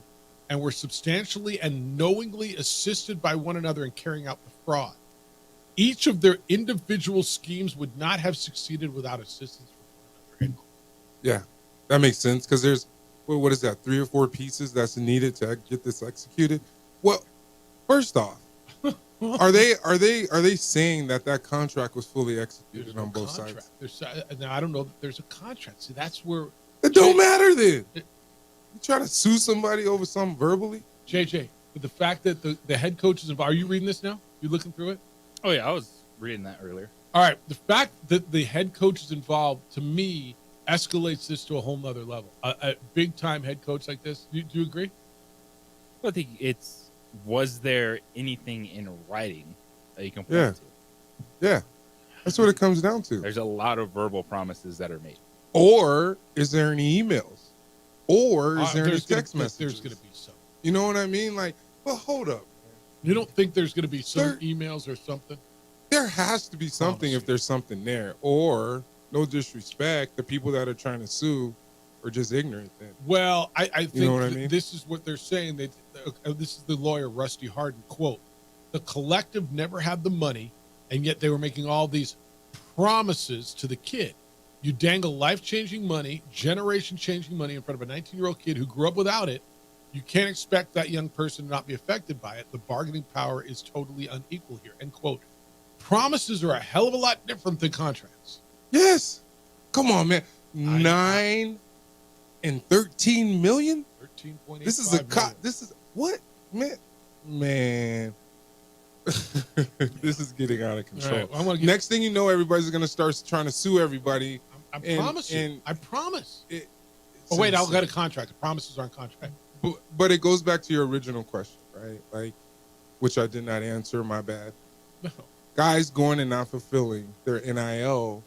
and were substantially and knowingly assisted by one another in carrying out the fraud. Each of their individual schemes would not have succeeded without assistance from one another. Yeah, that makes sense because there's, what is that, 3 or 4 pieces that's needed to get this executed? Well, first off, are they saying that contract was fully executed on both sides? Now I don't know that there's a contract. See, that's where it don't matter then. You trying to sue somebody over something verbally? JJ, but the fact that the head coach is involved. Are you reading this now? You looking through it? Oh yeah, I was reading that earlier. All right, the fact that the head coach is involved, to me, escalates this to a whole nother level. A big time head coach like this. Do you agree? I think it's. Was there anything in writing that you can point to? Yeah, that's what it comes down to. There's a lot of verbal promises that are made. Or is there any emails? Or is there any text messages? There's going to be some. You know what I mean? Like, well, hold up. You don't think there's going to be some emails or something? There has to be something if there's something there. Or, no disrespect, the people that are trying to sue are just ignorant then. Well, I think you know what I mean? This is what they're saying. This is the lawyer, Rusty Hardin, quote, the collective never had the money, and yet they were making all these promises to the kid. You dangle life-changing money, generation-changing money in front of a 19-year-old kid who grew up without it. You can't expect that young person to not be affected by it. The bargaining power is totally unequal here, end quote. Promises are a hell of a lot different than contracts. Yes. Come on, man. 9 and 13 million? 13.85 This is this is what? Man. This is getting out of control. All right, Next thing you know, everybody's going to start trying to sue everybody. I promise you. I promise. Wait, I'll get a contract. The promises aren't contract. But it goes back to your original question, right? Like, which I did not answer. My bad. No. Guys going and not fulfilling their NIL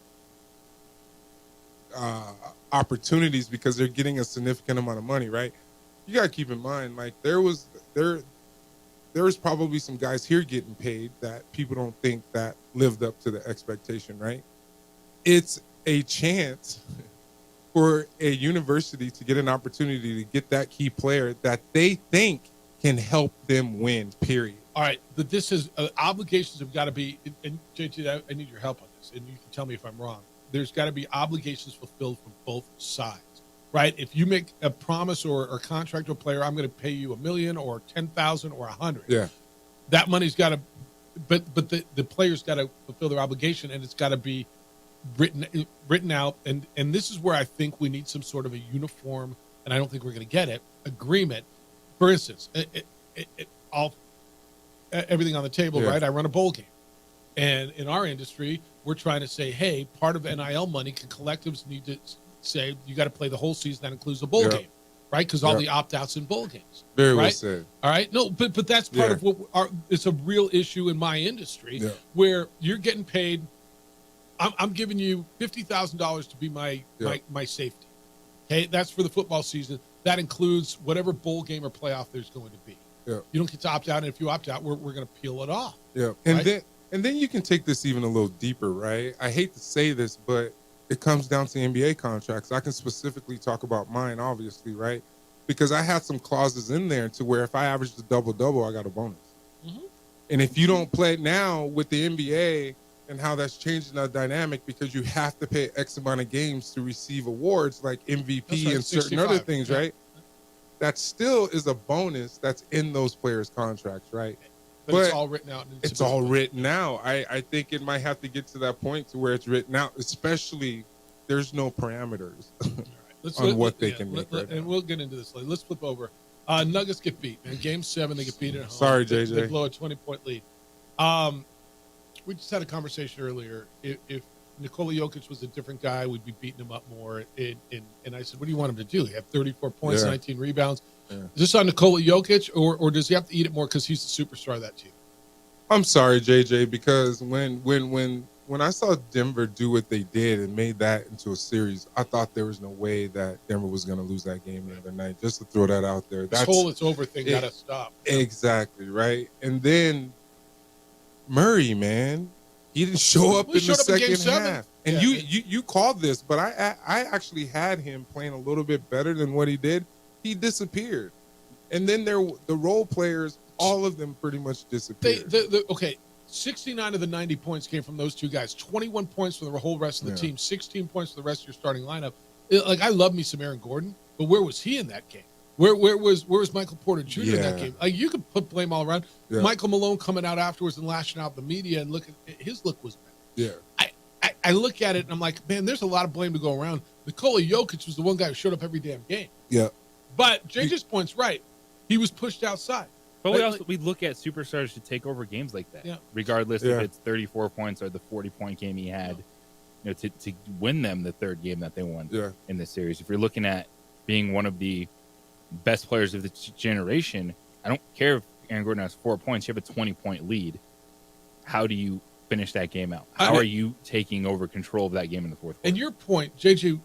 opportunities because they're getting a significant amount of money, right? You got to keep in mind, like there was probably some guys here getting paid that people don't think that lived up to the expectation, right? It's a chance for a university to get an opportunity to get that key player that they think can help them win, period. All right, but this is obligations have got to be, and JT, I need your help on this, and you can tell me if I'm wrong. There's got to be obligations fulfilled from both sides, right? If you make a promise or contract to a player, I'm going to pay you $1 million or $10,000 or $100. Yeah, that money's got to, but the player's got to fulfill their obligation, and it's got to be written out. And this is where I think we need some sort of a uniform, and I don't think we're going to get it, agreement. For instance, everything on the table, right? I run a bowl game. And in our industry, we're trying to say, hey, part of NIL money can collectives need to say, you got to play the whole season. That includes the bowl game, right? Because all the opt-outs in bowl games. Very right? well said. All right. No, but that's part of what it's a real issue in my industry where you're getting paid. I'm giving you $50,000 to be my safety. Okay. That's for the football season. That includes whatever bowl game or playoff there's going to be. Yeah. You don't get to opt out. And if you opt out, we're going to peel it off. Yeah. And then you can take this even a little deeper, right? I hate to say this, but it comes down to NBA contracts. I can specifically talk about mine, obviously, right? Because I had some clauses in there to where if I averaged a double-double, I got a bonus. Mm-hmm. And if you don't play now with the NBA and how that's changing the dynamic because you have to pay X amount of games to receive awards like MVP and certain other things, right? That still is a bonus that's in those players' contracts, right? But it's all written out. It's all written out. I think it might have to get to that point to where it's written out, especially there's no parameters on what they can make. And we'll get into this later. Let's flip over. Nuggets get beat. In Game 7, they get beat at home. Sorry, JJ. They blow a 20-point lead. We just had a conversation earlier. If Nikola Jokic was a different guy, we'd be beating him up more. And I said, what do you want him to do? He had 34 points, 19 rebounds. Yeah. Is this on Nikola Jokic, or does he have to eat it more because he's the superstar of that team? I'm sorry, JJ, because when I saw Denver do what they did and made that into a series, I thought there was no way that Denver was going to lose that game the other night. Just to throw that out there. This whole it's over thing got to stop. Exactly, right? And then Murray, man, he didn't show up in the second half. And you called this, but I actually had him playing a little bit better than what he did. He disappeared. And then the role players, all of them pretty much disappeared. 69 of the 90 points came from those two guys. 21 points for the whole rest of the team. 16 points for the rest of your starting lineup. I love me some Aaron Gordon, but where was he in that game? Where was Michael Porter Jr. in that game? You could put blame all around. Yeah. Michael Malone coming out afterwards and lashing out the media, and his look was bad. Yeah. I look at it and I'm like, man, there's a lot of blame to go around. Nikola Jokic was the one guy who showed up every damn game. Yeah. But JJ's point's right. He was pushed outside. But we look at superstars to take over games like that, regardless if it's 34 points or the 40-point game he had, to win them the third game that they won in this series. If you're looking at being one of the best players of the generation, I don't care if Aaron Gordon has 4 points. You have a 20-point lead. How do you finish that game out? How are you taking over control of that game in the fourth quarter? And your point, JJ,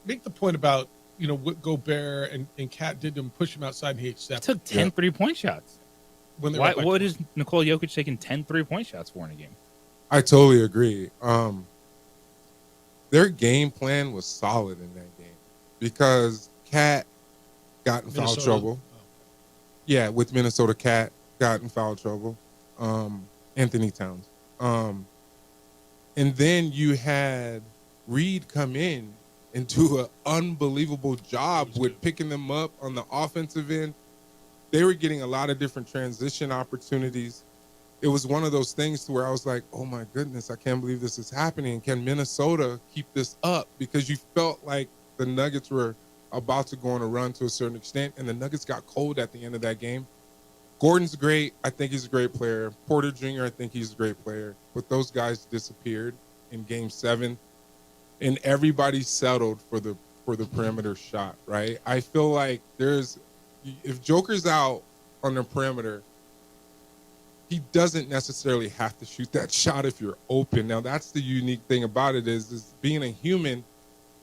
make the point about what Gobert and Cat did to him, push him outside, and he accepted. He took 10 3-point shots. What is Nikola Jokic taking 10 3-point shots for in a game? I totally agree. Their game plan was solid in that game because Cat got in foul trouble. Yeah, with Minnesota, Cat got in foul trouble. Anthony Towns. And then you had Reed come in and do an unbelievable job with picking them up on the offensive end. They were getting a lot of different transition opportunities. It was one of those things to where I was like, oh my goodness, I can't believe this is happening. Can Minnesota keep this up? Because you felt like the Nuggets were about to go on a run to a certain extent, and the Nuggets got cold at the end of that game. Gordon's great. I think he's a great player. Porter Jr., I think he's a great player. But those guys disappeared in Game 7, and everybody settled for the perimeter shot, right? I feel like if Joker's out on the perimeter, he doesn't necessarily have to shoot that shot if you're open. Now, that's the unique thing about it is being a human,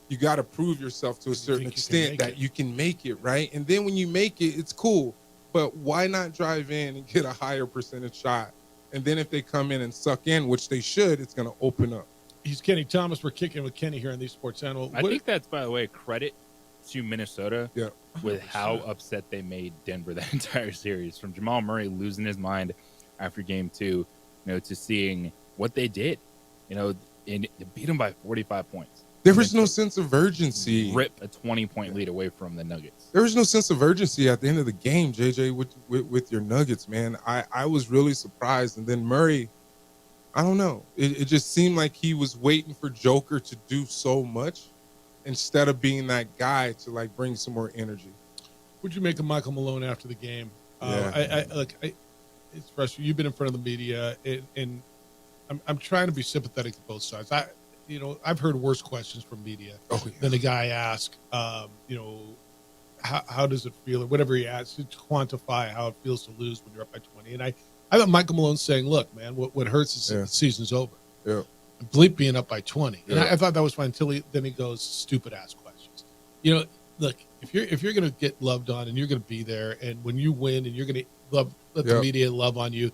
you got to prove yourself to a certain extent that you can make it, right? And then when you make it, it's cool. But why not drive in and get a higher percentage shot? And then if they come in and suck in, which they should, it's going to open up. He's Kenny Thomas. We're kicking with Kenny here on the Sports Channel. I think that's, by the way, credit to Minnesota yeah. with how upset they made Denver that entire series. From Jamal Murray losing his mind after Game 2, to seeing what they did, and beat them by 45 points. There was no sense of urgency. Rip a 20-point lead away from the Nuggets. There was no sense of urgency at the end of the game, JJ, with your Nuggets, man. I was really surprised. And then Murray, I don't know. It just seemed like he was waiting for Joker to do so much instead of being that guy to, bring some more energy. What'd you make of Michael Malone after the game? It's frustrating. You've been in front of the media, and I'm trying to be sympathetic to both sides. I've heard worse questions from media than a guy asked, how does it feel, or whatever he asked, to quantify how it feels to lose when you're up by 20. And I thought Michael Malone saying, look, man, what hurts is the season's over. Yeah. Bleep being up by 20. And Yeah. I thought that was fine until then he goes, stupid ass questions. Look, if you're going to get loved on and you're going to be there, and when you win and you're going to let the media love on you,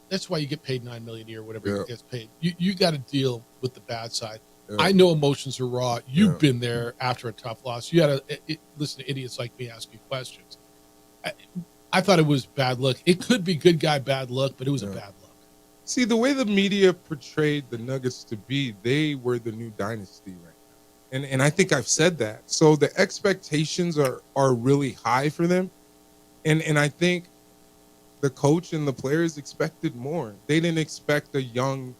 that's why you get paid $9 million a year, whatever gets paid. You got to deal with the bad side. Yeah. I know emotions are raw. You've been there after a tough loss. You got to listen to idiots like me ask you questions. I thought it was bad luck. It could be good guy, bad luck, but it was a bad luck. See, the way the media portrayed the Nuggets to be, they were the new dynasty right now. And I think I've said that. So the expectations are really high for them. And I think the coach and the players expected more. They didn't expect a young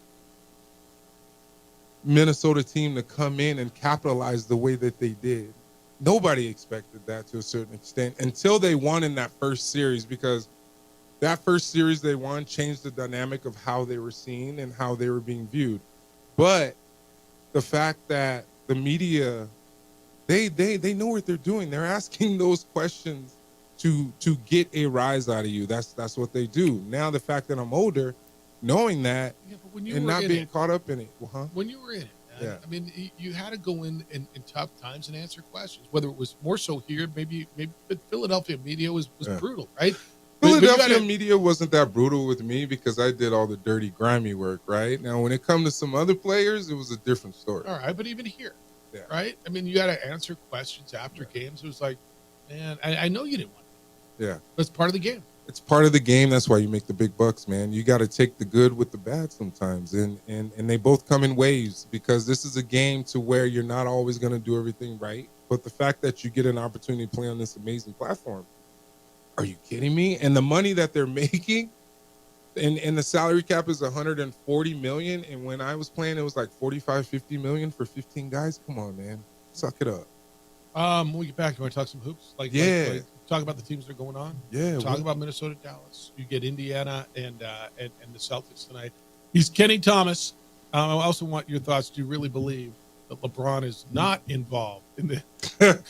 Minnesota team to come in and capitalize the way that they did. Nobody expected that to a certain extent until they won in that first series, because that first series they won changed the dynamic of how they were seen and how they were being viewed. But the fact that the media, they know what they're doing. They're asking those questions to get a rise out of you. That's what they do. Now the fact that I'm older, knowing that, and not being caught up in it. When you were in it, man, I mean, you had to go in tough times and answer questions. Whether it was more so here, maybe but Philadelphia media was brutal, right? Philadelphia media wasn't that brutal with me because I did all the dirty, grimy work, right? Now, when it comes to some other players, it was a different story. All right, but even here, right? I mean, you got to answer questions after games. It was like, man, I know you didn't want to. Yeah. But it's part of the game. It's part of the game. That's why you make the big bucks, man. You got to take the good with the bad sometimes. And they both come in waves, because this is a game to where you're not always going to do everything right. But the fact that you get an opportunity to play on this amazing platform, are you kidding me? And the money that they're making, and the salary cap is $140 million. And when I was playing, it was like $45-50 million for 15 guys. Come on, man. Suck it up. When we get back, you want to talk some hoops? Like talk about the teams that are going on. Yeah. Talk about Minnesota, Dallas. You get Indiana and the Celtics tonight. He's Kenny Thomas. I also want your thoughts. Do you really believe that LeBron is not involved in the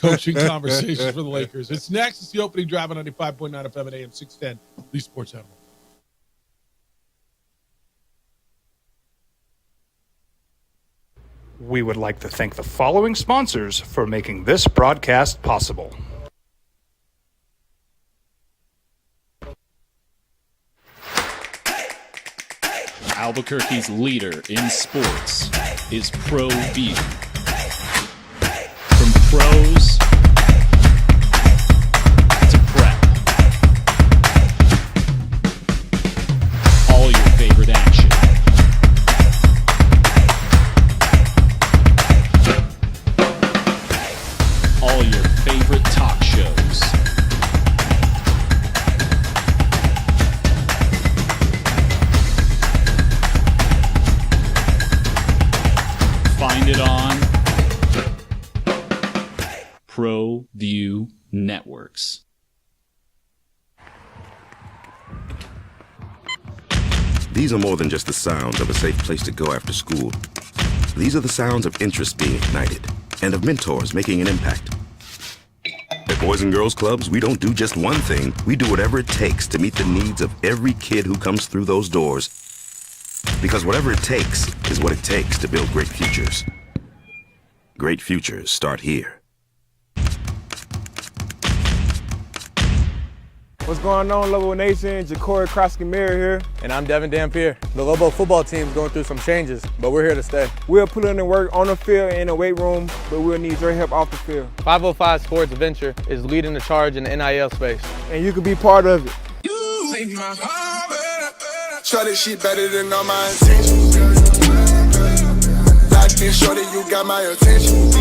coaching conversation for the Lakers? It's next. It's the opening drive on 95.9 FM at AM 610, the Sports Animal. We would like to thank the following sponsors for making this broadcast possible. Albuquerque's leader in sports is Pro View. From pros to prep, all your favorite action. All your favorite talk shows. Find it on Pro View Networks. These are more than just the sounds of a safe place to go after school. These are the sounds of interest being ignited and of mentors making an impact. At Boys and Girls Clubs, we don't do just one thing. We do whatever it takes to meet the needs of every kid who comes through those doors. Because whatever it takes is what it takes to build great futures. Great futures start here. What's going on, Lobo Nation? Ja'Cory Krosky-Miller here, and I'm Devin Dampier. The Lobo football team's going through some changes, but we're here to stay. We'll put in the work on the field and in the weight room, but we'll need your help off the field. 505 Sports Venture is leading the charge in the NIL space, and you can be part of it. Shorty, she better than all my intentions. Locked in, shorty, you got my attention.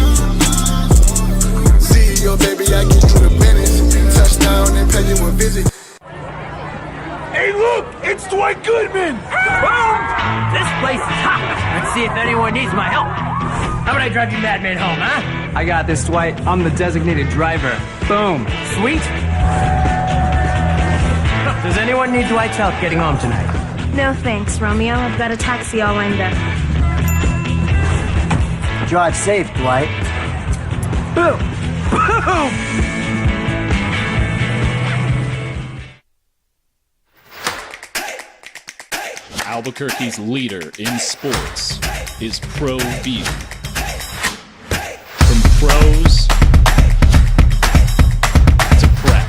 CEO, baby, I get you the business. Touchdown and pay you a visit. Hey, look, it's Dwight Goodman. Boom! This place is hot. Let's see if anyone needs my help. How about I drive you madman home, huh? I got this, Dwight. I'm the designated driver. Boom. Sweet. Does anyone need Dwight's help getting home tonight? No thanks, Romeo. I've got a taxi all lined up. Drive safe, Dwight. Boom. Boom. Albuquerque's leader in sports is ProView. From pros to prep,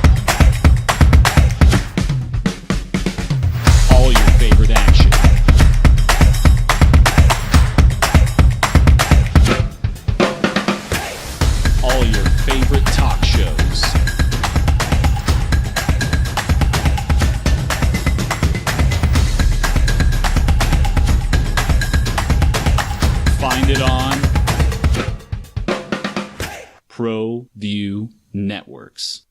all your favorite action. All your favorite talk shows. Find it on ProView Networks.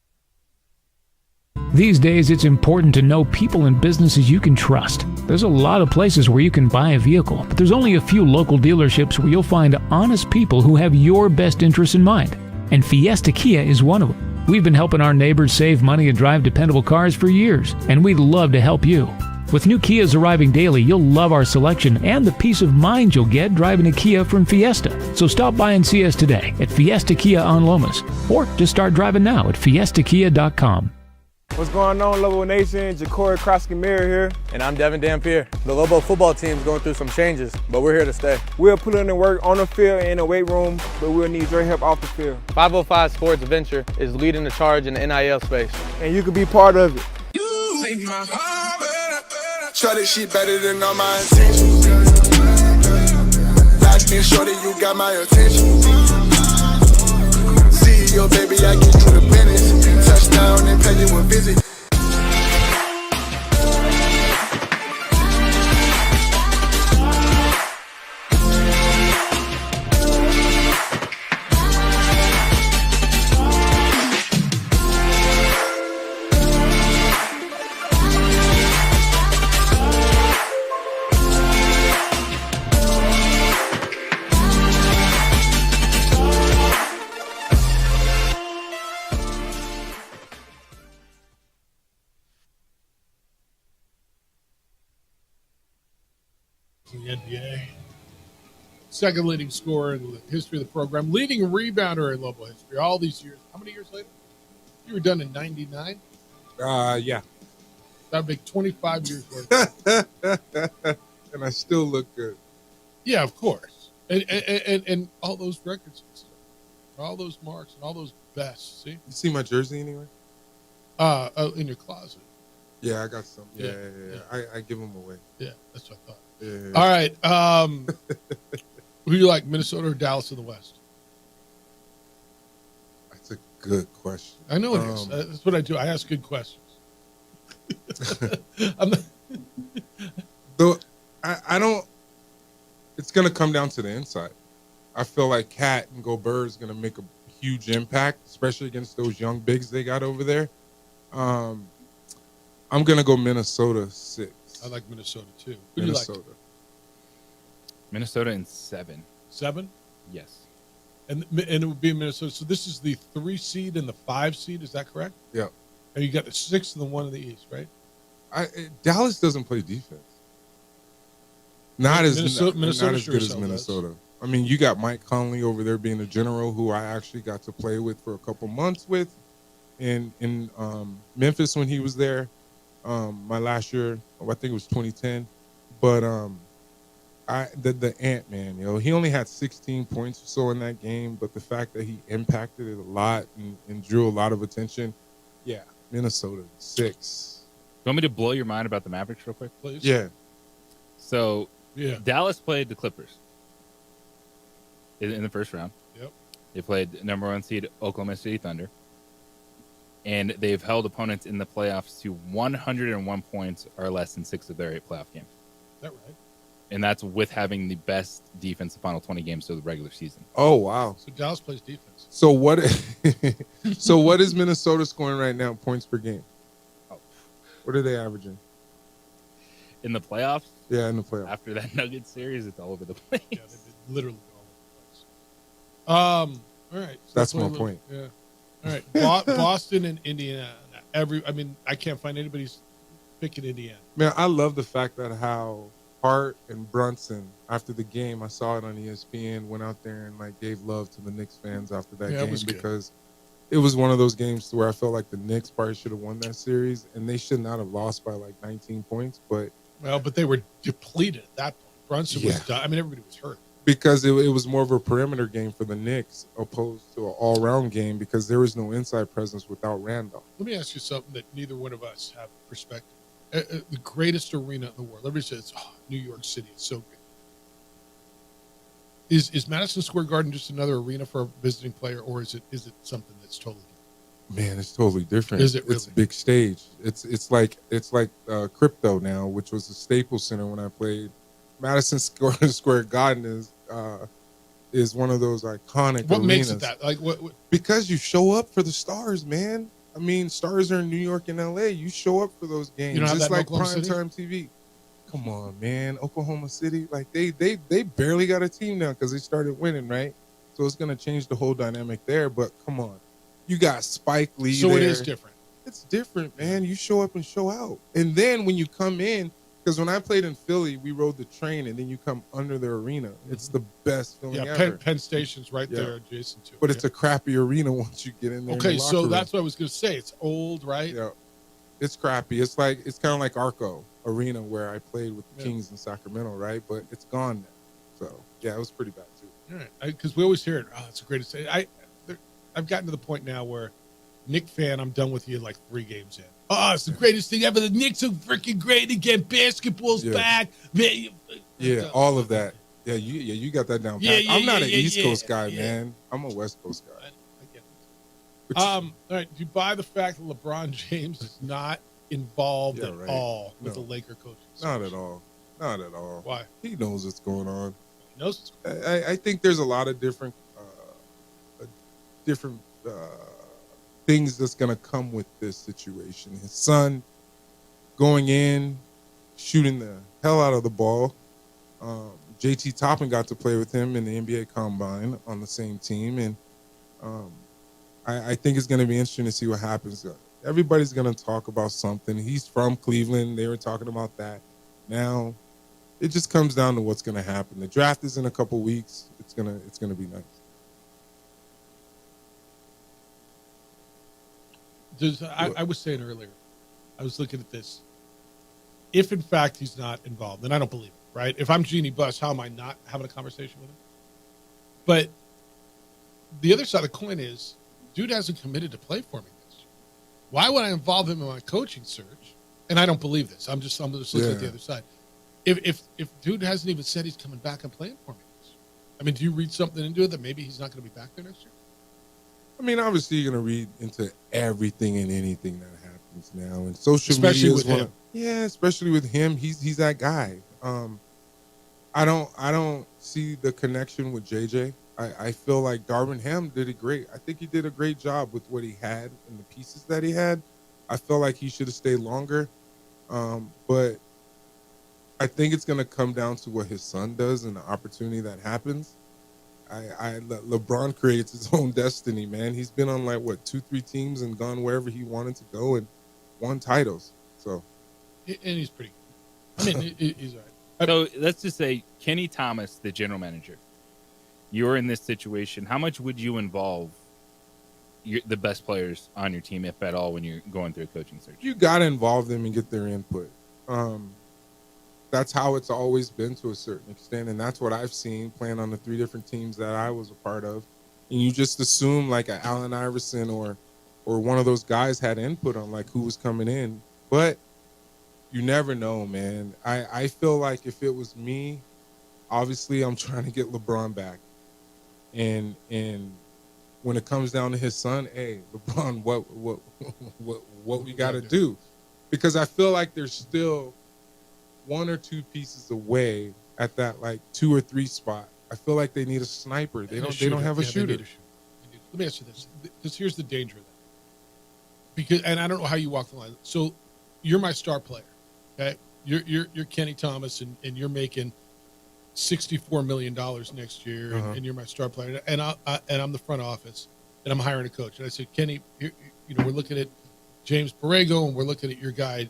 These days, it's important to know people and businesses you can trust. There's a lot of places where you can buy a vehicle, but there's only a few local dealerships where you'll find honest people who have your best interests in mind. And Fiesta Kia is one of them. We've been helping our neighbors save money and drive dependable cars for years, and we'd love to help you. With new Kias arriving daily, you'll love our selection and the peace of mind you'll get driving a Kia from Fiesta. So stop by and see us today at Fiesta Kia on Lomas, or just start driving now at fiestakia.com. What's going on, Lobo Nation? Ja'Cory Krosky-Miller here, and I'm Devin Dampier. The Lobo football team's going through some changes, but we're here to stay. We'll put in the work on the field and in the weight room, but we'll need your help off the field. 505 Sports Venture is leading the charge in the NIL space, and you can be part of it. Shorty, she better than all my intentions. Locked in, shorty, you got my attention. CEO, baby, I get you the business. Touchdown and pay you a visit. The NBA. Second leading scorer in the history of the program. Leading rebounder in Lobo history. All these years. How many years later? You were done in 99? Yeah. That would make 25 years later. And I still look good. Yeah, of course. And all those records and stuff. All those marks and all those bests. See? You see my jersey anywhere? In your closet. Yeah, I got some. Yeah. I give them away. Yeah, that's what I thought. Yeah. All right. Who do you like, Minnesota or Dallas in the West? That's a good question. I know it is. That's what I do. I ask good questions. Though I don't. It's going to come down to the inside. I feel like Cat and Gobert is going to make a huge impact, especially against those young bigs they got over there. I'm going to go Minnesota 6. I like Minnesota too. Who Minnesota. Do you like? Minnesota in 7. 7? Yes. And it would be Minnesota. So this is the 3 seed and the 5 seed. Is that correct? Yeah. And you got the 6 and the 1 in the East, right? Dallas doesn't play defense. Not as Minnesota not as sure good as as hell Minnesota. I mean, you got Mike Conley over there being a general who I actually got to play with for a couple months with in Memphis when he was there. My last year, I think it was 2010. But the Ant-Man, he only had 16 points or so in that game, but the fact that he impacted it a lot and drew a lot of attention, yeah, Minnesota 6. You want me to blow your mind about the Mavericks real quick? Please. Yeah. So Yeah. Dallas played the Clippers in the first round. Yep. They played number 1 seed Oklahoma City Thunder. And they've held opponents in the playoffs to 101 points or less in 6 of their 8 playoff games. Is that right? And that's with having the best defense the final 20 games of the regular season. Oh, wow. So Dallas plays defense. So what is Minnesota scoring right now, points per game? What are they averaging? In the playoffs? Yeah, in the playoffs. After that Nuggets series, it's all over the place. Yeah, they literally all over the place. All right. So That's my play a little- point. Yeah. All right. Boston and Indiana. I can't find anybody's picking Indiana. Man, I love the fact that how Hart and Brunson, after the game, I saw it on ESPN, went out there and gave love to the Knicks fans after that Yeah, it game was good. because it was one of those games where I felt like the Knicks probably should have won that series, and they should not have lost by 19 points. But They were depleted at that point. Brunson was Yeah. done. I mean, everybody was hurt. because it was more of a perimeter game for the Knicks opposed to an all-around game because there was no inside presence without Randolph. Let me ask you something that neither one of us have perspective. The greatest arena in the world. Everybody says, New York City is so good. Is Madison Square Garden just another arena for a visiting player, or is it something that's totally different? Man, it's totally different. Is it It's really? big stage. It's like Crypto now, which was the Staples Center when I played. Madison Square Garden is one of those iconic What arenas. makes it that? What? Because you show up for the stars, man. I mean, stars are in New York and LA. You show up for those games. You don't have It's that in like Oklahoma City? primetime TV. Come on, man. Oklahoma City, they barely got a team now because they started winning, right? So it's gonna change the whole dynamic there. But come on, you got Spike Lee. So there. it is different. It's different, man. You show up and show out. And then when you come in, because when I played in Philly, we rode the train and then you come under the arena. It's the best feeling Yeah, ever. Penn Station's right Yeah. there adjacent to it. But it's a crappy arena once you get in there. in Okay, the so locker room. that's what I was going to say. It's old, right? Yeah, it's crappy. It's kind of like Arco Arena where I played with the Yeah. Kings in Sacramento, right? But it's gone now. So yeah, it was pretty bad too. All right, because we always hear it. Oh, it's the greatest. I've gotten to the point now where Knick fan, I'm done with you like 3 games in. Oh, it's the greatest thing ever. The Knicks are freaking great again. Basketball's Yeah. back. Man, Yeah, all of that. Yeah, you got that down. Yeah, pat. yeah, I'm not yeah, an yeah, East yeah, Coast guy, yeah. man. I'm a West Coast guy. All right. Do you buy the fact that LeBron James is not involved Yeah, at right. all with No. the Laker coaching? Not at all. Not at all. Why? He knows what's going on. He knows what's I think there's a lot of different things that's going to come with this situation. His son going in, shooting the hell out of the ball. JT Toppin got to play with him in the NBA Combine on the same team. And I think it's going to be interesting to see what happens. Everybody's going to talk about something. He's from Cleveland. They were talking about that. Now, it just comes down to what's going to happen. The draft is in a couple weeks. It's gonna be nice. I was saying earlier, I was looking at this. If in fact he's not involved, then I don't believe it, right? If I'm Jeannie Buss, how am I not having a conversation with him? But the other side of the coin is, dude hasn't committed to play for me this year. Why would I involve him in my coaching search? And I don't believe this. I'm just looking at the other side. If dude hasn't even said he's coming back and playing for me this year, I mean, do you read something into it that maybe he's not going to be back there next year? I mean, obviously, you're going to read into everything and anything that happens now. And social Especially media is with him. Yeah, especially with him. He's that guy. I don't see the connection with JJ. I feel like Darvin Ham did it great. I think he did a great job with what he had and the pieces that he had. I feel like he should have stayed longer. But I think it's going to come down to what his son does and the opportunity that happens. LeBron creates his own destiny, man. He's been on 2-3 teams and gone wherever he wanted to go and won titles. So, And he's pretty good. I mean, he's all right. So let's just say Kenny Thomas, the general manager, you're in this situation. How much would you involve the best players on your team, if at all, when you're going through a coaching search? You got to involve them and get their input. That's how it's always been to a certain extent, and that's what I've seen playing on the 3 different teams that I was a part of. And you just assume like a Allen Iverson or one of those guys had input on like who was coming in, but you never know, man. I feel like if it was me, obviously I'm trying to get LeBron back, and when it comes down to his son, hey, LeBron, what we got to do? Because I feel like there's still 1 or 2 pieces away at that like 2 or 3 spot. I feel like they need a sniper. They don't have a shooter. Let me ask you this, because here's the danger of that. Because, and I don't know how you walk the line. So you're my star player, okay? You're Kenny Thomas, and you're making $64 million next year, and you're my star player, and I'm the front office, and I'm hiring a coach. And I said, Kenny, you know, we're looking at James Borrego, and we're looking at your guy,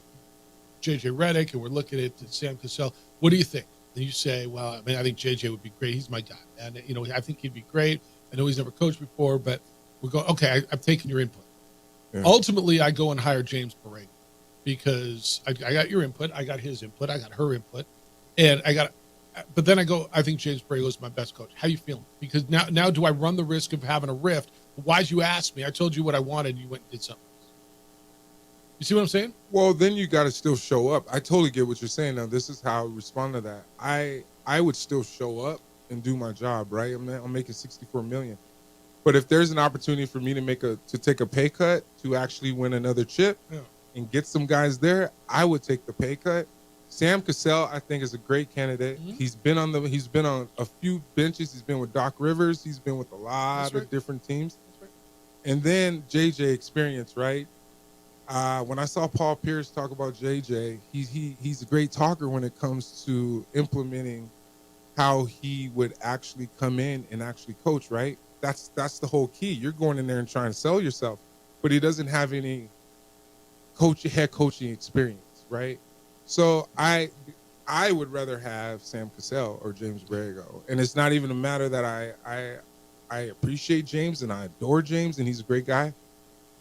JJ Redick, and we're looking at Sam Cassell. What do you think? And you say, well, I mean, I think JJ would be great. He's my guy, and you know, I think he'd be great. I know he's never coached before, but we're going. Okay, I'm taking your input. Yeah. Ultimately, I go and hire James Borrego because I got your input, I got his input, I got her input, and but then I go, I think James Borrego is my best coach. How you feeling? Because now do I run the risk of having a rift? Why'd you ask me? I told you what I wanted, and you went and did something else. You see what I'm saying? Well, then you got to still show up. I totally get what you're saying. Now, this is how I respond to that. I would still show up and do my job, right? I'm making $64 million. But if there's an opportunity for me to take a pay cut to actually win another chip and get some guys there, I would take the pay cut. Sam Cassell, I think, is a great candidate. Mm-hmm. He's been on a few benches. He's been with Doc Rivers. He's been with a lot of different teams. Right. And then JJ experience, right? When I saw Paul Pierce talk about JJ, he's a great talker when it comes to implementing how he would actually come in and actually coach, right? That's the whole key. You're going in there and trying to sell yourself, but he doesn't have any head coaching experience, right? So I would rather have Sam Cassell or James Borrego, and it's not even a matter that I appreciate James and I adore James and he's a great guy,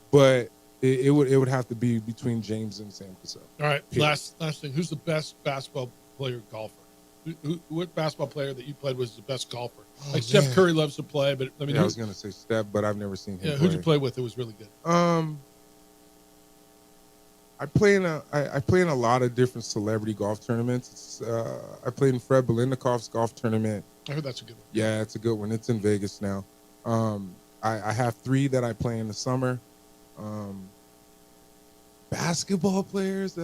but it would have to be between James and Sam Cassell. All right, last thing. Who's the best basketball player golfer? What basketball player that you played was the best golfer? Like Steph Curry loves to play, but I mean, I was going to say Steph, but I've never seen him. Yeah, who'd you play with? It was really good. I play in a lot of different celebrity golf tournaments. I played in Fred Bilennikov's golf tournament. I heard that's a good one. Yeah, it's a good one. It's in Vegas now. I have 3 that I play in the summer. Basketball players,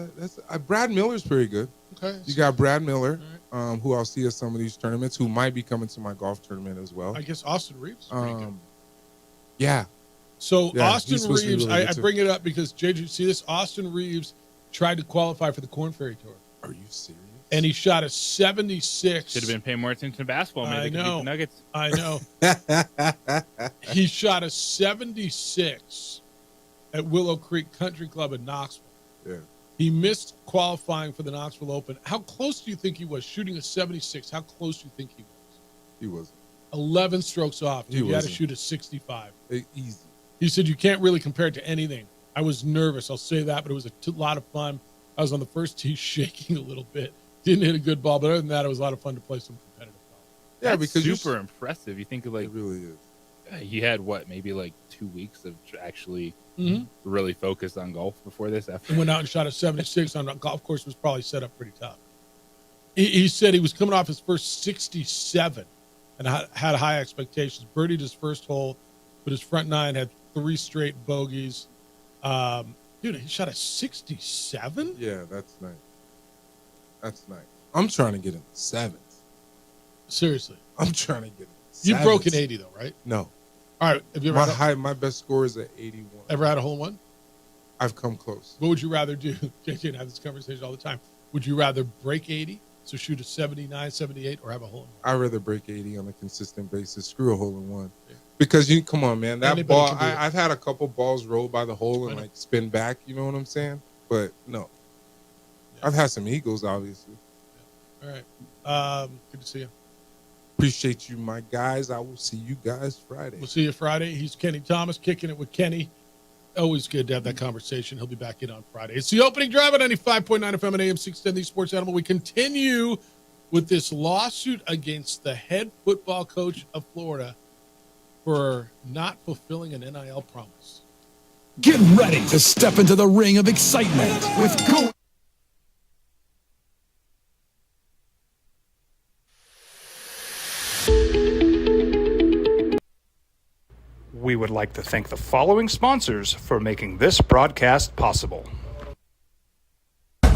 Brad Miller's pretty good. Okay, you got Brad Miller, who I'll see at some of these tournaments, who might be coming to my golf tournament as well. I guess Austin Reeves is pretty good. Yeah. So Austin Reeves, really I bring it up because JJ, see this? Austin Reeves tried to qualify for the Corn Ferry Tour. Are you serious? And he shot a 76. Should have been paying more attention to basketball. Man. I know. The Nuggets. I know. He shot a 76 at Willow Creek Country Club in Knoxville. Yeah. He missed qualifying for the Knoxville Open. How close do you think he was shooting a 76? How close do you think he was? He wasn't. 11 strokes off. He had to shoot a 65. Easy. He said, you can't really compare it to anything. I was nervous, I'll say that, but it was a lot of fun. I was on the first tee shaking a little bit. Didn't hit a good ball, but other than that, it was a lot of fun to play some competitive golf. Yeah, That's because super impressive. You think of like, it really is. He had maybe like 2 weeks of actually really focused on golf before this. After and went out and shot a 76 on a golf course, was probably set up pretty tough. He said he was coming off his first 67 and had high expectations. Birdied his first hole, but his front 9 had 3 straight bogeys. Dude, he shot a 67? Yeah, that's nice. That's nice. I'm trying to get in the 7s. Seriously. I'm trying to get in the 7s. You broke an 80 though, right? No. All right. Have you ever my best score is at 81. Ever had a hole in one? I've come close. What would you rather do? JJ and I have this conversation all the time. Would you rather break 80, so shoot a 79, 78, or have a hole in one? I'd rather break 80 on a consistent basis. Screw a hole in one. Yeah. Because come on, man, that Anybody ball, I've had a couple balls roll by the hole and spin back, you know what I'm saying? But no. Yeah. I've had some eagles, obviously. All right. Good to see you. Appreciate you, my guys. I will see you guys Friday. We'll see you Friday. He's Kenny Thomas, kicking it with Kenny. Always good to have that conversation. He'll be back in on Friday. It's the opening drive at 95.9 FM and AM 610, the Sports Animal. We continue with this lawsuit against the head football coach of Florida for not fulfilling an NIL promise. Get ready to step into the ring of excitement with Go. We would like to thank the following sponsors for making this broadcast possible. A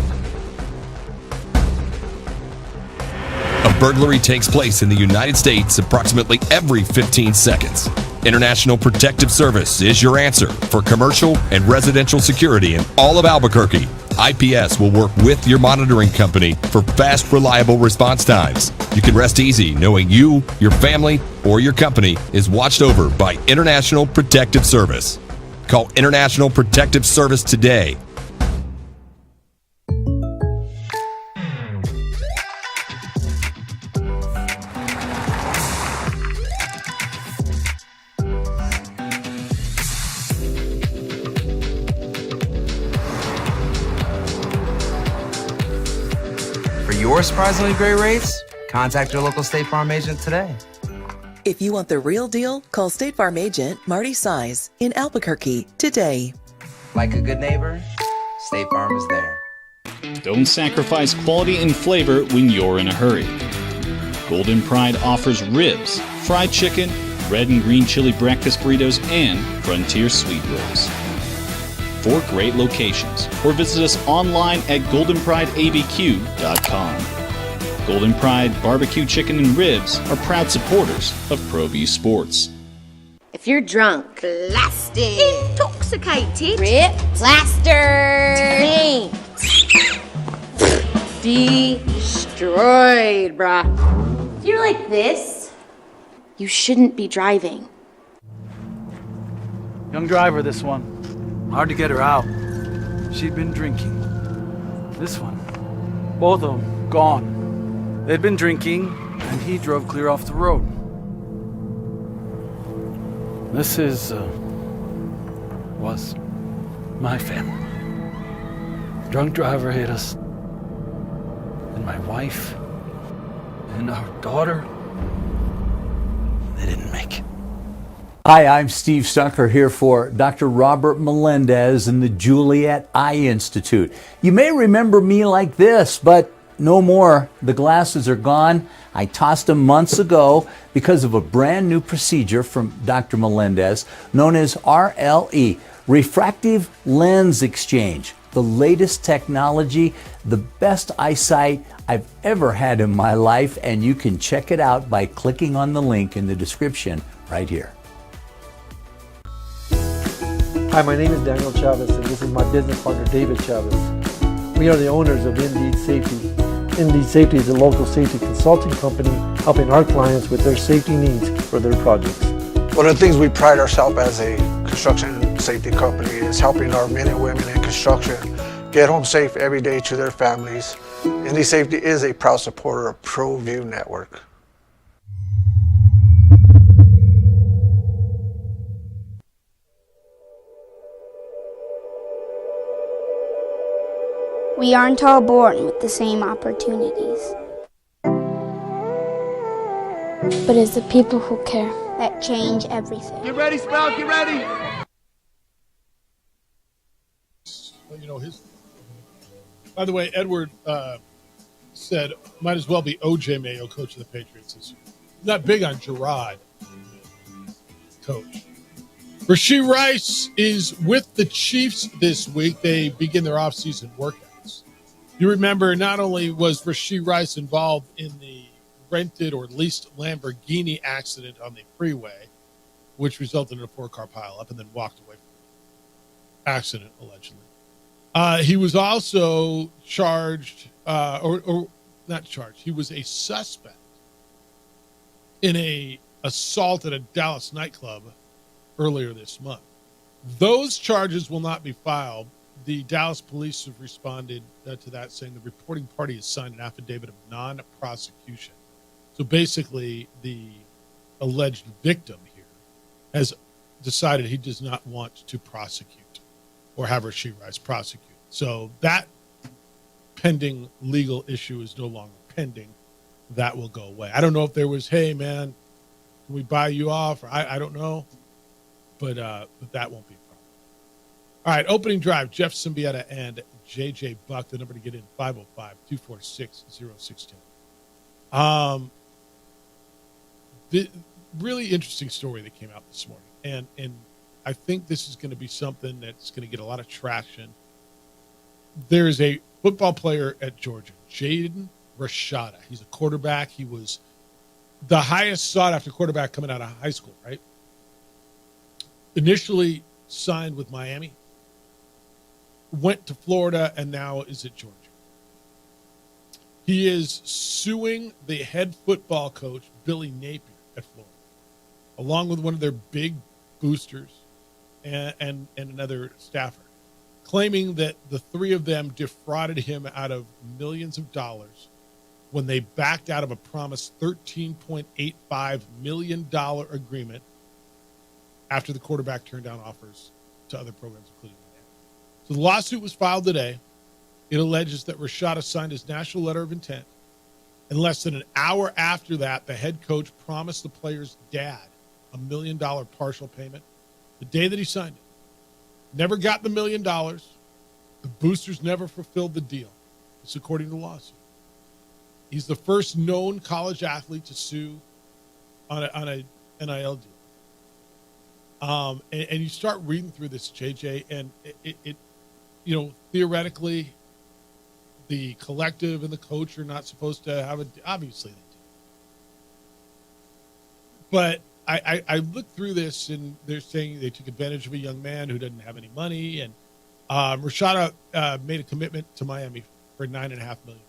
burglary takes place in the United States approximately every 15 seconds. International Protective Service is your answer for commercial and residential security in all of Albuquerque. IPS will work with your monitoring company for fast, reliable response times. You can rest easy knowing you, your family, or your company is watched over by International Protective Service. Call International Protective Service today. For your surprisingly great rates, contact your local State Farm agent today. If you want the real deal, call State Farm agent Marty Size in Albuquerque today. Like a good neighbor, State Farm is there. Don't sacrifice quality and flavor when you're in a hurry. Golden Pride offers ribs, fried chicken, red and green chili breakfast burritos, and Frontier Sweet Rolls. 4 great locations, or visit us online at goldenprideabq.com. Golden Pride Barbecue Chicken and Ribs are proud supporters of ProView Sports. If you're drunk, blasted, intoxicated, ripped, plastered, destroyed, bruh. If you're like this, you shouldn't be driving. Young driver, this one. Hard to get her out. She'd been drinking. This one. Both of them gone. They'd been drinking, and he drove clear off the road. This was my family. Drunk driver hit us. And my wife and our daughter, they didn't make it. Hi, I'm Steve Stucker here for Dr. Robert Melendez and the Juliet Eye Institute. You may remember me like this, but no more. The glasses are gone. I tossed them months ago because of a brand new procedure from Dr. Melendez known as RLE, Refractive Lens Exchange. The latest technology, the best eyesight I've ever had in my life, and you can check it out by clicking on the link in the description right here. Hi, my name is Daniel Chavez, and this is my business partner, David Chavez. We are the owners of Indeed Safety. Indeed Safety is a local safety consulting company helping our clients with their safety needs for their projects. One of the things we pride ourselves as a construction safety company is helping our men and women in construction get home safe every day to their families. Indeed Safety is a proud supporter of ProView Network. We aren't all born with the same opportunities. But it's the people who care that change everything. Get ready, Spell, get ready. Well, you know, by the way, Edward said might as well be OJ Mayo, coach of the Patriots this year. Not big on Gerard, coach. Rashee Rice is with the Chiefs this week. They begin their offseason workouts. You remember, not only was Rashee Rice involved in the rented or leased Lamborghini accident on the freeway, which resulted in a 4-car pileup and then walked away from the accident, allegedly. He was also charged, or not charged, he was a suspect in a assault at a Dallas nightclub earlier this month. Those charges will not be filed. the Dallas police have responded to that, saying the reporting party has signed an affidavit of non-prosecution. So basically, the alleged victim here has decided he does not want to prosecute or have her she rise prosecute. So that pending legal issue is no longer pending. That will go away. I don't know if there was, hey, man, can we buy you off? Or I don't know. But that won't be a problem. All right, opening drive, Jeff Symbieta and J.J. Buck. The number to get in, 505-246-0610. The really interesting story that came out this morning. And I think this is going to be something that's going to get a lot of traction. There is a football player at Georgia, Jaden Rashada. He's a quarterback. He was the highest sought-after quarterback coming out of high school, right? Initially signed with Miami, went to Florida, and now is at Georgia. He is suing the head football coach, Billy Napier, at Florida, along with one of their big boosters and another staffer, claiming that the three of them defrauded him out of millions of dollars when they backed out of a promised $13.85 million agreement after the quarterback turned down offers to other programs, including Miami. So the lawsuit was filed today. It alleges that Rashada signed his national letter of intent, and less than an hour after that, the head coach promised the player's dad $1 million partial payment the day that he signed it. Never got the $1 million. The boosters never fulfilled the deal. It's according to the lawsuit. He's the first known college athlete to sue on a NIL deal. And you start reading through this, JJ, and it theoretically, the collective and the coach are not supposed to have it. Obviously, they do. But I looked through this, and they're saying they took advantage of a young man who doesn't have any money, and Rashada made a commitment to Miami for $9.5 million.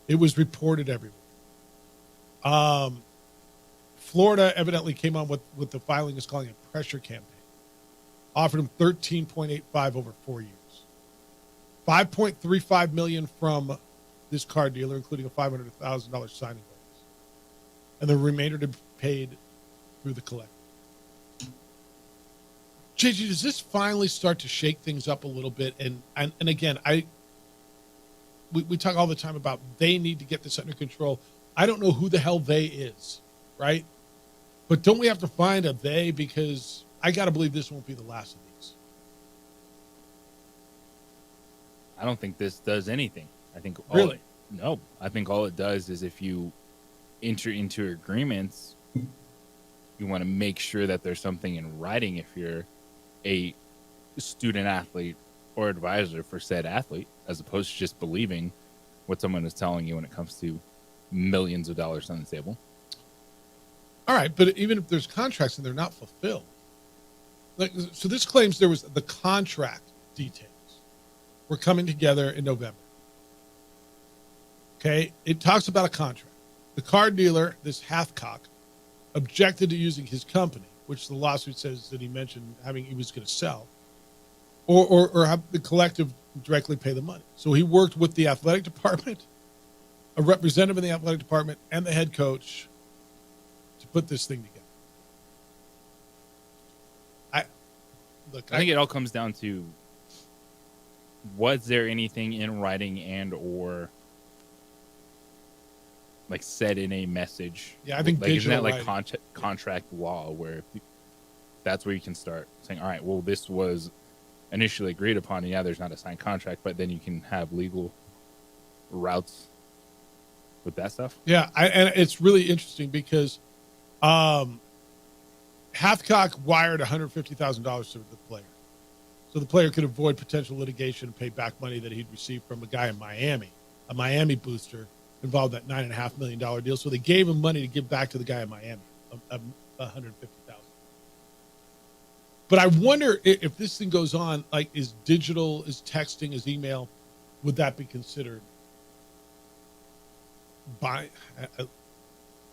It was reported everywhere. Florida evidently came on what the filing is calling a pressure campaign. Offered him $13.85 over 4 years. $5.35 million from this car dealer, including a $500,000 signing bonus, and the remainder to be paid through the collector. JG, does this finally start to shake things up a little bit? And again, we talk all the time about they need to get this under control. I don't know who the hell they is, right? But don't we have to find a they? Because I got to believe this won't be the last of these. I don't think this does anything. I think really? No. I think all it does is if you enter into agreements, you want to make sure that there's something in writing if you're a student athlete or advisor for said athlete, as opposed to just believing what someone is telling you when it comes to millions of dollars on the table. All right, but even if there's contracts and they're not fulfilled, so this claims there was the contract details were coming together in November. Okay, it talks about a contract. The car dealer, this Hathcock, objected to using his company, which the lawsuit says that he mentioned he was going to sell, or have the collective directly pay the money. So he worked with the athletic department, a representative in the athletic department, and the head coach to put this thing together. I think it all comes down to, was there anything in writing and or like said in a message? Yeah, I think like, isn't that like writing. contract law where that's where you can start saying, all right, well, this was initially agreed upon. Yeah, there's not a signed contract, but then you can have legal routes with that stuff. Yeah, and it's really interesting because Hathcock wired $150,000 to the player. So the player could avoid potential litigation and pay back money that he'd received from a guy in Miami, a Miami booster involved that $9.5 million deal. So they gave him money to give back to the guy in Miami, $150,000. But I wonder if this thing goes on, like is digital, is texting, is email, would that be considered by?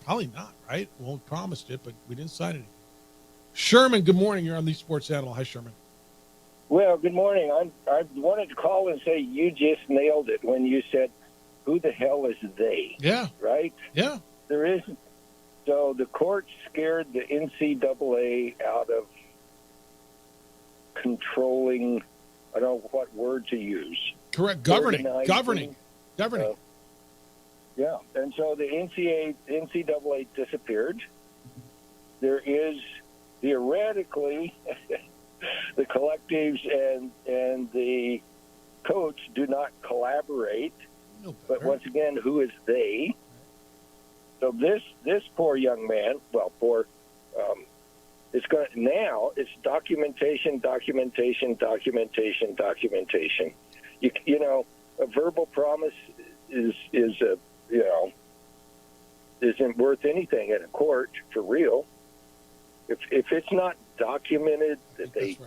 Probably not, right? Well, we promised it, but we didn't sign it. Sherman, good morning. You're on the Sports Animal. Hi, Sherman. Well, good morning. I wanted to call and say you just nailed it when you said, who the hell is they? Yeah. Right? Yeah. There isn't. So the court scared the NCAA out of controlling, I don't know what word to use. Correct. Governing. Yeah. And so the NCAA disappeared. There is theoretically the collectives and the coach do not collaborate. But once again, who is they? So this poor young man, it's going now. It's documentation. You know, a verbal promise isn't worth anything in a court for real. If it's not documented that they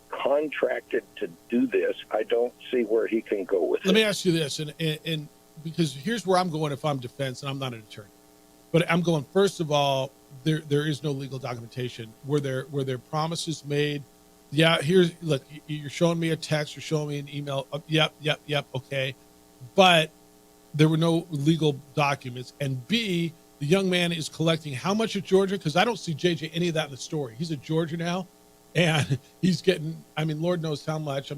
contracted to do this, I don't see where he can go with it. Let me ask you this, and because here's where I'm going if I'm defense, and I'm not an attorney, but I'm going, first of all, there is no legal documentation. Were there promises made? Yeah, look, you're showing me a text, you're showing me an email. Yep, okay. But there were no legal documents. And B, the young man is collecting how much at Georgia? Because I don't see JJ any of that in the story. He's at Georgia now, and he's getting, Lord knows how much.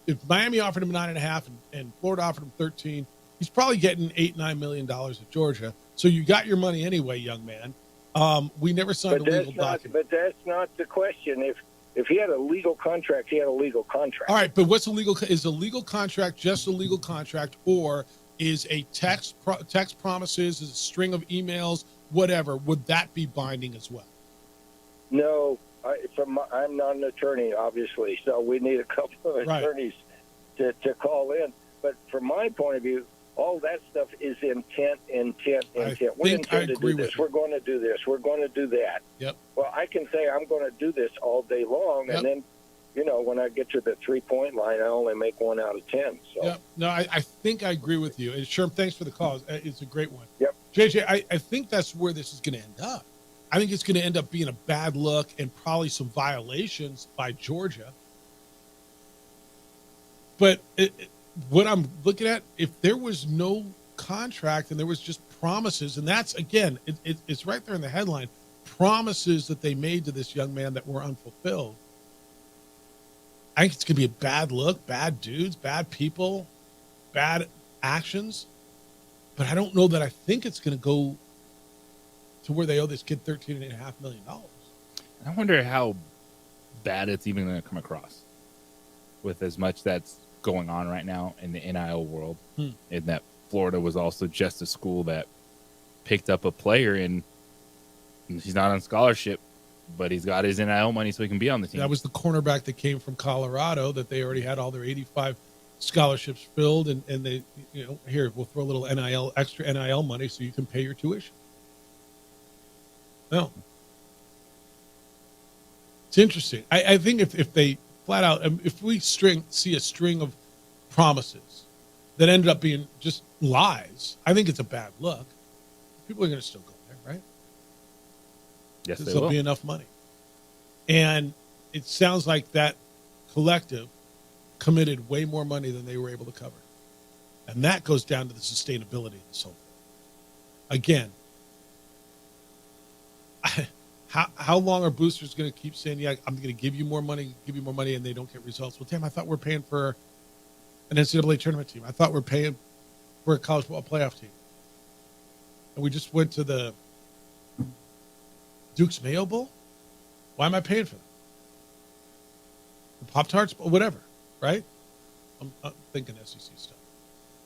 If Miami offered him 9.5 and Florida offered him 13, he's probably getting $8-9 million at Georgia. So you got your money anyway, young man. We never signed a legal document. But that's not the question. If he had a legal contract, he had a legal contract. All right, but what's a legal? Is a legal contract just a legal contract, or is a text promises, is a string of emails, whatever? Would that be binding as well? No, I'm not an attorney, obviously, so we need a couple of attorneys to call in. But from my point of view, all that stuff is intent. We intend to do this. We're going to do this. We're going to do that. Yep. Well, I can say I'm going to do this all day long, and then, when I get to the 3-point line, I only make 1 out of 10. So. Yep. No, I think I agree with you. And Sherm, thanks for the call. It's a great one. Yep. JJ, I think that's where this is going to end up. I think it's going to end up being a bad look and probably some violations by Georgia. But what I'm looking at, if there was no contract and there was just promises, and that's, again, it's right there in the headline, promises that they made to this young man that were unfulfilled, I think it's going to be a bad look, bad dudes, bad people, bad actions. But I don't know that I think it's going to go to where they owe this kid $13.5 million. I wonder how bad it's even going to come across with as much that's going on right now in the NIL world, and that Florida was also just a school that picked up a player and he's not on scholarship, but he's got his NIL money so he can be on the team. That was the cornerback that came from Colorado that they already had all their 85 scholarships filled, and they, here, we'll throw a little extra NIL money so you can pay your tuition. No. It's interesting. I think if they flat out, if we see a string of promises that ended up being just lies, I think it's a bad look. People are going to still go there, right? Yes, they There'll will. be enough money. And it sounds like that collective committed way more money than they were able to cover. And that goes down to the sustainability of this whole thing. Again, how long are boosters going to keep saying, yeah, I'm going to give you more money, and they don't get results? Well, damn, I thought we're paying for an NCAA tournament team. I thought we're paying for a college football playoff team. And we just went to the Duke's Mayo Bowl? Why am I paying for that? The Pop-Tarts? Whatever, right? I'm thinking SEC stuff.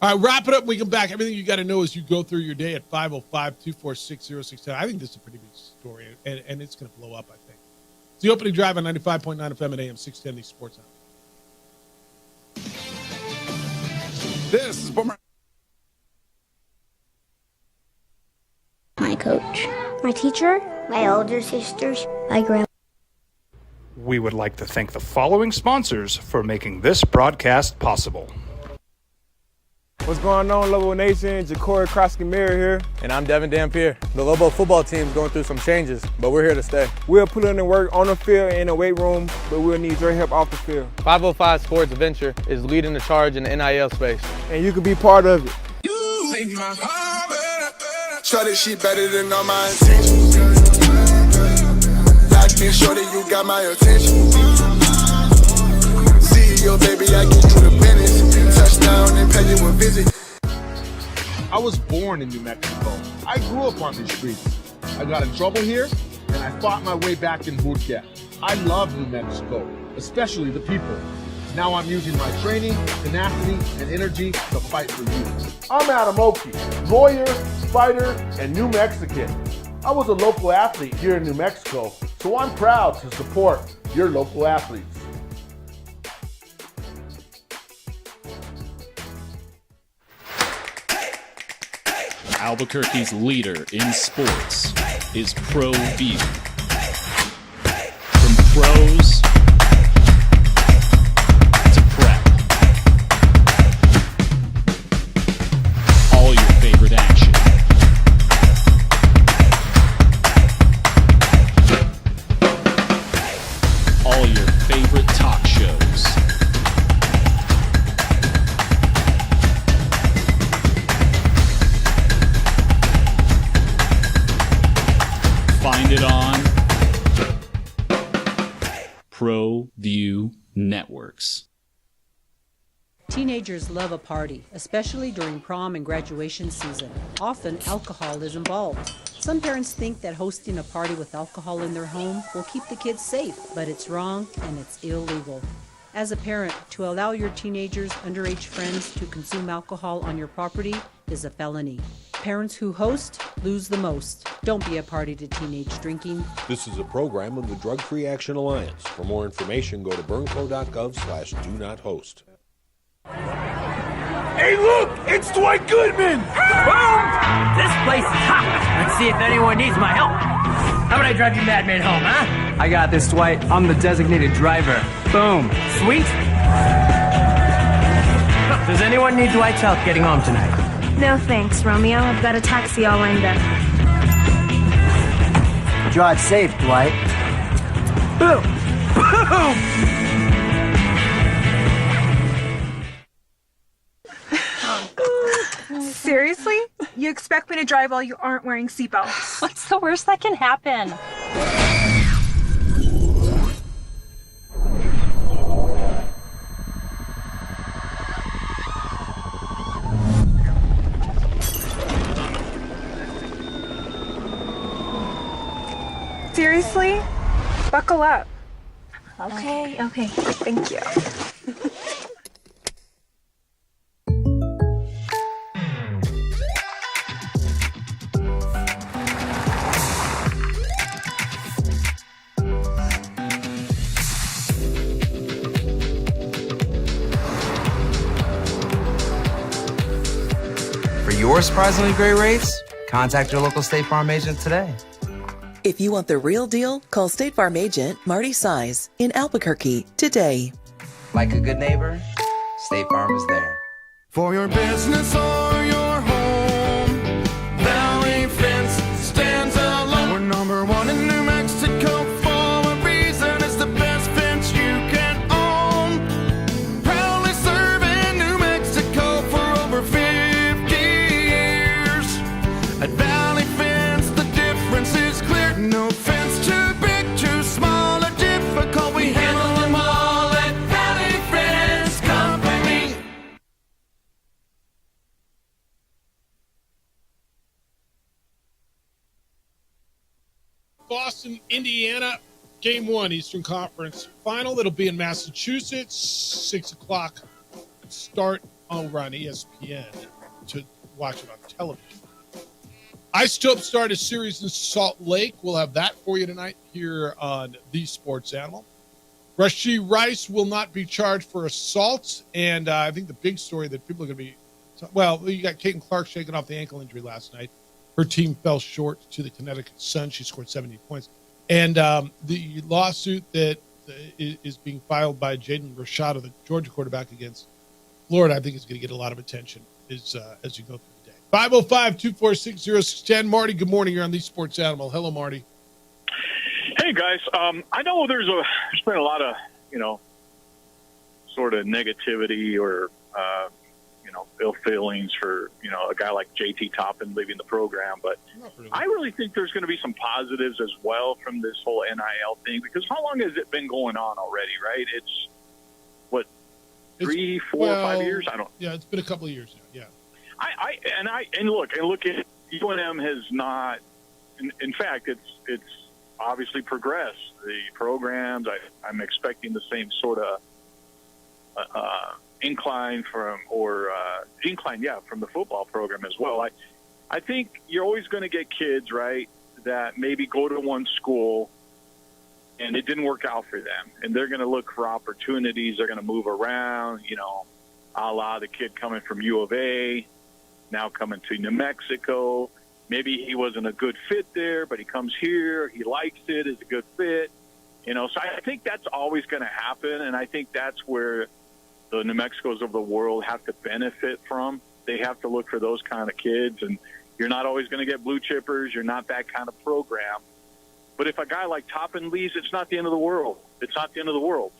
All right, wrap it up and we come back. Everything you got to know as you go ththrough your day at 505-246-0610. I think this is a pretty big story, and it's going to blow up, I think. It's the opening drive on 95.9 FM and AM 610, the Sports Hour. This is Boomer. My coach, my teacher, my older sisters, my grandma. We would like to thank the following sponsors for making this broadcast possible. What's going on, Lobo Nation? Ja'Cory Krosky-Miller here. And I'm Devin Dampier. The Lobo football team's going through some changes, but we're here to stay. We'll put in the work on the field and in the weight room, but we'll need your help off the field. 505 Sports Venture is leading the charge in the NIL space. And you can be part of it. Shorty, she better than all my intentions. Like me, shorty, you got my attention. CEO, baby, I get you the business. Touchdown and pay you a visit. I was born in New Mexico. I grew up on these streets. I got in trouble here, and I fought my way back in boot camp. I love New Mexico, especially the people. Now I'm using my training, tenacity, and energy to fight for you. I'm Adam Oki, lawyer, fighter, and New Mexican. I was a local athlete here in New Mexico, so I'm proud to support your local athletes. Albuquerque's leader in sports is ProView. From pros to prep, all your favorite action. All your favorite talk shows. Find it on ProView Networks. Teenagers love a party, especially during prom and graduation season. Often, alcohol is involved. Some parents think that hosting a party with alcohol in their home will keep the kids safe, but it's wrong and it's illegal. As a parent, to allow your teenagers' underage friends to consume alcohol on your property is a felony. Parents who host lose the most. Don't be a party to teenage drinking. This is a program of the Drug Free Action Alliance. For more information, go to burnco.gov/do-not-host. Hey, look! It's Dwight Goodman! Boom! This place is hot. Let's see if anyone needs my help. How about I drive you madman home, huh? I got this, Dwight. I'm the designated driver. Boom. Sweet? Does anyone need Dwight's help getting home tonight? No thanks, Romeo. I've got a taxi all lined up. Drive safe, Dwight. Boom! Boom! Seriously? You expect me to drive while you aren't wearing seatbelts? What's the worst that can happen? Seriously? Buckle up. Okay. Thank you. For your surprisingly great rates, contact your local State Farm agent today. If you want the real deal, call State Farm agent Marty Size in Albuquerque today. Like a good neighbor, State Farm is there. For your business or your home, Valley Fence stands alone. We're number one in New Mexico for a reason. It's the best fence you can own. Proudly serving New Mexico for over 50 years. At Valley Fence, the difference is clear. No fence too big, too small, or difficult. We handle them all at Valley Fence Company. Boston, Indiana, Game 1, Eastern Conference Final. That'll be in Massachusetts, 6 o'clock start over on ESPN to watch it on television. Ice Dope started a series in Salt Lake. We'll have that for you tonight here on The Sports Animal. Rashee Rice will not be charged for assault, and I think the big story that people are going to be well, you got Caitlin Clark shaking off the ankle injury last night. Her team fell short to the Connecticut Sun. She scored 70 points. And the lawsuit that is being filed by Jaden Rashada, the Georgia quarterback, against Florida, I think is going to get a lot of attention as you go through the day. 505-246-0610. Marty, good morning. You're on the Sports Animal. Hello, Marty. Hey guys, I know there's been a lot of sort of negativity or ill feelings for a guy like JT Toppin leaving the program, but I really think there's going to be some positives as well from this whole NIL thing, because how long has it been going on already? Right? It's 3, 4, 5 years. I don't. Yeah, it's been a couple of years now. Yeah. And look at UNM has not. In fact, it's obviously progressed. The programs, I'm expecting the same sort of incline from the football program as well. I think you're always going to get kids, right, that maybe go to one school and it didn't work out for them, and they're going to look for opportunities. They're going to move around, a la the kid coming from U of A, now coming to New Mexico. Maybe he wasn't a good fit there, but he comes here, he likes it, is a good fit. So I think that's always going to happen, and I think that's where the New Mexicos of the world have to benefit from. They have to look for those kind of kids, and you're not always going to get blue chippers. You're not that kind of program. But if a guy like Toppin leaves, it's not the end of the world. It's not the end of the world.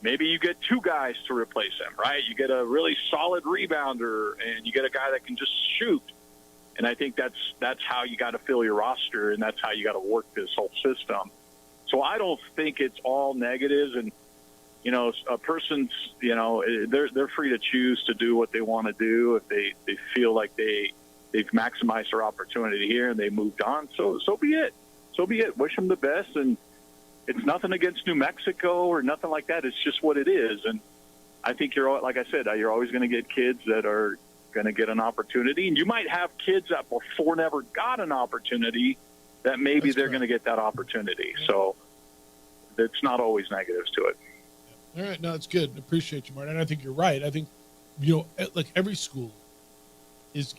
Maybe you get 2 guys to replace him, right? You get a really solid rebounder, and you get a guy that can just shoot. And I think that's how you got to fill your roster, and that's how you got to work this whole system. So I don't think it's all negatives. And a person's they're free to choose to do what they want to do. If they feel like they've maximized their opportunity here and they moved on, so be it. So be it. Wish them the best. And it's nothing against New Mexico or nothing like that. It's just what it is. And I think like I said, you're always going to get kids that are going to get an opportunity, and you might have kids that before never got an opportunity that maybe they're going to get that opportunity. So it's not always negatives to it. All right, no, it's good. Appreciate you, Martin. And I think you're right. I think like every school is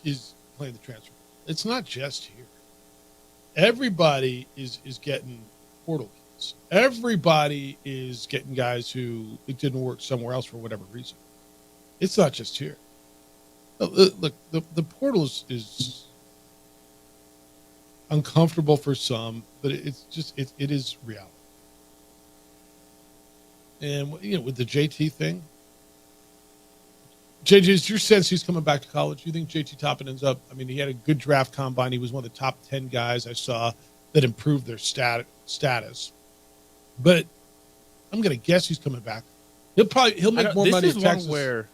playing the transfer. It's not just here. Everybody is getting portal kids. Everybody is getting guys who it didn't work somewhere else for whatever reason. It's not just here. Look, the portal is uncomfortable for some, but it is reality. And with the JT thing, JJ, is your sense he's coming back to college? Do you think JT Toppin ends up? I mean, he had a good draft combine. He was one of the top 10 guys I saw that improved their status. But I'm going to guess he's coming back. He'll make more money at Texas.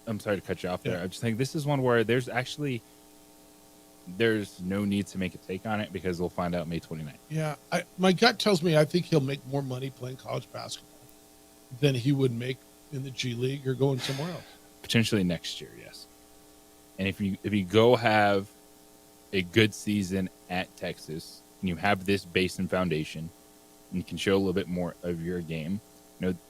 I'm sorry to cut you off there. I just think this is one where there's no need to make a take on it because we'll find out May 29th. Yeah, my gut tells me I think he'll make more money playing college basketball than he would make in the G League or going somewhere else. Potentially next year, yes. And if you go have a good season at Texas and you have this base and foundation and you can show a little bit more of your game,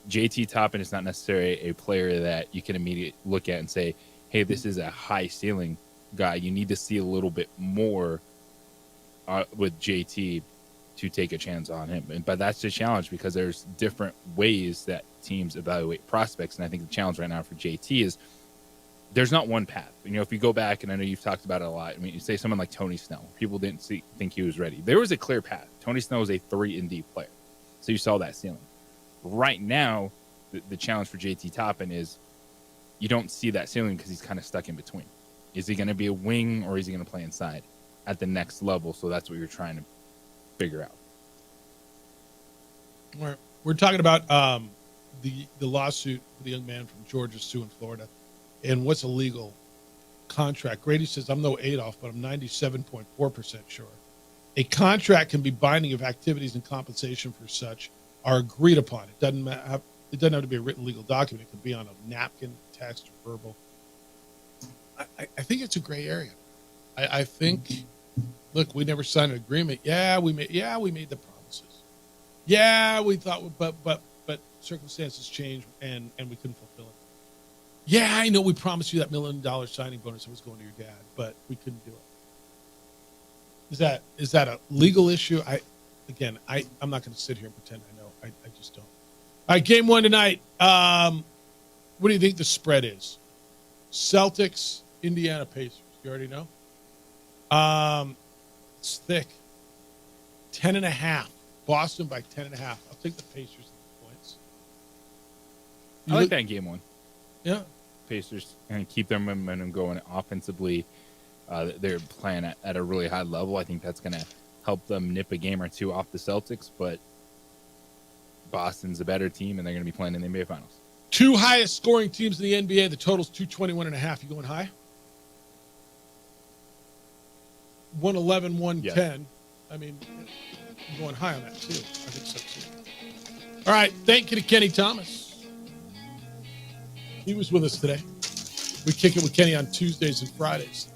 JT Toppin is not necessarily a player that you can immediately look at and say, hey, this is a high ceiling guy. You need to see a little bit more with JT to take a chance on him. But that's the challenge because there's different ways that teams evaluate prospects. And I think the challenge right now for JT is there's not one path. If you go back, and I know you've talked about it a lot. I mean, you say someone like Tony Snell. People didn't think he was ready. There was a clear path. Tony Snell was a 3-and-D player. So you saw that ceiling. Right now, the challenge for JT Toppin is you don't see that ceiling because he's kind of stuck in between. Is he going to be a wing or is he going to play inside at the next level? So that's what you're trying to figure out. We're talking about the lawsuit for the young man from Georgia suing Florida and what's a legal contract. Grady says, I'm no Adolf, but I'm 97.4% sure. A contract can be binding if activities and compensation for such are agreed upon. It doesn't have to be a written legal document. It could be on a napkin, text, or verbal. I think it's a gray area. I think, look, we never signed an agreement. We made the promises. Yeah, we thought, but circumstances changed and we couldn't fulfill it. Yeah, I know we promised you that $1 million signing bonus that was going to your dad, but we couldn't do it. Is that a legal issue? I'm not going to sit here and pretend I know. I just don't. All right, game 1 tonight. What do you think the spread is? Celtics Indiana Pacers. You already know. It's thick. 10.5. Boston by 10.5. I'll take the Pacers in the points. I like that in game one. Yeah. Pacers and keep their momentum going offensively. They're playing at a really high level. I think that's going to help them nip a game or two off the Celtics, but Boston's a better team, and they're going to be playing in the NBA Finals. Two highest scoring teams in the NBA. The total's 221.5. You going high? 111, 110. Yes. I mean, I'm going high on that, too. I think so, too. All right. Thank you to Kenny Thomas. He was with us today. We kick it with Kenny on Tuesdays and Fridays.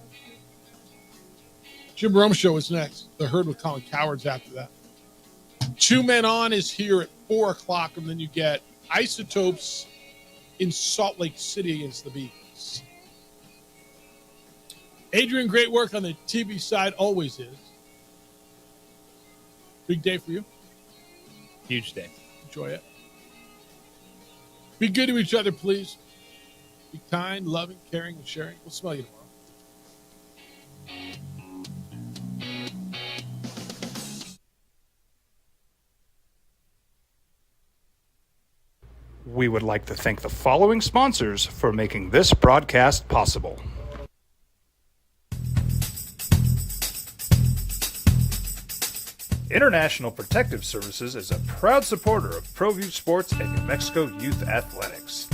Jim Rome Show is next. The Herd with Colin Cowards after that. 2 Men On is here at 4 o'clock, and then you get Isotopes in Salt Lake City against the Bees. Adrian, great work on the TV side, always is. Big day for you. Huge day. Enjoy it. Be good to each other, please. Be kind, loving, caring, and sharing. We'll smell you tomorrow. We would like to thank the following sponsors for making this broadcast possible. International Protective Services is a proud supporter of ProView Sports and New Mexico Youth Athletics.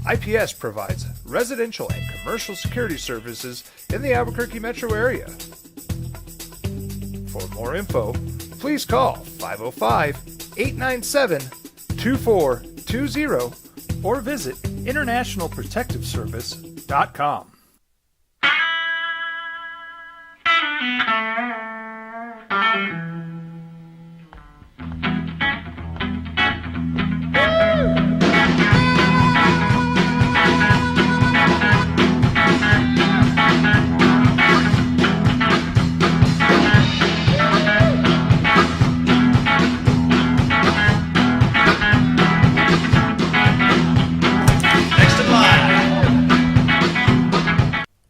IPS provides residential and commercial security services in the Albuquerque metro area. For more info, please call 505-897-2420 or visit internationalprotectiveservice.com.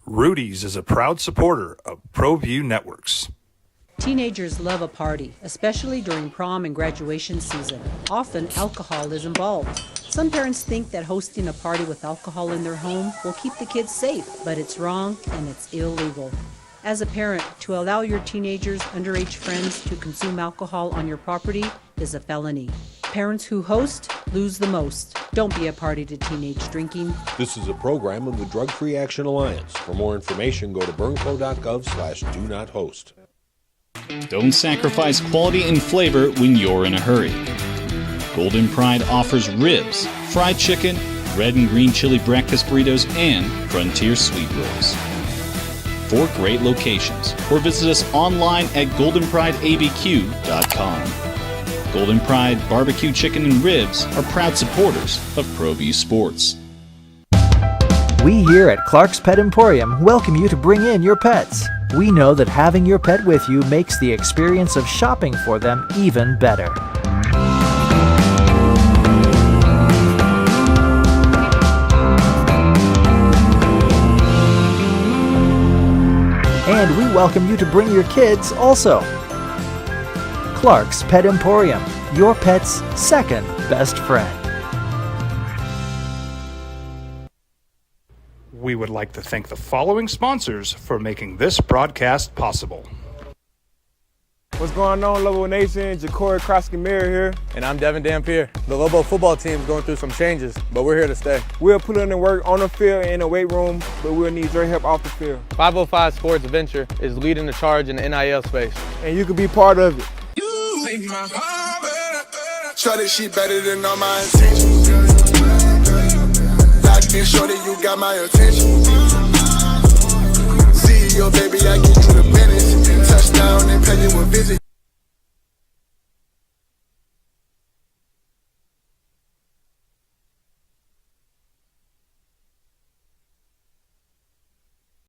Rudy's is a proud supporter of ProView Networks. Teenagers love a party, especially during prom and graduation season. Often, alcohol is involved. Some parents think that hosting a party with alcohol in their home will keep the kids safe, but it's wrong and it's illegal. As a parent, to allow your teenagers' underage friends to consume alcohol on your property is a felony. Parents who host lose the most. Don't be a party to teenage drinking. This is a program of the Drug Free Action Alliance. For more information, go to burnco.gov/do-not-host. Don't sacrifice quality and flavor when you're in a hurry. Golden Pride offers ribs, fried chicken, red and green chili breakfast burritos, and Frontier Sweet Rolls. 4 great locations, or visit us online at goldenprideabq.com. Golden Pride Barbecue Chicken and Ribs are proud supporters of ProView Sports. We here at Clark's Pet Emporium welcome you to bring in your pets. We know that having your pet with you makes the experience of shopping for them even better. And we welcome you to bring your kids also. Clark's Pet Emporium, your pet's second best friend. We would like to thank the following sponsors for making this broadcast possible. What's going on, Lobo Nation? Ja'Cory Krosky-Mir here. And I'm Devin Dampier. The Lobo football team is going through some changes, but we're here to stay. We'll put in the work on the field and in the weight room, but we'll need your help off the field. 505 Sports Venture is leading the charge in the NIL space. And you can be part of it. You make my heart better. Shorty, she better than all my intentions. Locked in, shorty, you got my attention. See your baby, I get you the business. Touchdown and pay you a visit.